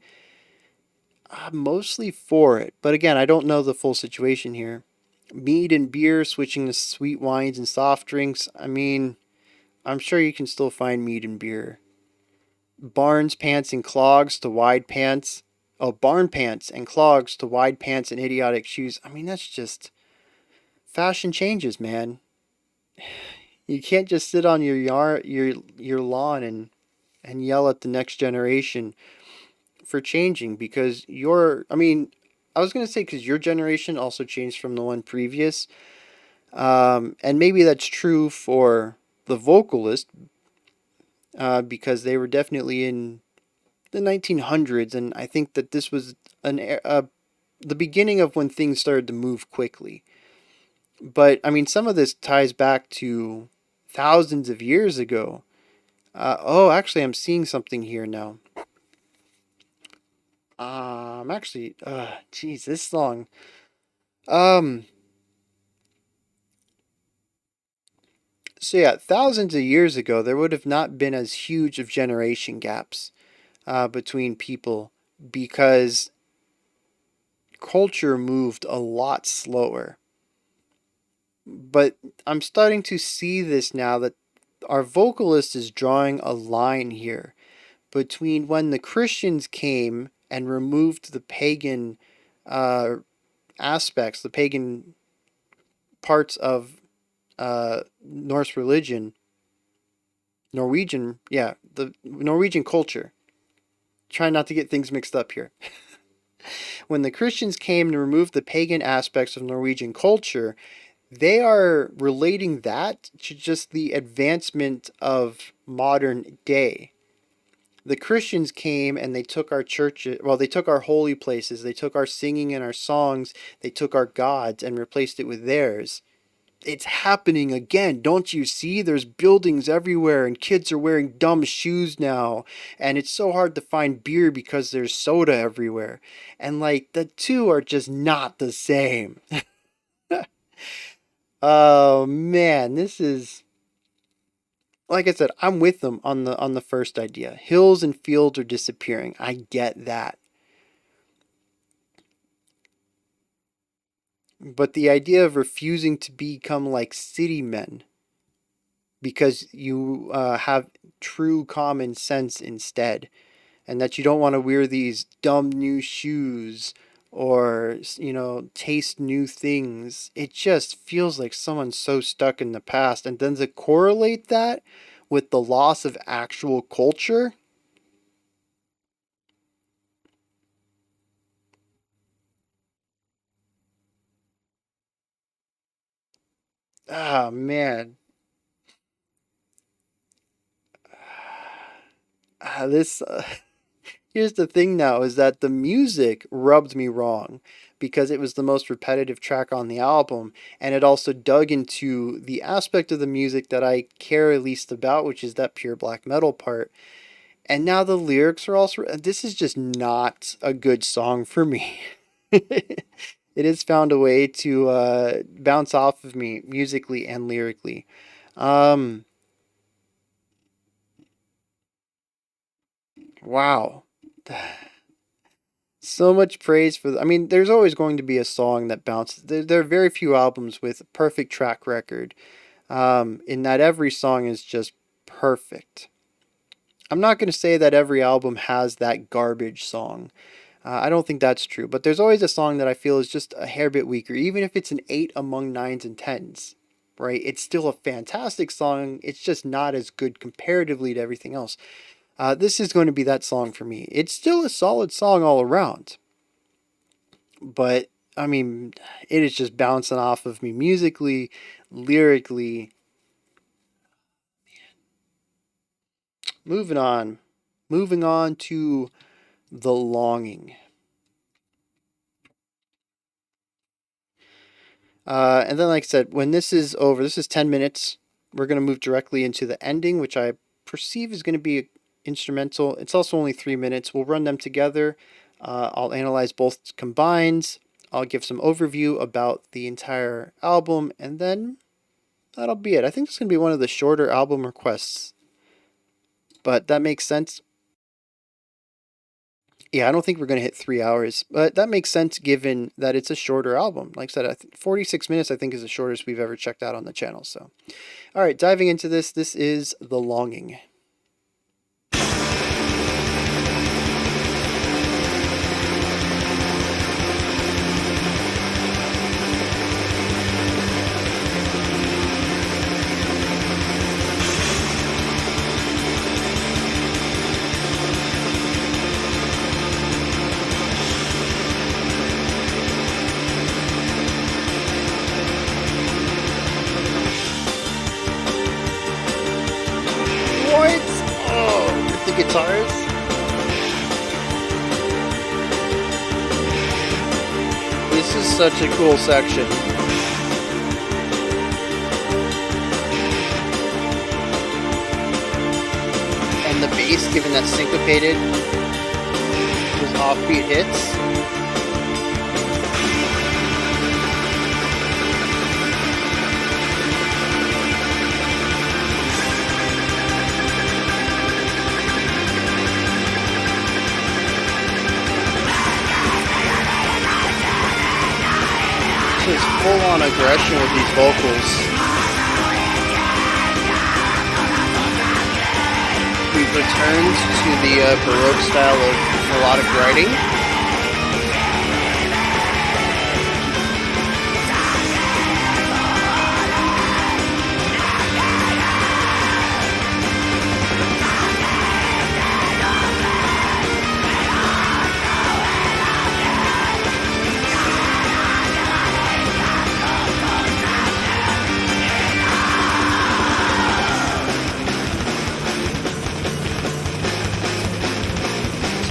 I'm mostly for it. But again, I don't know the full situation here. Mead and beer switching to sweet wines and soft drinks, I mean, I'm sure you can still find mead and beer. Barns pants and clogs to wide pants. Oh, barn pants and clogs to wide pants and idiotic shoes. I mean, that's just fashion changes, man. You can't just sit on your lawn and yell at the next generation for changing, because I was going to say because your generation also changed from the one previous. And maybe that's true for the vocalist, because they were definitely in the 1900s, and I think that this was the beginning of when things started to move quickly. But I mean, some of this ties back to thousands of years ago. Actually, I'm seeing something here now. I'm actually, geez, this song. Um, so yeah, thousands of years ago, there would have not been as huge of generation gaps between people, because culture moved a lot slower. But I'm starting to see this now, that our vocalist is drawing a line here between when the Christians came and removed the pagan uh, aspects, the pagan parts of Norse religion, Norwegian, yeah, the Norwegian culture. Trying not to get things mixed up here. When the Christians came and removed the pagan aspects of Norwegian culture, they are relating that to just the advancement of modern day. The Christians came and they took our churches, well, they took our holy places, they took our singing and our songs, they took our gods and replaced it with theirs. It's happening again. Don't you see? There's buildings everywhere and kids are wearing dumb shoes now. And it's so hard to find beer because there's soda everywhere. And like, the two are just not the same. Oh man, this is, like I said, I'm with them on the first idea. Hills and fields are disappearing. I get that. But the idea of refusing to become like city men because you have true common sense instead, and that you don't want to wear these dumb new shoes or, taste new things. It just feels like someone's so stuck in the past. And then to correlate that with the loss of actual culture. Ah, man. This Here's the thing now, is that the music rubbed me wrong because it was the most repetitive track on the album, and it also dug into the aspect of the music that I care least about, which is that pure black metal part. And now the lyrics are also, this is just not a good song for me. It has found a way to bounce off of me musically and lyrically. Um, wow. So much praise for I mean, there's always going to be a song that bounces. There are very few albums with a perfect track record, in that every song is just perfect. I'm not going to say that every album has that garbage song. I don't think that's true, but there's always a song that I feel is just a hair bit weaker, even if it's an 8 among 9s and 10s, right? It's still a fantastic song. It's just not as good comparatively to everything else. This is going to be that song for me. It's still a solid song all around, but I mean, it is just bouncing off of me musically, lyrically. Moving on. Moving on to The Longing. And then, like I said, when this is over, this is 10 minutes. We're going to move directly into the ending, which I perceive is going to be instrumental. It's also only 3 minutes. We'll run them together. I'll analyze both combined. I'll give some overview about the entire album, and then that'll be it. I think it's going to be one of the shorter album requests, but that makes sense. Yeah, I don't think we're going to hit 3 hours, but that makes sense given that it's a shorter album. Like I said, 46 minutes I think is the shortest we've ever checked out on the channel. So, all right, diving into this is The Longing. Guitars. This is such a cool section. And the bass, given that syncopated, those offbeat hits. Full-on aggression with these vocals. We've returned to the Baroque style of melodic writing.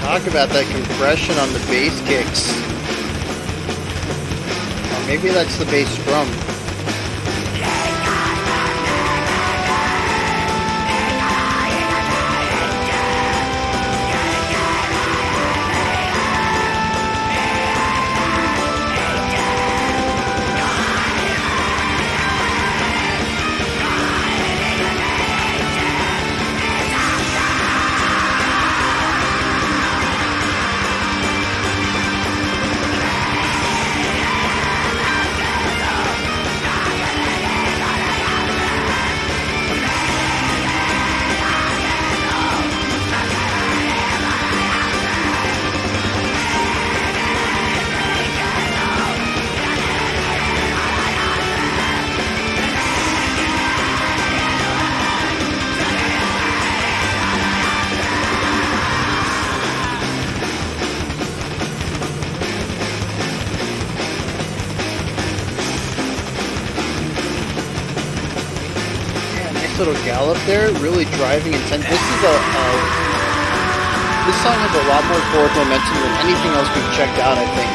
Talk about that compression on the bass kicks. Or maybe that's the bass drum. little gallop there, really driving intense. This song has a lot more forward momentum than anything else we've checked out, I think.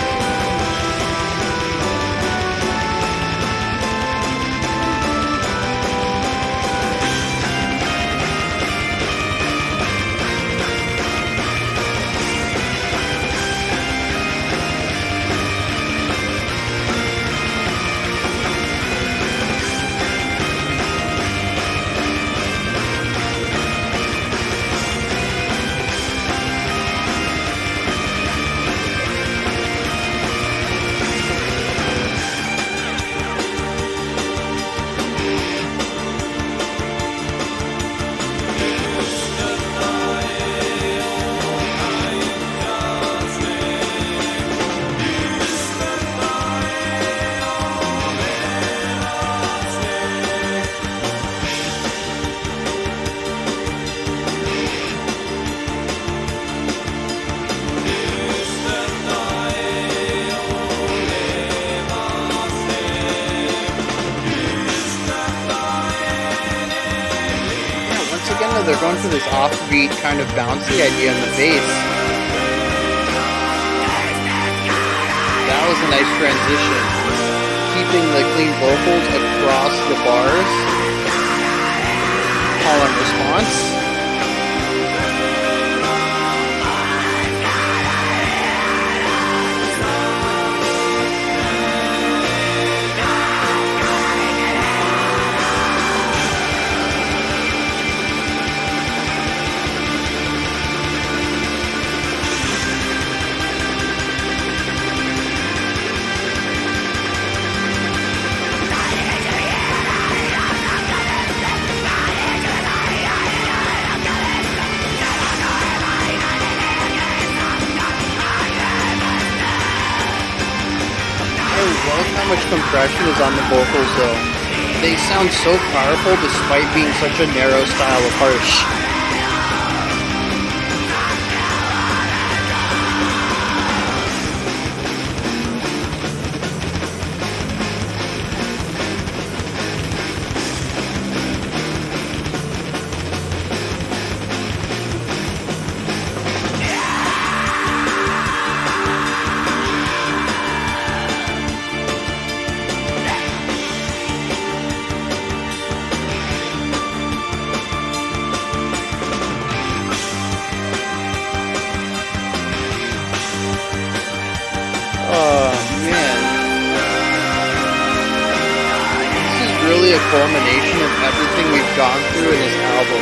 They're going for this offbeat kind of bouncy idea in the bass. That was a nice transition. Keeping the clean vocals across the bars. Call and response. How much compression is on the vocals though. They sound so powerful despite being such a narrow style of harsh. A culmination of everything we've gone through in this album,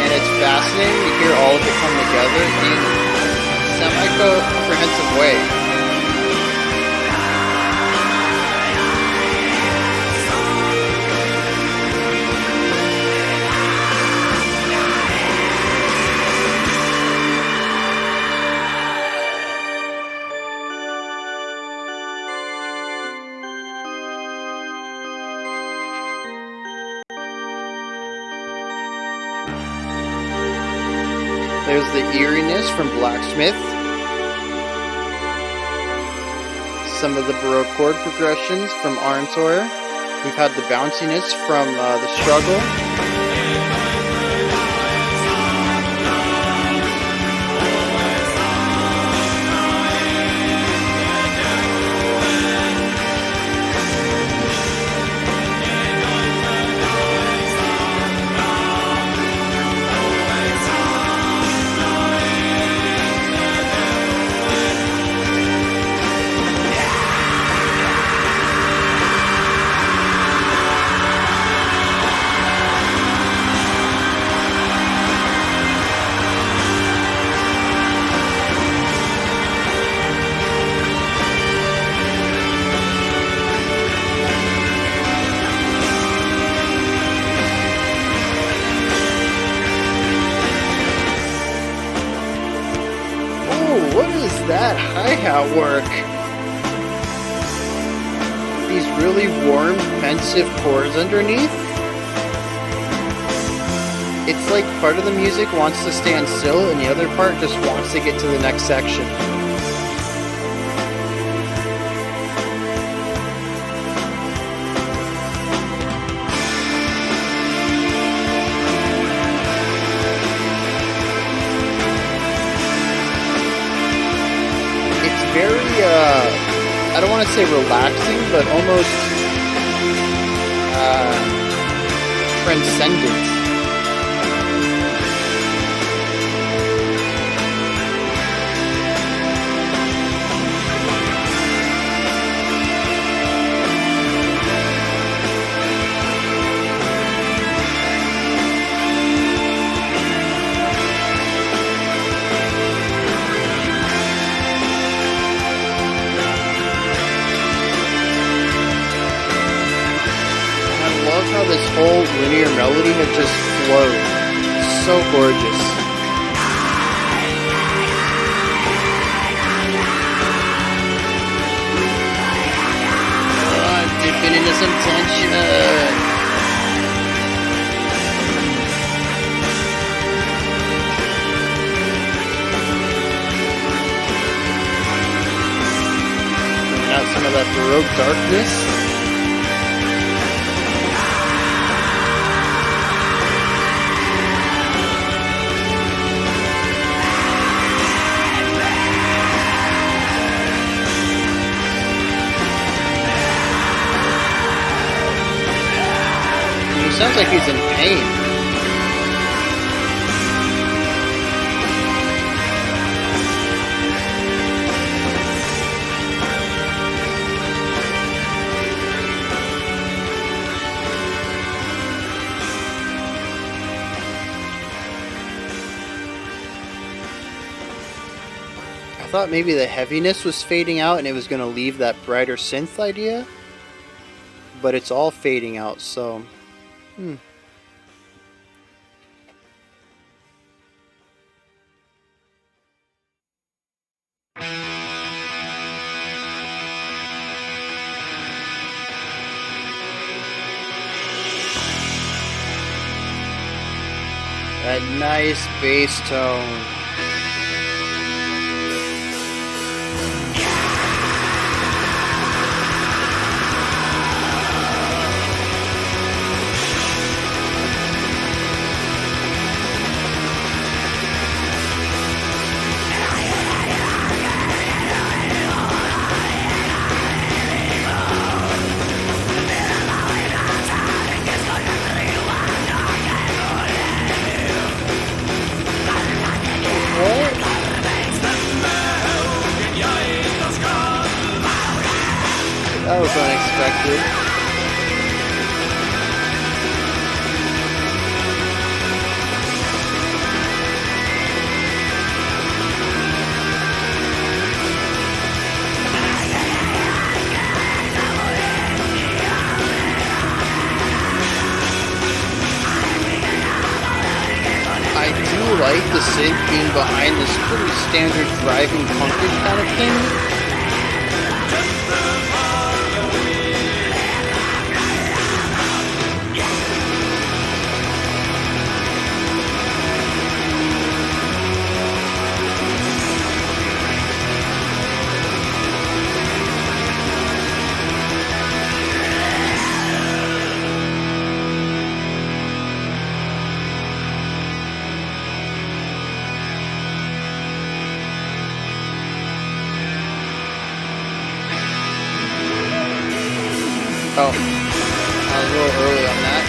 and it's fascinating to hear all of it come together in a semi-comprehensive way. There's the eeriness from Blacksmith. Some of the Baroque chord progressions from Arntor. We've had the bounciness from the Struggle. That hi-hat work. These really warm, pensive chords underneath. It's like part of the music wants to stand still and the other part just wants to get to the next section. I don't want to say relaxing, but almost transcendent. How this whole linear melody had just flowed. So gorgeous. Oh, I'm dipping into some tension. Bringing out some of that Baroque darkness. Sounds like he's in pain. I thought maybe the heaviness was fading out and it was going to leave that brighter synth idea, but it's all fading out, so that nice bass tone. That was unexpected. I do like the synth being behind this pretty standard driving punkish kind of thing. Oh, I was a little early on that.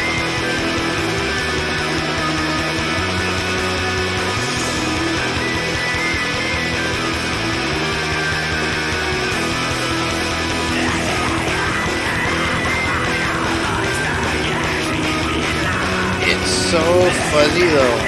It's so fuzzy though.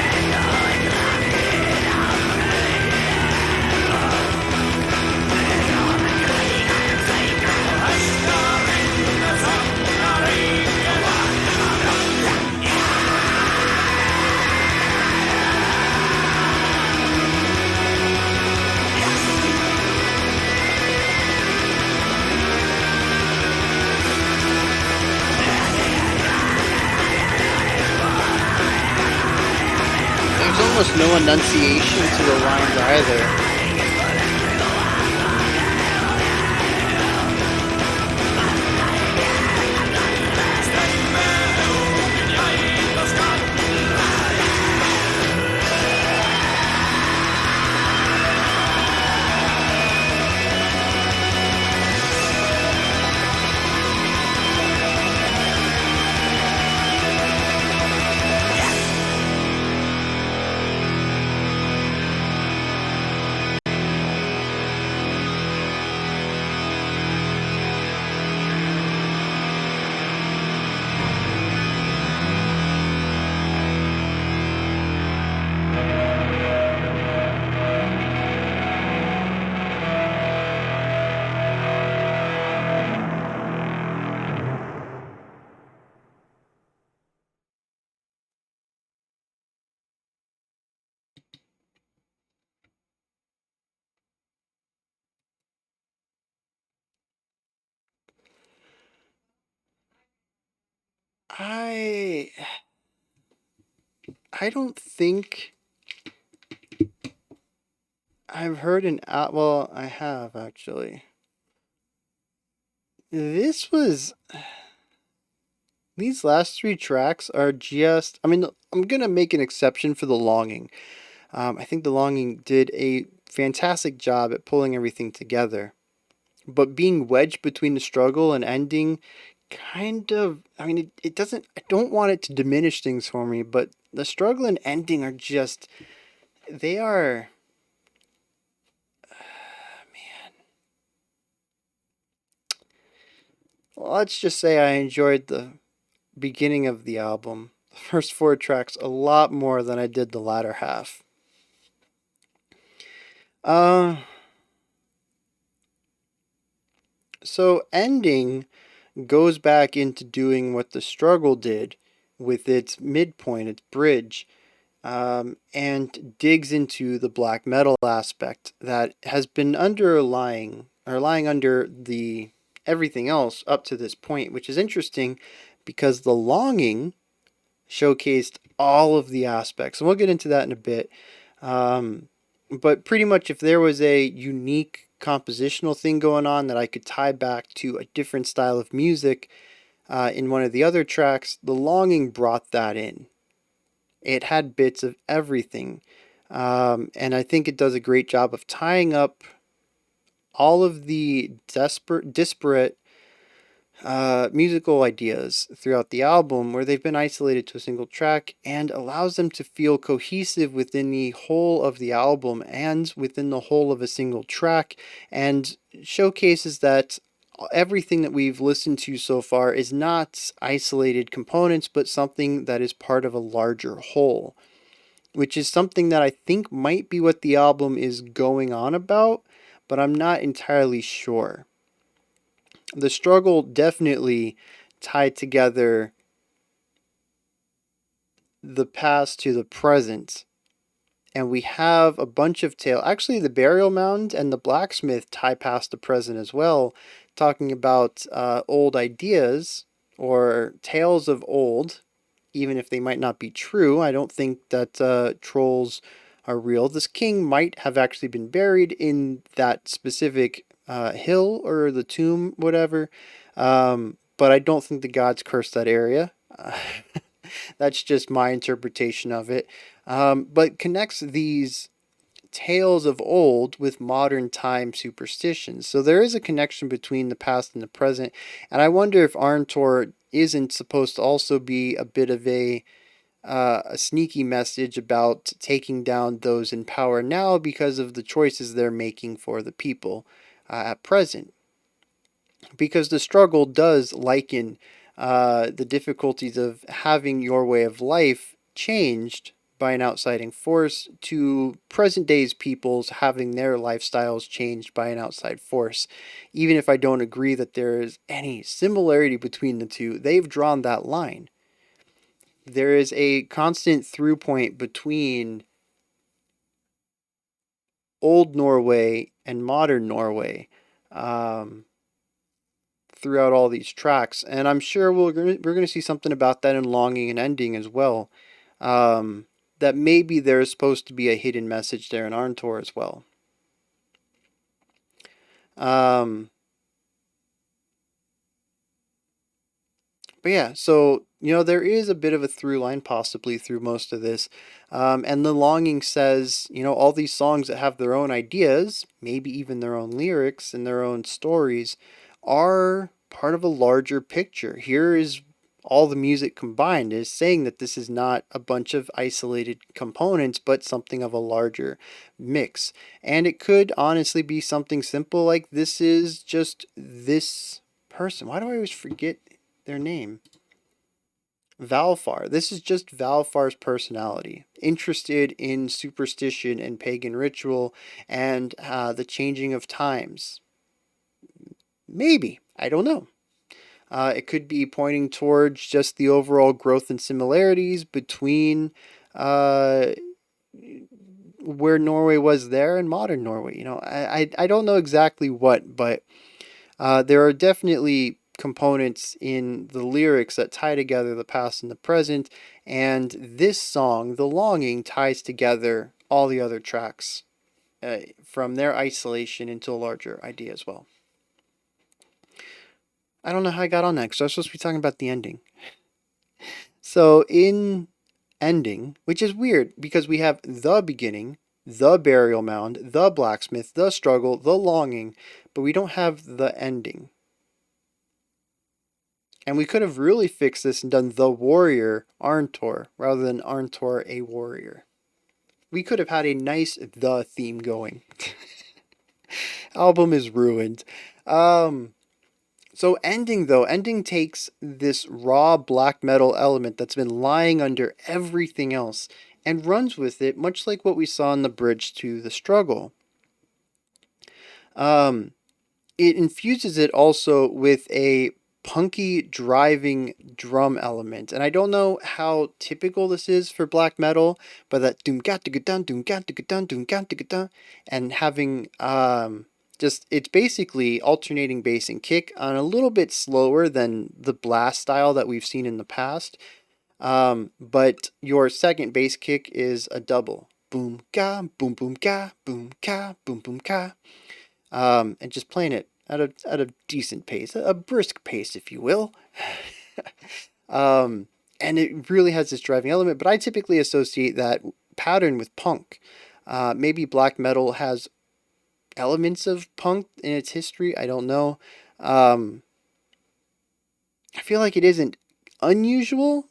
Almost no enunciation to the lines either. I I don't think I've heard well, I have actually. This was These last three tracks are just, I mean, I'm gonna make an exception for The Longing. I think The Longing did a fantastic job at pulling everything together. But being wedged between the struggle and ending kind of, I mean, it doesn't, I don't want it to diminish things for me, but the struggle and ending are just, they are, man, let's just say I enjoyed the beginning of the album, the first four tracks, a lot more than I did the latter half. Uh, so ending goes back into doing what the struggle did with its midpoint, its bridge, and digs into the black metal aspect that has been underlying or lying under the everything else up to this point, which is interesting because The Longing showcased all of the aspects, and we'll get into that in a bit. But pretty much, if there was a unique compositional thing going on that I could tie back to a different style of music in one of the other tracks, The Longing brought that in. It had bits of everything. And I think it does a great job of tying up all of the disparate musical ideas throughout the album where they've been isolated to a single track and allows them to feel cohesive within the whole of the album and within the whole of a single track, and showcases that everything that we've listened to so far is not isolated components but something that is part of a larger whole, which is something that I think might be what the album is going on about, but I'm not entirely sure. The struggle definitely tied together the past to the present. And we have a bunch of tales. Actually, the burial mound and the blacksmith tie past the present as well, talking about old ideas or tales of old, even if they might not be true. I don't think that trolls are real. This king might have actually been buried in that specific hill or the tomb, whatever. But I don't think the gods cursed that area. That's just my interpretation of it. But connects these tales of old with modern time superstitions. So there is a connection between the past and the present. And I wonder if Arntor isn't supposed to also be a bit of a sneaky message about taking down those in power now because of the choices they're making for the people at present. Because the struggle does liken the difficulties of having your way of life changed by an outside force to present day's peoples having their lifestyles changed by an outside force. Even if I don't agree that there is any similarity between the two, they've drawn that line. There is a constant through point between old Norway and modern Norway. Throughout all these tracks, and I'm sure we're gonna see something about that in Longing and Ending as well. That maybe there's supposed to be a hidden message there in Arntor as well. But yeah, so there is a bit of a through line possibly through most of this, and the Longing says all these songs that have their own ideas, maybe even their own lyrics and their own stories, are part of a larger picture. Here is all the music combined is saying that this is not a bunch of isolated components, but something of a larger mix. And it could honestly be something simple like this is just this person. Why do I always forget their name? Valfar. This is just Valfar's personality, interested in superstition and pagan ritual and the changing of times. Maybe. I don't know. It could be pointing towards just the overall growth and similarities between where Norway was there and modern Norway. I don't know exactly what, but there are definitely components in the lyrics that tie together the past and the present, and this song, The Longing, ties together all the other tracks from their isolation into a larger idea as well. I don't know how I got on that, because I was supposed to be talking about the ending. So in ending, which is weird because we have the beginning, the burial mound, the blacksmith, the struggle, the longing, but we don't have the ending. And we could have really fixed this and done the warrior Arntor rather than Arntor a warrior. We could have had a nice the theme going. Album is ruined. So ending takes this raw black metal element that's been lying under everything else and runs with it, much like what we saw in the bridge to the struggle. It infuses it also with a punky driving drum element, and I don't know how typical this is for black metal, but that doom gat dun doom gat dun doom gat dun, and having just, it's basically alternating bass and kick on a little bit slower than the blast style that we've seen in the past. But your second bass kick is a double. Boom ka, boom boom ka, boom ka, boom boom ka. And just playing it at a decent pace, a brisk pace, if you will. And it really has this driving element, but I typically associate that pattern with punk. Maybe black metal has elements of punk in its history. I don't know. I feel like it isn't unusual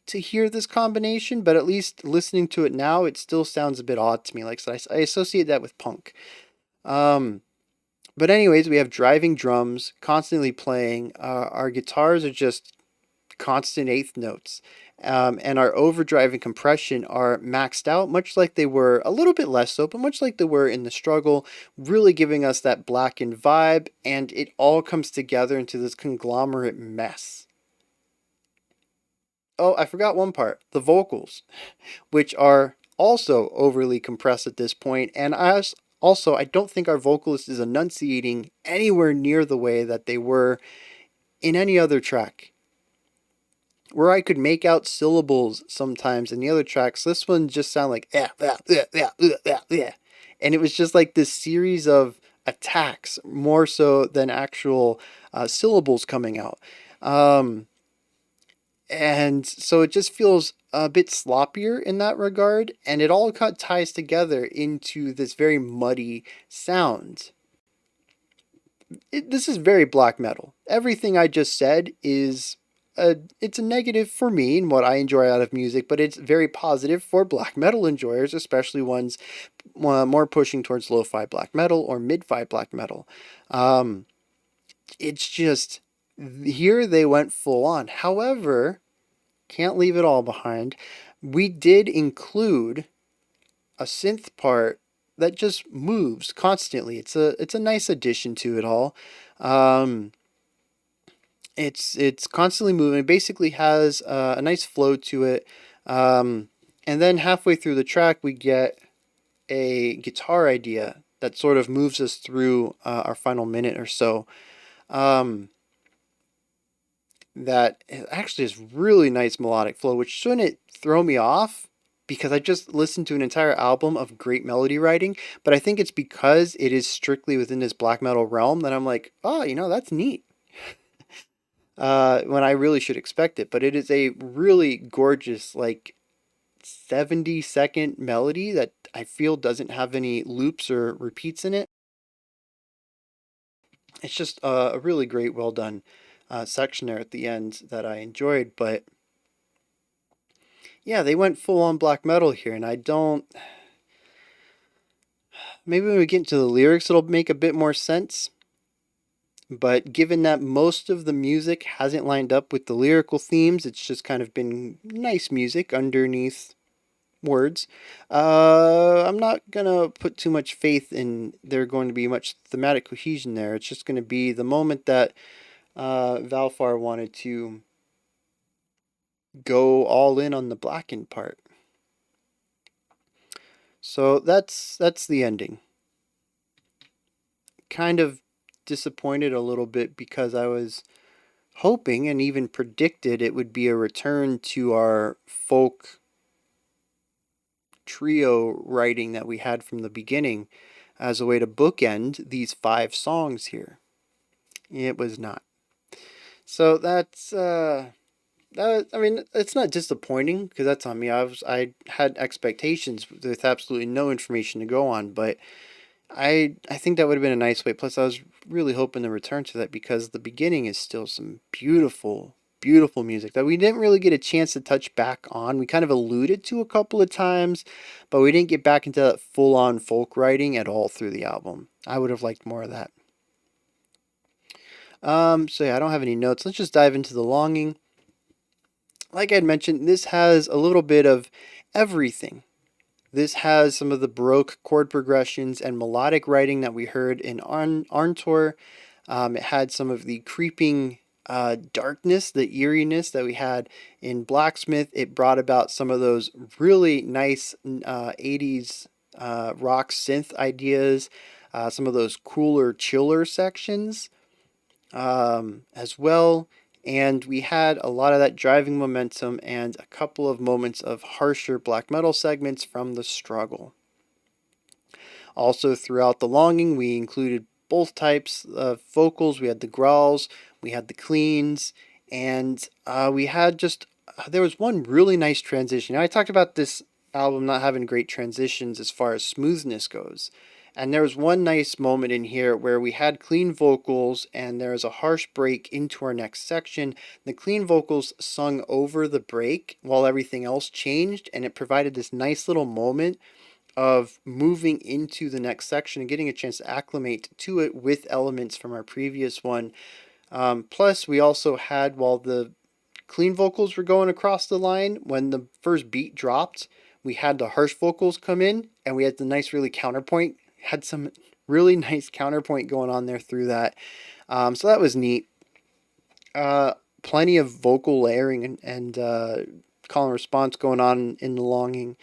to hear this combination, but at least listening to it now, it still sounds a bit odd to me. Like, so I associate that with punk. But anyways, we have driving drums constantly playing. Our guitars are just constant eighth notes. And our overdrive and compression are maxed out, much like they were, a little bit less so, but much like they were in the struggle, really giving us that Blackened vibe, and it all comes together into this conglomerate mess. Oh, I forgot one part, the vocals, which are also overly compressed at this point, and I don't think our vocalist is enunciating anywhere near the way that they were in any other track. Where I could make out syllables sometimes in the other tracks, this one just sounded like and it was just like this series of attacks more so than actual syllables coming out. And so it just feels a bit sloppier in that regard, and it all ties together into this very muddy sound. This is very black metal. Everything I just said is it's a negative for me and what I enjoy out of music, but it's very positive for black metal enjoyers, especially ones more pushing towards lo-fi black metal or mid-fi black metal. It's just, here they went full on. However, can't leave it all behind. We did include a synth part that just moves constantly. It's a nice addition to it all. It's constantly moving. It basically has a nice flow to it. And then halfway through the track, we get a guitar idea that sort of moves us through our final minute or so. That actually has really nice melodic flow, which shouldn't throw me off because I just listened to an entire album of great melody writing, but I think it's because it is strictly within this black metal realm that I'm like, oh, that's neat. When I really should expect it, but it is a really gorgeous, like 70-second melody that I feel doesn't have any loops or repeats in it. It's just a really great, well done section there at the end that I enjoyed, but yeah, they went full on black metal here, and I don't. Maybe when we get into the lyrics, it'll make a bit more sense. But given that most of the music hasn't lined up with the lyrical themes, it's just kind of been nice music underneath words. I'm not gonna put too much faith in there going to be much thematic cohesion there. It's just gonna be the moment that Valfar wanted to go all in on the Blackened part. So that's the ending. Kind of disappointed a little bit because I was hoping and even predicted it would be a return to our folk trio writing that we had from the beginning as a way to bookend these 5 songs here. It was not. So that's I mean, it's not disappointing because that's on me. I had expectations with absolutely no information to go on, but I think that would have been a nice way. Plus, I was really hoping to return to that because the beginning is still some beautiful, beautiful music that we didn't really get a chance to touch back on. We kind of alluded to a couple of times, but we didn't get back into that full-on folk writing at all through the album. I would have liked more of that. So yeah, I don't have any notes. Let's just dive into the longing. Like I had mentioned, this has a little bit of everything. This has some of the Baroque chord progressions and melodic writing that we heard in Arntor. It had some of the creeping darkness, the eeriness that we had in Blacksmith. It brought about some of those really nice 80s rock synth ideas, some of those cooler, chiller sections as well. And we had a lot of that driving momentum and a couple of moments of harsher black metal segments from the struggle. Also, throughout the longing, we included both types of vocals. We had the growls, we had the cleans, and we had just, there was one really nice transition. Now, I talked about this album not having great transitions as far as smoothness goes. And there was one nice moment in here where we had clean vocals and there was a harsh break into our next section. The clean vocals sung over the break while everything else changed, and it provided this nice little moment of moving into the next section and getting a chance to acclimate to it with elements from our previous one. Plus, we also had, while the clean vocals were going across the line, when the first beat dropped, we had the harsh vocals come in, and we had the nice, really counterpoint. Had some really nice counterpoint going on there through that. So that was neat. Plenty of vocal layering and call and response going on in the longing.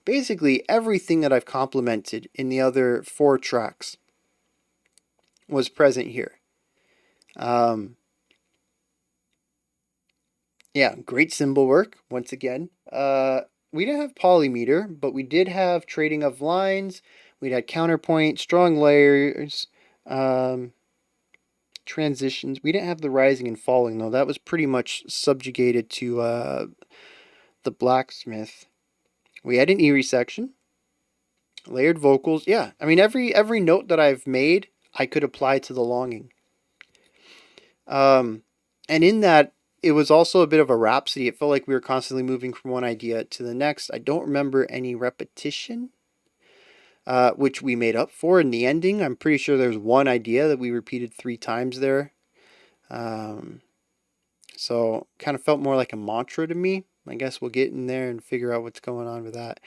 Basically, everything that I've complimented in the other 4 tracks was present here. Yeah, great cymbal work, once again. We didn't have Polymeter, but we did have trading of lines. We had counterpoint, strong layers, transitions. We didn't have the rising and falling, though. That was pretty much subjugated to the Blacksmith. We had an eerie section, layered vocals. Yeah, I mean, every note that I've made, I could apply to the longing. And in that, it was also a bit of a rhapsody. It felt like we were constantly moving from one idea to the next. I don't remember any repetition, which we made up for in the ending. I'm pretty sure there's one idea that we repeated 3 times there. So kind of felt more like a mantra to me. I guess we'll get in there and figure out what's going on with that.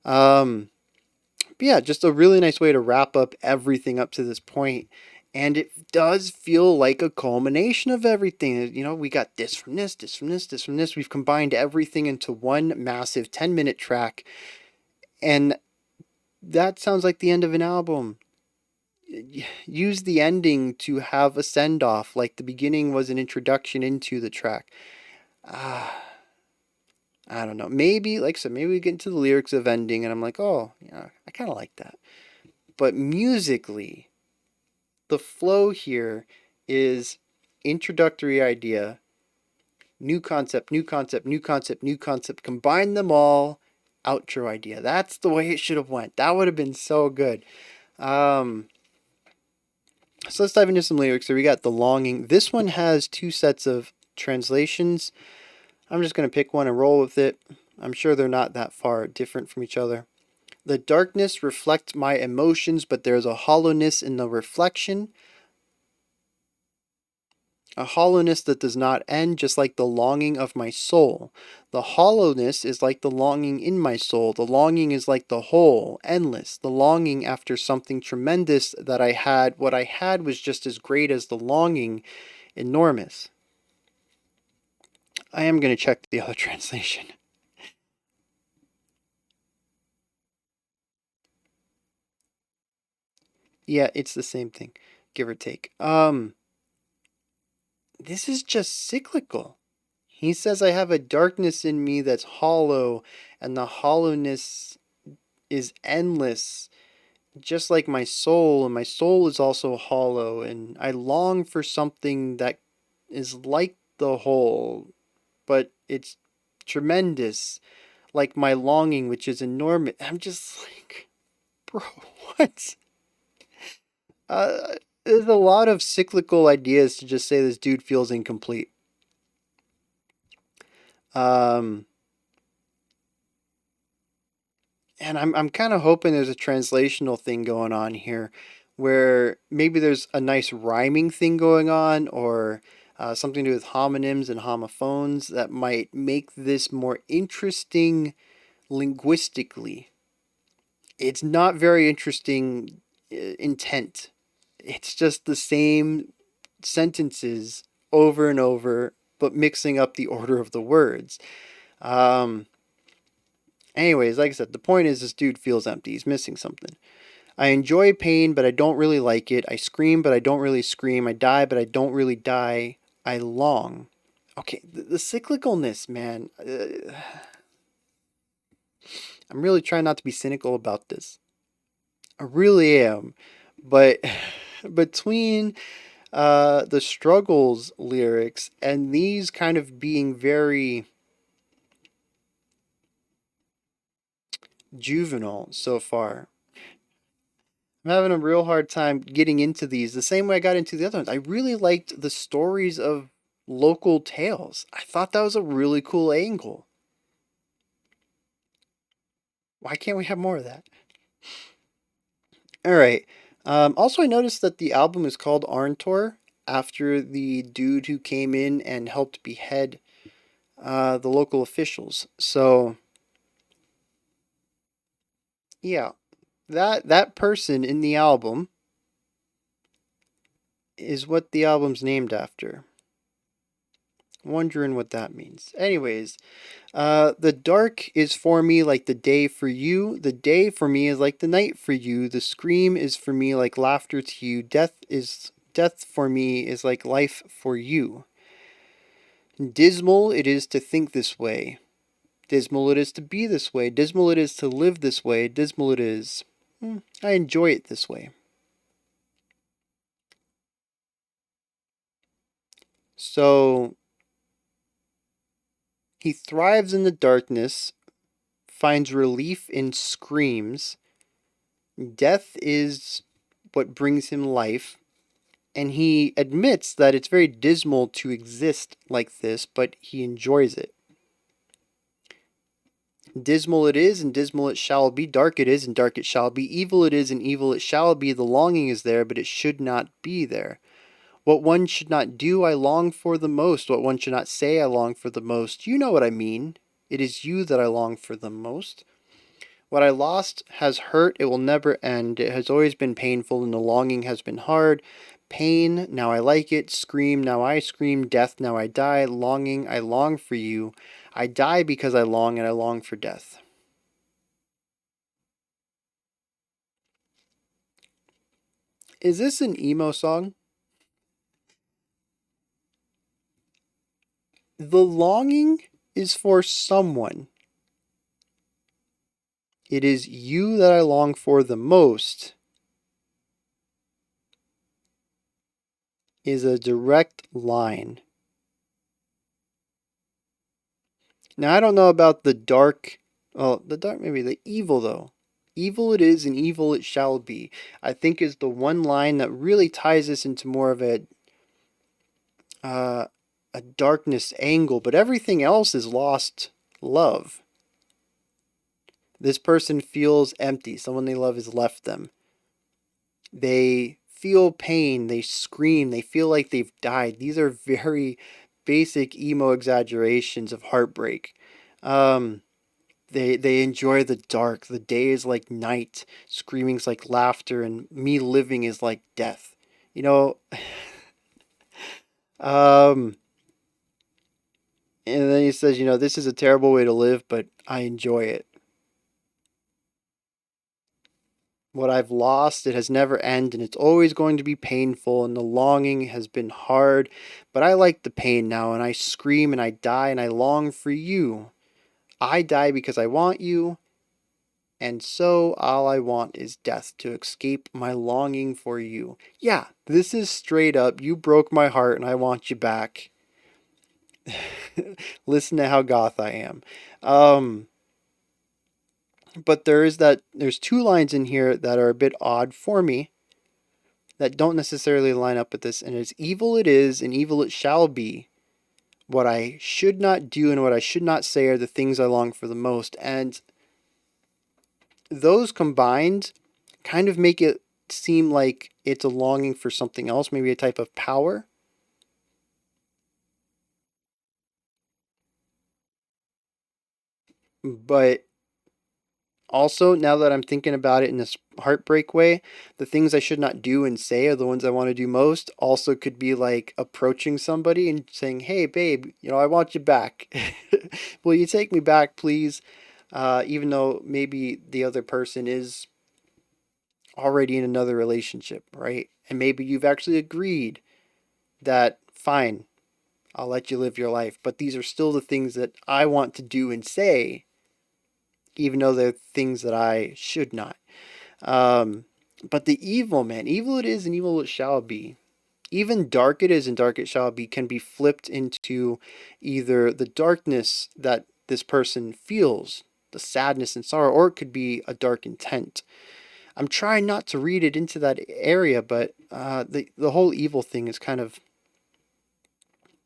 But yeah, just a really nice way to wrap up everything up to this point. And it does feel like a culmination of everything. You know, we got this from this, this from this, this from this. We've combined everything into one massive 10-minute track. And that sounds like the end of an album. Use the ending to have a send-off, like the beginning was an introduction into the track. I don't know. Maybe, like I said, maybe we get into the lyrics of ending and I'm like, oh, yeah, I kind of like that. But musically, the flow here is introductory idea, new concept, new concept, new concept, new concept, combine them all, outro idea. That's the way it should have went. That would have been so good. So let's dive into some lyrics. So we got The Longing. This one has 2 sets of translations. I'm just going to pick one and roll with it. I'm sure they're not that far different from each other. The darkness reflects my emotions, but there's a hollowness in the reflection. A hollowness that does not end, just like the longing of my soul. The hollowness is like the longing in my soul. The longing is like the hole, endless. The longing after something tremendous that I had. What I had was just as great as the longing, enormous. I am going to check the other translation. Yeah, it's the same thing, give or take. this is just cyclical. He says, I have a darkness in me that's hollow, and the hollowness is endless, just like my soul, and my soul is also hollow, and I long for something that is like the whole, but it's tremendous, like my longing, which is enormous. I'm just like, bro, what? Uh, there's a lot of cyclical ideas to just say this dude feels incomplete. Um, and I'm kind of hoping there's a translational thing going on here, where maybe there's a nice rhyming thing going on, or something to do with homonyms and homophones that might make this more interesting linguistically. It's not very interesting intent. It's just the same sentences over and over, but mixing up the order of the words. Um, Anyways, like I said, the point is this dude feels empty. He's missing something. I enjoy pain, but I don't really like it. I scream, but I don't really scream. I die, but I don't really die. I long. Okay, the cyclicalness, man. I'm really trying not to be cynical about this. I really am. But between the struggles lyrics and these kind of being very juvenile so far, I'm having a real hard time getting into these the same way I got into the other ones. I really liked the stories of local tales. I thought that was a really cool angle. Why can't we have more of that? All right. Also, I noticed that the album is called Arntor after the dude who came in and helped behead the local officials. So, yeah, that person in the album is what the album's named after. Wondering what that means. Anyways, the dark is for me like the day for you. The day for me is like the night for you. The scream is for me like laughter to you. Death for me is like life for you. Dismal it is to think this way. Dismal it is to be this way. Dismal it is to live this way. Dismal it is. I enjoy it this way. So he thrives in the darkness, finds relief in screams. Death is what brings him life, and he admits that it's very dismal to exist like this, but he enjoys it. Dismal it is, and dismal it shall be. Dark it is, and dark it shall be. Evil it is, and evil it shall be. The longing is there, but it should not be there. What one should not do, I long for the most. What one should not say, I long for the most. You know what I mean. It is you that I long for the most. What I lost has hurt, it will never end. It has always been painful, and the longing has been hard. Pain, now I like it. Scream, now I scream. Death, now I die. Longing, I long for you. I die because I long, and I long for death. Is this an emo song? The longing is for someone. It is you that I long for the most, is a direct line. Now, I don't know about the dark, well, the dark, maybe the evil, though. Evil it is, and evil it shall be, I think is the one line that really ties this into more of uh, a darkness angle, but everything else is lost love. This person feels empty. Someone they love has left them. They feel pain. They scream. They feel like they've died. These are very basic emo exaggerations of heartbreak. They enjoy the dark. The day is like night. Screaming's like laughter, and me living is like death. You know, um, and then he says, this is a terrible way to live, but I enjoy it. what I've lost, it has never ended, and it's always going to be painful, and the longing has been hard, but I like the pain now, and I scream and I die and I long for you. I die because I want you, and so all I want is death to escape my longing for you. Yeah, this is straight up, you broke my heart and I want you back. Listen to how goth I am. But there's two lines in here that are a bit odd for me that don't necessarily line up with this, and it's evil it is and evil it shall be. What I should not do and what I should not say are the things I long for the most. And those combined kind of make it seem like it's a longing for something else, maybe a type of power. But also, now that I'm thinking about it in this heartbreak way, the things I should not do and say are the ones I want to do most. Also, could be like approaching somebody and saying, "Hey, babe, I want you back. Will you take me back, please?" Even though maybe the other person is already in another relationship, right? And maybe you've actually agreed that, fine, I'll let you live your life. But these are still the things that I want to do and say, even though they're things that I should not. But the evil, man, evil it is and evil it shall be. Even dark it is and dark it shall be can be flipped into either the darkness that this person feels, the sadness and sorrow, or it could be a dark intent. I'm trying not to read it into that area, but the whole evil thing is kind of.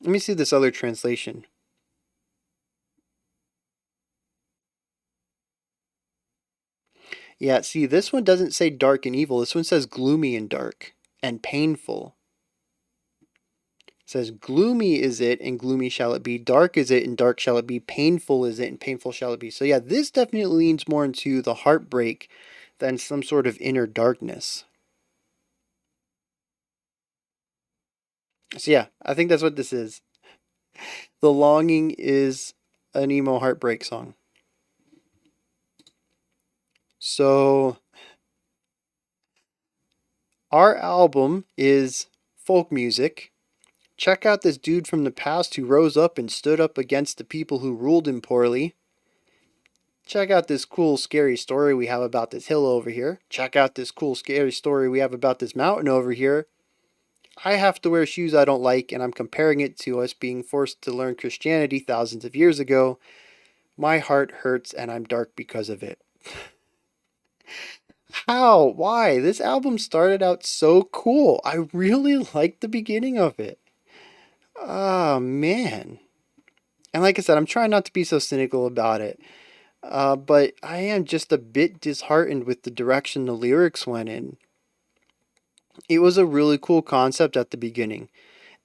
Let me see this other translation. Yeah, see, this one doesn't say dark and evil. This one says gloomy and dark and painful. It says gloomy is it and gloomy shall it be. Dark is it and dark shall it be. Painful is it and painful shall it be. So yeah, this definitely leans more into the heartbreak than some sort of inner darkness. So yeah, I think that's what this is. The Longing is an emo heartbreak song. So our album is folk music. Check out this dude from the past who rose up and stood up against the people who ruled him poorly. Check out this cool, scary story we have about this hill over here. Check out this cool, scary story we have about this mountain over here. I have to wear shoes I don't like, and I'm comparing it to us being forced to learn Christianity thousands of years ago. My heart hurts, and I'm dark because of it. How? Why? This album started out so cool. I really liked the beginning of it. Oh, man. And like I said, I'm trying not to be so cynical about it. But I am just a bit disheartened with the direction the lyrics went in. It was a really cool concept at the beginning.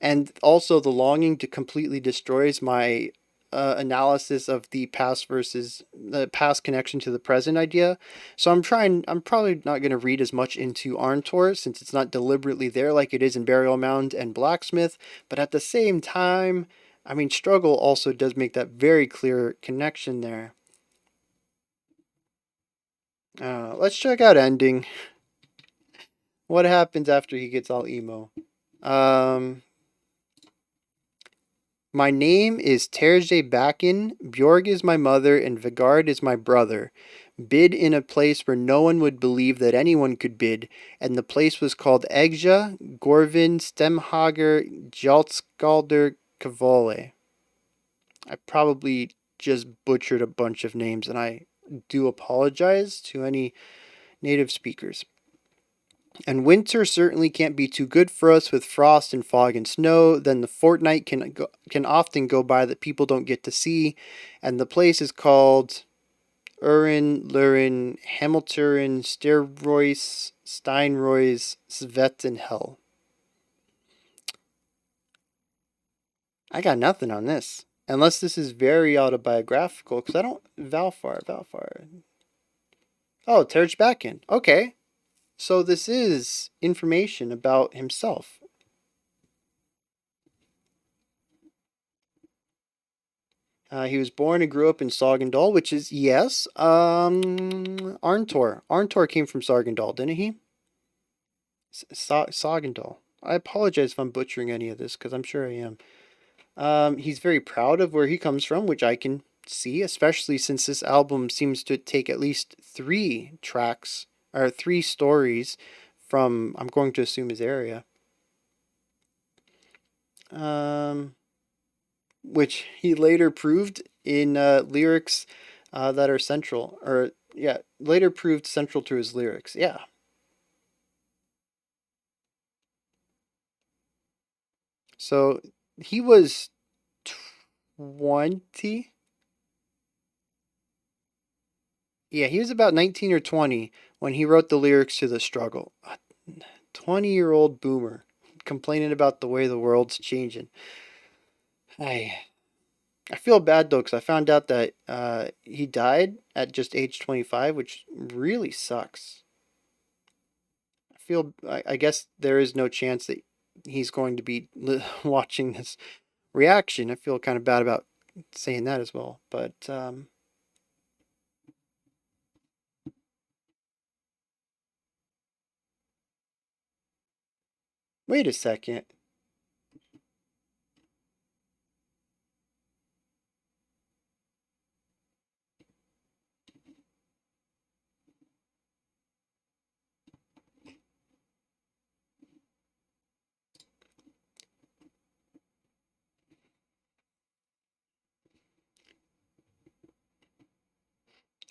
And also, the longing to completely destroys my analysis of the past versus the past connection to the present idea. So I'm probably not going to read as much into Arntor since it's not deliberately there like it is in Burial Mound and Blacksmith. But at the same time, I mean, Struggle also does make that very clear connection there. Let's check out Ending. What happens after he gets all emo? Um, My name is Terje Bakken, Bjorg is my mother, and Vigard is my brother. Bid in a place where no one would believe that anyone could bid, and the place was called Egja, Gorvin, Stemhager, Jaltskalder, Kavole. I probably just butchered a bunch of names, and I do apologize to any native speakers. And winter certainly can't be too good for us with frost and fog and snow. Then the fortnight can often go by that people don't get to see, and the place is called Urin, Lurin, Hamilturin, Sterois, Steinrois, Svetenhell. I got nothing on this. Unless this is very autobiographical, because I don't. Valfar. Oh, Terj Bakken. Okay. So this is information about himself. He was born and grew up in Sogndal, which is, yes, Arntor. Arntor came from Sogndal, didn't he? Sogndal. I apologize if I'm butchering any of this, because I'm sure I am. He's very proud of where he comes from, which I can see, especially since this album seems to take at least 3 tracks, or 3 stories from, I'm going to assume, his area. Which he later proved in lyrics that are central, or yeah, later proved central to his lyrics. Yeah. So he was 20. Yeah, he was about 19 or 20 when he wrote the lyrics to The Struggle. A 20-year-old boomer complaining about the way the world's changing. I feel bad though, because I found out that he died at just age 25, which really sucks. I guess there is no chance that he's going to be watching this reaction. I feel kind of bad about saying that as well. But wait a second.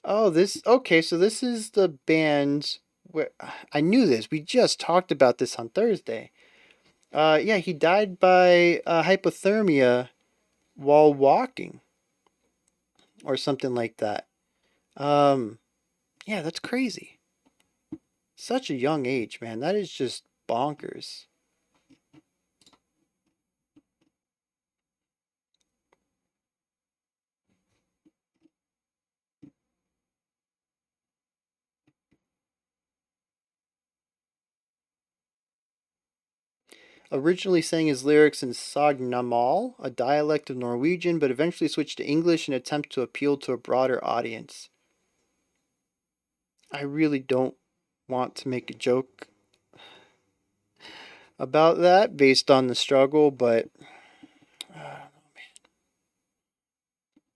Oh, this okay. So this is the band where I knew this. We just talked about this on Thursday. Yeah, he died by hypothermia while walking or something like that. Um, yeah, that's crazy. Such a young age, man. That is just bonkers. Originally sang his lyrics in Sagnamal, a dialect of Norwegian, but eventually switched to English in an attempt to appeal to a broader audience. I really don't want to make a joke about that based on the struggle, but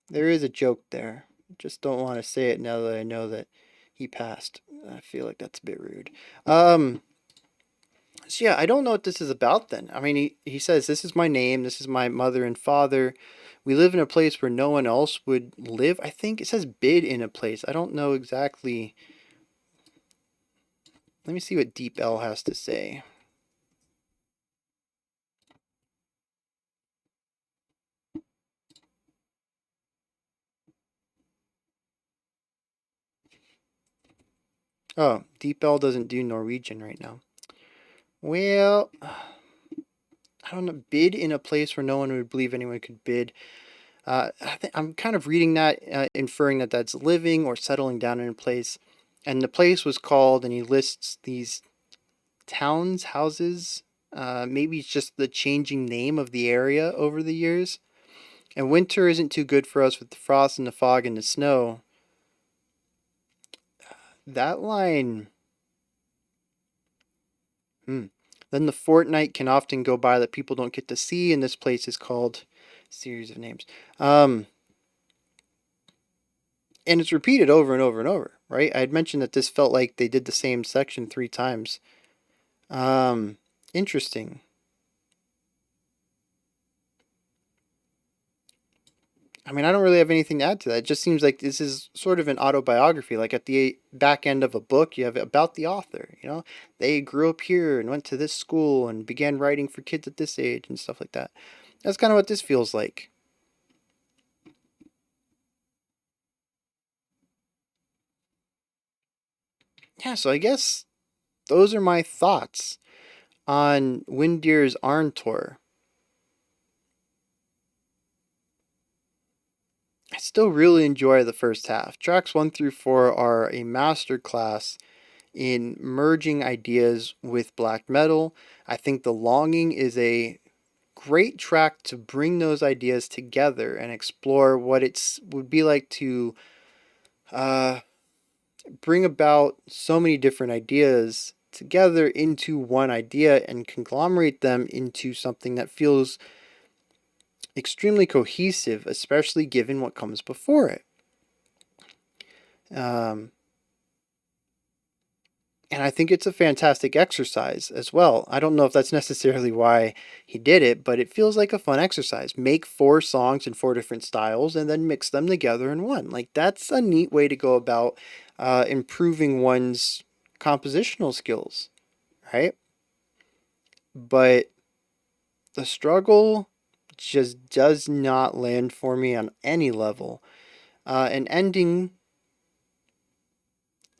there is a joke there. Just don't want to say it now that I know that he passed. I feel like that's a bit rude. So yeah, I don't know what this is about then. I mean, he says, "This is my name, this is my mother and father. We live in a place where no one else would live." I think it says bid in a place. I don't know exactly. Let me see what Deep L has to say. Oh, Deep L doesn't do Norwegian right now. Well, I don't know. Bid in a place where no one would believe anyone could bid. I'm kind of reading that, inferring that that's living or settling down in a place. And the place was called, and he lists these towns, houses. Maybe it's just the changing name of the area over the years. And winter isn't too good for us with the frost and the fog and the snow. That line. Hmm. Then the fortnight can often go by that people don't get to see, and this place is called series of names. And it's repeated over and over and over, right? I had mentioned that this felt like they did the same section 3 times. Um, Interesting. I mean, I don't really have anything to add to that. It just seems like this is sort of an autobiography. Like at the back end of a book, you have about the author. They grew up here and went to this school and began writing for kids at this age and stuff like that. That's kind of what this feels like. Yeah, so I guess those are my thoughts on Windir's Arntor. I still really enjoy the first half. Tracks 1 through 4 are a masterclass in merging ideas with black metal. I think The Longing is a great track to bring those ideas together and explore what it would be like to uh, bring about so many different ideas together into one idea and conglomerate them into something that feels extremely cohesive, especially given what comes before it. Um, and I think it's a fantastic exercise as well. I don't know if that's necessarily why he did it, but it feels like a fun exercise. Make 4 songs in 4 different styles and then mix them together in one. Like, that's a neat way to go about improving one's compositional skills, right? But the struggle just does not land for me on any level. And ending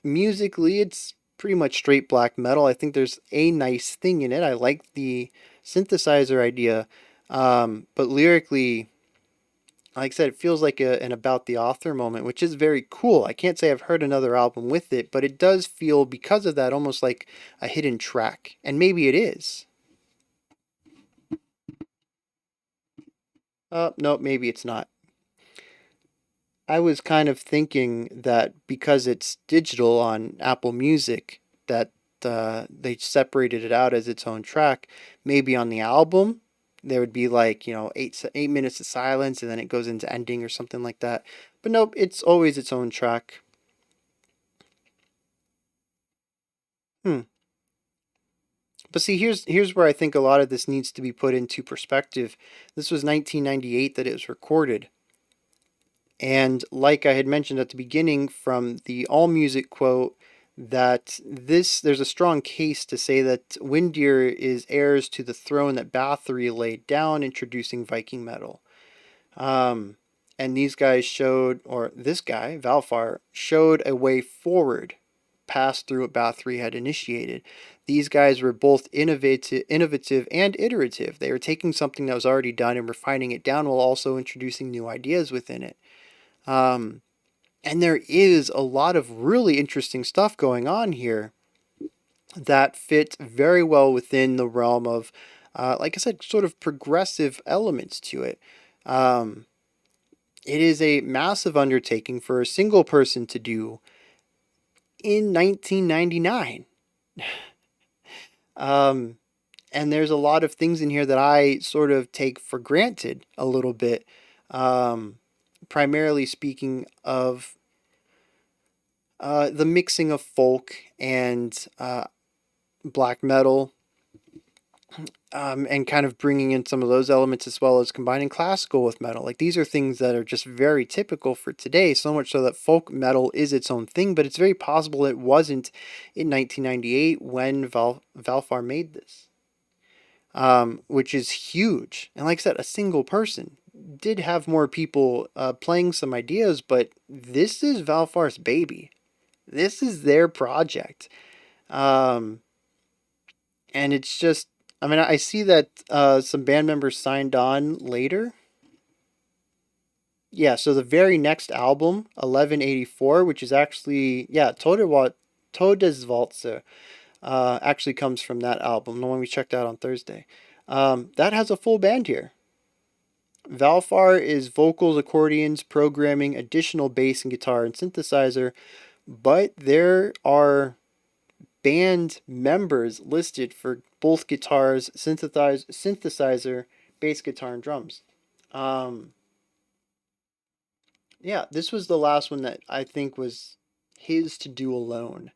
musically, it's pretty much straight black metal. I think there's a nice thing in it. I like the synthesizer idea, but lyrically, like I said, it feels like an about the author moment, which is very cool. I can't say I've heard another album with it, but it does feel, because of that, almost like a hidden track. And maybe it is. No, maybe it's not. I was kind of thinking that because it's digital on Apple Music, that they separated it out as its own track. Maybe on the album, there would be like, 8 minutes of silence and then it goes into ending or something like that. But nope, it's always its own track. Hmm. But see, here's where I think a lot of this needs to be put into perspective. This was 1998 that it was recorded. And like I had mentioned at the beginning from the AllMusic quote, that there's a strong case to say that Windir is heirs to the throne that Bathory laid down, introducing Viking metal. Um, and these guys showed, or this guy, Valfar, showed a way forward past through what Bathory had initiated. These guys were both innovative and iterative. They were taking something that was already done and refining it down while also introducing new ideas within it. Um, and there is a lot of really interesting stuff going on here that fits very well within the realm of, like I said, sort of progressive elements to it. Um, it is a massive undertaking for a single person to do in 1999. um, and there's a lot of things in here that I sort of take for granted a little bit. Primarily speaking of the mixing of folk and black metal, and kind of bringing in some of those elements as well as combining classical with metal. Like, these are things that are just very typical for today, so much so that folk metal is its own thing, but it's very possible it wasn't in 1998 when Valfar made this, which is huge. And like I said, a single person did have more people playing some ideas, but this is Valfar's baby. This is their project. Um, and it's just, I mean, I see that some band members signed on later. Yeah, so the very next album, 1184, which is actually, yeah, Todeswalzer, actually comes from that album, the one we checked out on Thursday. That has a full band here. Valfar is vocals, accordions, programming, additional bass and guitar and synthesizer, but there are band members listed for both guitars, synthesizer, bass guitar, and drums. Um, yeah, this was the last one that I think was his to do alone.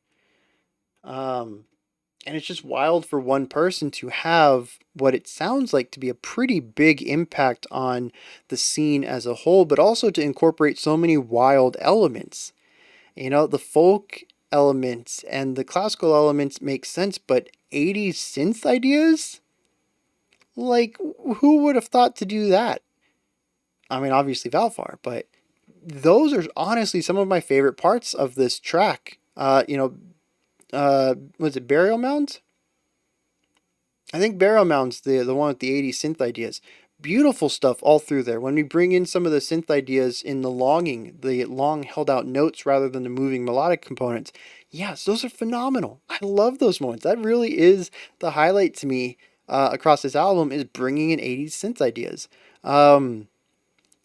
Um, and it's just wild for one person to have what it sounds like to be a pretty big impact on the scene as a whole, but also to incorporate so many wild elements. The folk elements and the classical elements make sense, but 80s synth ideas? Like, who would have thought to do that? I mean, obviously Valfar, but those are honestly some of my favorite parts of this track. Was it Burial Mounds? I think Burial Mounds, the one with the 80s synth ideas. Beautiful stuff all through there. When we bring in some of the synth ideas in the longing, the long held out notes rather than the moving melodic components, yes, those are phenomenal. I love those moments. That really is the highlight to me across this album is bringing in 80s synth ideas.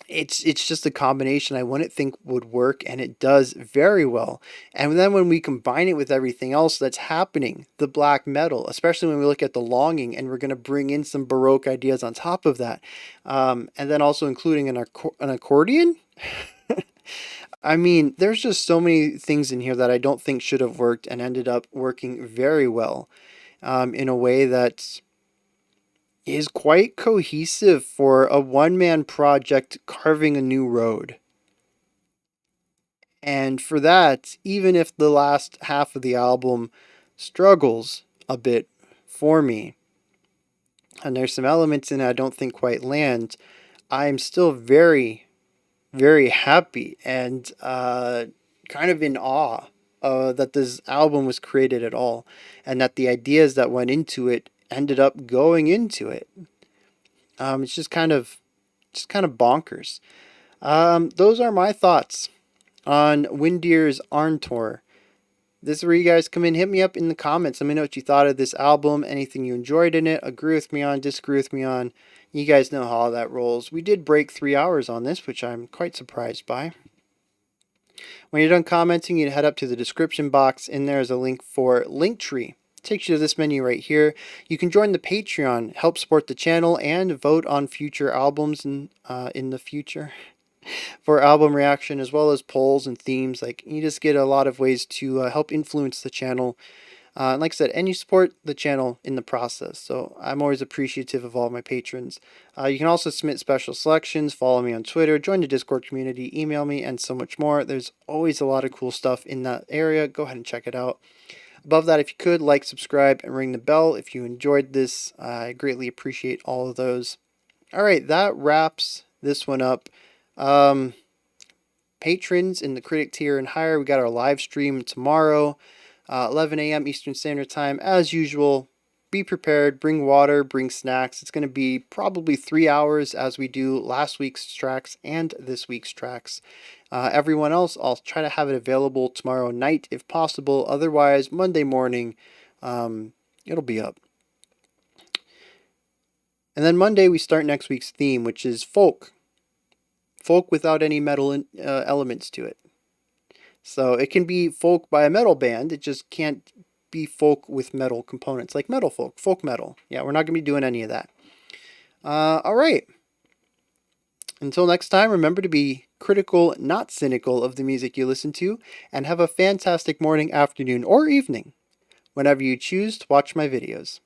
It's just a combination I wouldn't think would work, and it does very well. And then when we combine it with everything else that's happening, the black metal, especially when we look at the longing, and we're going to bring in some Baroque ideas on top of that, and then also including an accordion. I mean, there's just so many things in here that I don't think should have worked and ended up working very well, in a way that is quite cohesive for a one-man project carving a new road. And for that, even if the last half of the album struggles a bit for me, and there's some elements in it I don't think quite land, I'm still very, very happy and kind of in awe that this album was created at all, and that the ideas that went into it ended up going into it. It's just kind of bonkers. Those are my thoughts on Windir's Arntor. This is where you guys come in. Hit me up in the comments. Let me know what you thought of this album, anything you enjoyed in it, agree with me on, disagree with me on. You guys know how that rolls. We did break 3 hours on this, which I'm quite surprised by. When you're done commenting, you head up to the description box. In there is a link for Linktree. Takes you to this menu right here. You can join the Patreon, help support the channel, and vote on future albums in the future for album reaction, as well as polls and themes. Like, you just get a lot of ways to help influence the channel. Like I said, and you support the channel in the process. So I'm always appreciative of all my patrons. You can also submit special selections, follow me on Twitter, join the Discord community, email me, and so much more. There's always a lot of cool stuff in that area. Go ahead and check it out. Above that, if you could, like, subscribe, and ring the bell if you enjoyed this. I greatly appreciate all of those. All right, that wraps this one up. Patrons in the critic tier and higher, we got our live stream tomorrow, 11 a.m. Eastern Standard Time. As usual, be prepared, bring water, bring snacks. It's going to be probably 3 hours as we do last week's tracks and this week's tracks. Everyone else, I'll try to have it available tomorrow night if possible. Otherwise, Monday morning, it'll be up. And then Monday, we start next week's theme, which is folk. Folk without any metal elements to it. So it can be folk by a metal band. It just can't be folk with metal components, like metal folk metal. Yeah, we're not going to be doing any of that. All right. Until next time, remember to be critical, not cynical of the music you listen to, and have a fantastic morning, afternoon, or evening whenever you choose to watch my videos.